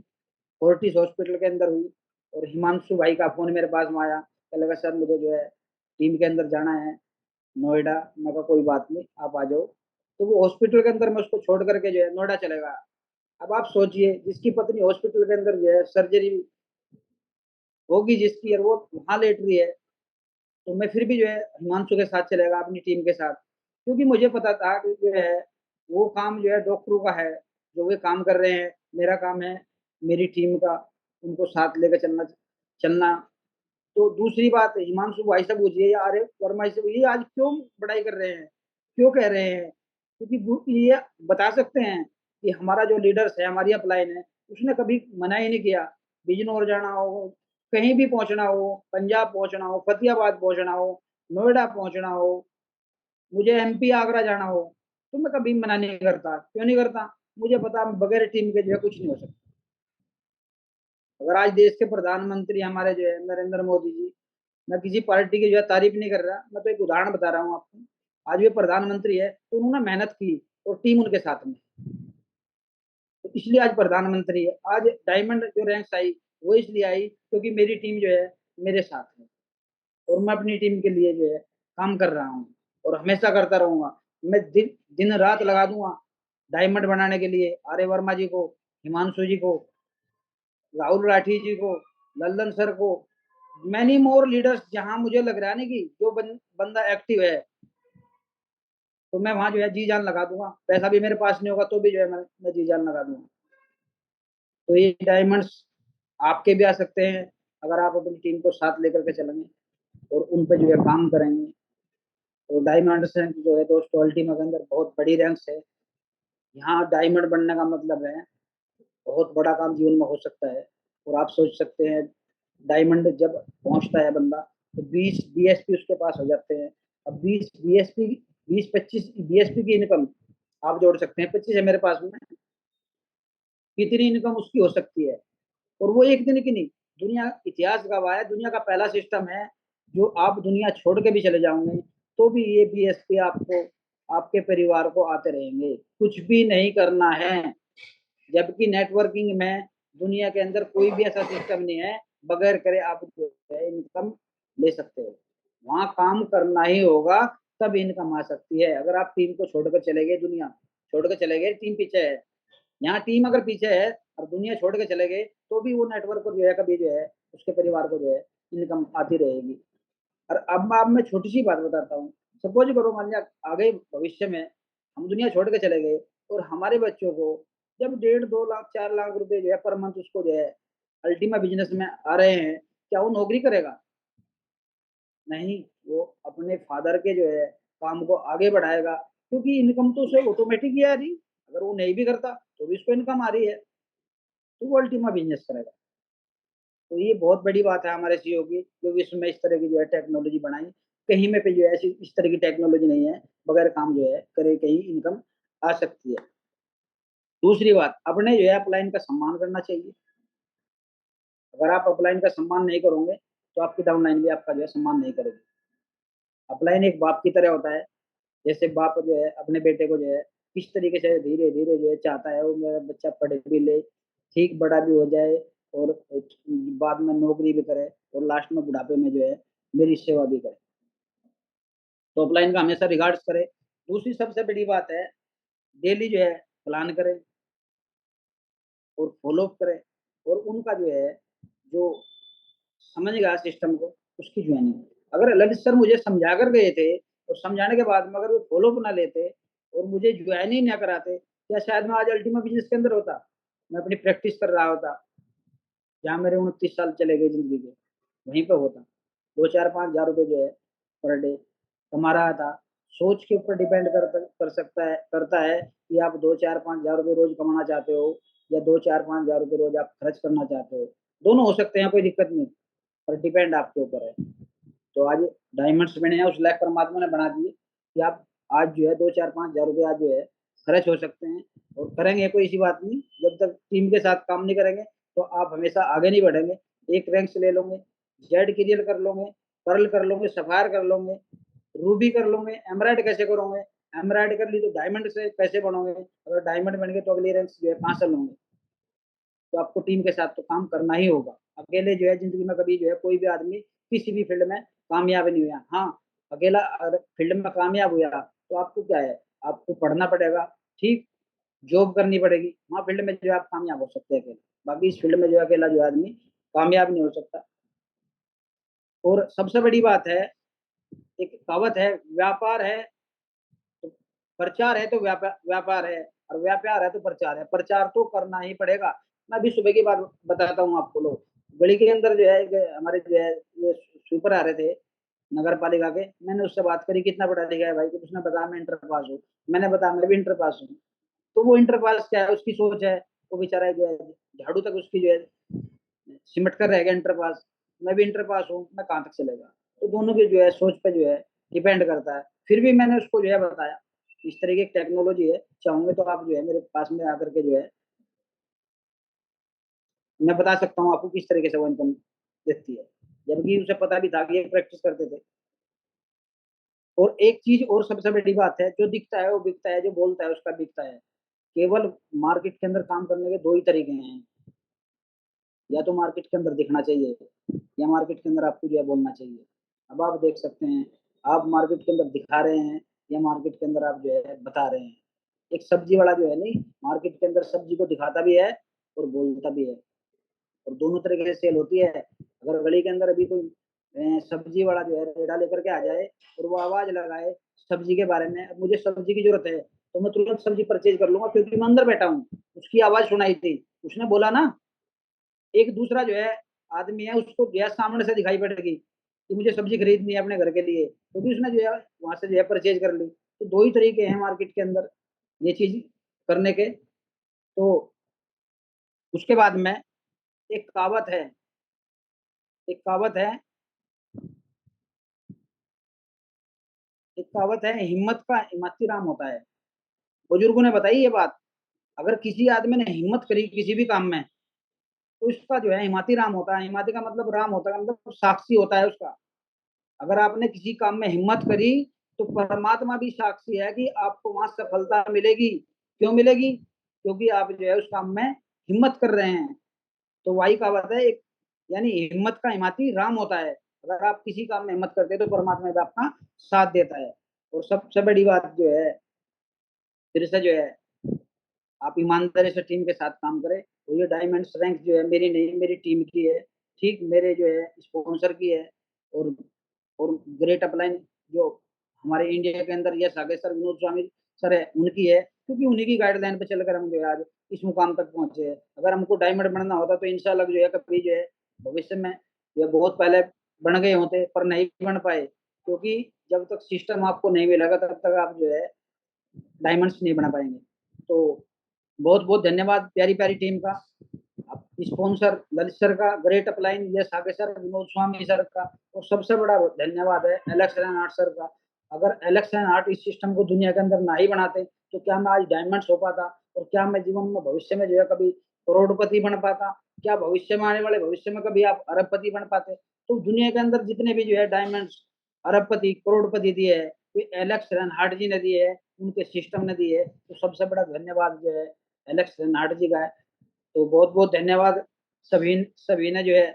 फोर्टिस हॉस्पिटल के अंदर हुई, और हिमांशु भाई का फोन मेरे पास में आया, कहने लगा सर मुझे जो है टीम के अंदर जाना है नोएडा। मैं कहा कोई बात नहीं, आप आ जाओ। तो वो हॉस्पिटल के अंदर मैं उसको छोड़ करके जो है नोएडा चलेगा। अब आप सोचिए, जिसकी पत्नी हॉस्पिटल के अंदर जो है सर्जरी होगी जिसकी, और वो वहां लेट रही है, तो मैं फिर भी जो है हिमांशु के साथ चलेगा अपनी टीम के साथ। क्योंकि मुझे पता था कि जो है वो काम जो है डॉक्टरों का है, जो वे काम कर रहे हैं। मेरा काम है मेरी टीम का उनको साथ लेकर चलना चलना। तो दूसरी बात, हिमांशु भाई से पूछिए या अरे वर्मा से, ये आज क्यों बड़ाई कर रहे हैं, क्यों कह रहे हैं? क्योंकि ये बता सकते हैं कि हमारा जो लीडर्स है, हमारी अपलाइन है, उसने कभी मना ही नहीं किया। बिजनौर जाना हो, कहीं भी पहुंचना हो, पंजाब पहुंचना हो, फतेहाबाद पहुंचना हो, नोएडा पहुंचना हो, मुझे एमपी आगरा जाना हो, तो मैं कभी मना नहीं करता। क्यों नहीं करता? मुझे पता बगैर टीम के जो है कुछ नहीं हो सकता। अगर आज देश के प्रधानमंत्री हमारे जो है नरेंद्र मोदी जी, मैं किसी पार्टी की जो है तारीफ नहीं कर रहा, मैं तो एक उदाहरण बता रहा हूँ आपको। आज वे प्रधानमंत्री है तो उन्होंने मेहनत की और टीम उनके साथ में, तो इसलिए आज प्रधानमंत्री है। आज डायमंड जो रैंक्स आई वो इसलिए आई क्योंकि मेरी टीम जो है मेरे साथ है, और मैं अपनी टीम के लिए जो है काम कर रहा हूँ और हमेशा करता रहूंगा। मैं दिन रात लगा दूंगा डायमंड बनाने के लिए, आर्य वर्मा जी को, हिमांशु जी को, राहुल राठी जी को, लल्लन सर को, मैनी मोर लीडर्स। जहां मुझे लग रहा है ना कि जो बंदा एक्टिव है, तो मैं वहां जो है जी जान लगा दूंगा। पैसा भी मेरे पास नहीं होगा तो भी जो है मैं जी जान लगा दूंगा। तो ये डायमंड्स आपके भी आ सकते हैं अगर आप अपनी टीम को साथ लेकर के चलेंगे और उन पर जो है काम करेंगे। तो डायमंड्स रैंक जो है दोस्तों अल्टीमा के अंदर बहुत बड़ी रैंक्स है। यहाँ डायमंड बनने का मतलब है बहुत बड़ा काम जीवन में हो सकता है। और आप सोच सकते हैं डायमंड जब पहुंचता है बंदा, तो 20 बीएसपी उसके पास हो जाते हैं। अब 20 बीएसपी, 20-25 बीएसपी की इनकम आप जोड़ सकते हैं। 25 है मेरे पास में, कितनी इनकम उसकी हो सकती है? और वो एक दिन की नहीं, दुनिया इतिहास गवाह है, दुनिया का पहला सिस्टम है जो आप दुनिया छोड़ के भी चले जाओगे तो भी ये बीएसपी आपको, आपके परिवार को आते रहेंगे। कुछ भी नहीं करना है। जबकि नेटवर्किंग में दुनिया के अंदर कोई भी ऐसा सिस्टम नहीं है बगैर करे आप जो है इनकम ले सकते हो। वहाँ काम करना ही होगा, तब इनकम आ सकती है। अगर आप टीम को छोड़कर चले गए, दुनिया छोड़कर चले गए, टीम पीछे है, यहाँ टीम अगर पीछे है और दुनिया छोड़ के चले गए, तो भी वो नेटवर्क को जो है कभी जो है उसके परिवार को जो है इनकम आती रहेगी। और अब मैं छोटी सी बात बताता हूँ। सपोज करो, मान लिया आगे भविष्य में हम दुनिया छोड़ के चले गए और हमारे बच्चों को जब 1.5-2 लाख 4 लाख रुपए जो है पर मंथ उसको जो है अल्टीमा बिजनेस में आ रहे हैं, क्या वो नौकरी करेगा? नहीं, वो अपने फादर के जो है काम को आगे बढ़ाएगा, क्योंकि इनकम तो उसे ऑटोमेटिक ही आ रही। अगर वो नहीं भी करता तो भी उसको इनकम आ रही है, तो वो अल्टीमा बिजनेस करेगा। तो ये बहुत बड़ी बात है हमारे सीईओ की, जो विश्व में इस तरह की जो है टेक्नोलॉजी बनाई। कहीं में पे जो है ऐसी इस तरह की टेक्नोलॉजी नहीं है, बगैर काम जो है करे कहीं इनकम आ सकती है। दूसरी बात, अपने जो है अपलाइन का सम्मान करना चाहिए। अगर आप अपलाइन का सम्मान नहीं करोगे तो आपकी डाउनलाइन भी आपका जो है सम्मान नहीं करेगी। अपलाइन एक बाप की तरह होता है। जैसे बाप जो है अपने बेटे को जो है किस तरीके से धीरे धीरे जो है चाहता है वो मेरा बच्चा पढ़ भी ले, ठीक बड़ा भी हो जाए, और बाद में नौकरी भी करे, और लास्ट में बुढ़ापे में जो है मेरी सेवा भी करे। तो अपलाइन का हमेशा रिगार्ड्स करे। दूसरी सबसे बड़ी बात है, डेली जो है प्लान करें और फॉलो अप करें, और उनका जो है जो समझ गया सिस्टम को, उसकी ज्वाइनिंग। अगर ललित सर मुझे समझा कर गए थे और समझाने के बाद में अगर वो फॉलो अप ना लेते और मुझे ज्वाइन ही ना कराते, क्या शायद मैं आज अल्टीमा बिजनेस के अंदर होता? मैं अपनी प्रैक्टिस कर रहा होता, जहाँ मेरे 29 साल चले गए जिंदगी के, वहीं पे होता। 2-4-5 हज़ार रुपये जो है पर डे कमा रहा था। सोच के ऊपर डिपेंड करता है कि आप 2-4-5 हज़ार रुपये रोज कमाना चाहते हो, या 2-4-5 हज़ार रुपये रोज आप खर्च करना चाहते हो। दोनों हो सकते हैं, कोई दिक्कत नहीं, पर डिपेंड आपके ऊपर है। तो आज डायमंड्स बने हैं, उस लायक परमात्मा ने बना दिए कि आप आज जो है 2-4-5 हज़ार रुपये आज जो है खर्च हो सकते हैं, और करेंगे, कोई ऐसी बात नहीं। जब तक टीम के साथ काम नहीं करेंगे तो आप हमेशा आगे नहीं बढ़ेंगे। एक रैंक से ले लोगे, जेड क्लियर कर लोगे, पर्ल कर लोगे, सफायर कर लोगे, रूबी कर लोगे, एमराइड कैसे करोगे? एमराइड कर ली तो डायमंड से कैसे बनोगे? अगर डायमंड बन गए तो अगली रैंक जो है कहाँ से लोगे? तो आपको टीम के साथ तो काम करना ही होगा। अकेले जो है जिंदगी में कभी जो है कोई भी आदमी किसी भी फील्ड में कामयाब नहीं हुआ। हाँ, अकेला अगर फील्ड में कामयाब हुआ तो आपको क्या है, आपको पढ़ना पड़ेगा, ठीक, जॉब करनी पड़ेगी, वहाँ फील्ड में जो है आप कामयाब हो सकते हैं अकेले। बाकी इस फील्ड में जो है अकेला जो आदमी कामयाब नहीं हो सकता। और सबसे बड़ी बात है, एक कहावत है, व्यापार है तो प्रचार है, तो व्यापार है, और व्यापार है तो प्रचार है। प्रचार तो करना ही पड़ेगा। मैं अभी सुबह की बात बताता हूँ आपको। लोग गली के अंदर जो है हमारे जो है ये स्वीपर आ रहे थे नगर पालिका के। मैंने उससे बात करी, कितना पढ़ा लिखा है भाई? तो उसने बताया मैं इंटर पास हूँ। मैंने बताया मैं भी इंटर पास हूँ। तो वो इंटर पास क्या है, उसकी सोच है, वो बेचारा जो है झाड़ू तक उसकी जो है सिमट कर रह गया इंटर पास। मैं भी इंटर पास हूँ, मैं कहाँ तक चलेगा? तो दोनों की जो है सोच पे जो है डिपेंड करता है। फिर भी मैंने उसको जो है बताया इस तरह की टेक्नोलॉजी है, चाहोगे तो आप जो है मेरे पास में आकर के जो है मैं बता सकता हूँ आपको किस तरीके से वो इनकम देती है, जबकि उसे पता भी था कि ये प्रैक्टिस करते थे। और एक चीज और सबसे बड़ी बात है, जो दिखता है वो बिकता है, जो बोलता है उसका बिकता है। केवल मार्केट के अंदर काम करने के दो ही तरीके हैं, या तो मार्केट के अंदर दिखना चाहिए, या मार्केट के अंदर आपको जो है बोलना चाहिए। अब आप देख सकते हैं, आप मार्केट के अंदर दिखा रहे हैं, या मार्केट के अंदर आप जो है बता रहे हैं। एक सब्जी वाला जो है नहीं, मार्केट के अंदर सब्जी को दिखाता भी है और बोलता भी है, और दोनों तरीके से सेल होती है। अगर गली के अंदर अभी कोई सब्जी वाला जो है रेड़ा लेकर के आ जाए और वो आवाज लगाए सब्जी के बारे में, अब मुझे सब्जी की जरूरत है तो मैं तुरंत सब्जी परचेज कर लूंगा, क्योंकि मैं अंदर बैठा हूँ। उसकी आवाज सुनाई थी, उसने बोला ना। एक दूसरा जो है आदमी है, उसको जो है सामने से दिखाई पड़ेगी कि मुझे सब्जी खरीदनी है अपने घर के लिए, तो भी उसने जो है वहां से जो है परचेज कर ली। तो दो ही तरीके हैं मार्केट के अंदर ये चीज करने के। तो उसके बाद में एक कहावत है, एक कहावत है एक कहावत है, हिम्मत का हिम्मती राम होता है। बुजुर्गों ने बताई ये बात। अगर किसी आदमी ने हिम्मत करी किसी भी काम में, तो उसका जो है हिमाती राम होता है। हिमाती का मतलब राम होता है, मतलब साक्षी होता है उसका। अगर आपने किसी काम में हिम्मत करी तो परमात्मा भी साक्षी है कि आपको वहां सफलता मिलेगी। क्यों मिलेगी? क्योंकि आप जो है उस काम में हिम्मत कर रहे हैं। तो वही कहावत है, एक यानी हिम्मत का हिमाती राम होता है। अगर आप किसी काम में हिम्मत करते हैं तो परमात्मा भी आपका साथ देता है। और सबसे बड़ी बात जो है, फिर से जो है, आप ईमानदारी से टीम के साथ काम करें। और ये डायमंड रैंक जो है मेरी नहीं, मेरी टीम की है, ठीक मेरे जो है स्पॉन्सर की है। और और ग्रेट अपलाइन जो हमारे इंडिया के अंदर यस आगे सर विनोद स्वामी सर है, उनकी है, क्योंकि उन्हीं की गाइडलाइन पे चलकर हम जो है आज इस मुकाम तक पहुंचे हैं। अगर हमको डायमंड बनना होता तो इंशाल्लाह जो है कभी जो है भविष्य में ये बहुत पहले बन गए होते, पर नहीं बन पाए, क्योंकि जब तक सिस्टम आपको नहीं मिलेगा तब तक आप जो है डायमंड्स नहीं बना पाएंगे। तो बहुत बहुत धन्यवाद प्यारी प्यारी टीम का, स्पॉन्सर ललित सर का, ग्रेट अपलाइन यस आगे सर, विनोद स्वामी सर का, और सबसे बड़ा धन्यवाद है एलेक्स एंड आर्ट सर का। अगर एलेक्स एंड आर्ट इस सिस्टम को दुनिया के अंदर ना ही बनाते तो क्या मैं आज डायमंड्स हो पाता, और क्या मैं जीवन में भविष्य में जो है कभी करोड़पति बन पाता, क्या भविष्य में आने वाले भविष्य में कभी आप अरबपति बन पाते। तो दुनिया के अंदर जितने भी जो है डायमंड्स अरबपति करोड़पति दिए है वे एलेक्स एंड आर्ट जी ने दिए है, उनके सिस्टम ने दिए है। तो सबसे बड़ा धन्यवाद जो है एलेक्स एंड आर्ट जी का है। तो बहुत बहुत धन्यवाद सभी सभी ने जो है,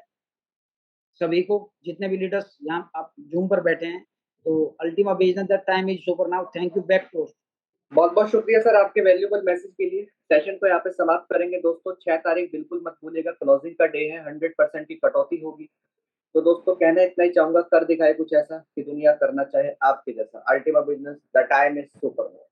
सभी को, जितने भी लीडर्स यहाँ आप जूम पर बैठे हैं। तो Ultima business that time is super now. Thank you, back to. बहुत बहुत शुक्रिया सर आपके वैल्यूबल मैसेज के लिए। सेशन को यहाँ पे समाप्त करेंगे दोस्तों। 6 तारीख बिल्कुल मत भूलिएगा, क्लोजिंग का डे है, 100% की कटौती होगी। तो दोस्तों कहना इतना ही चाहूंगा, कर दिखाए कुछ ऐसा कि दुनिया करना चाहे आपके जैसा। Ultima business the time is super.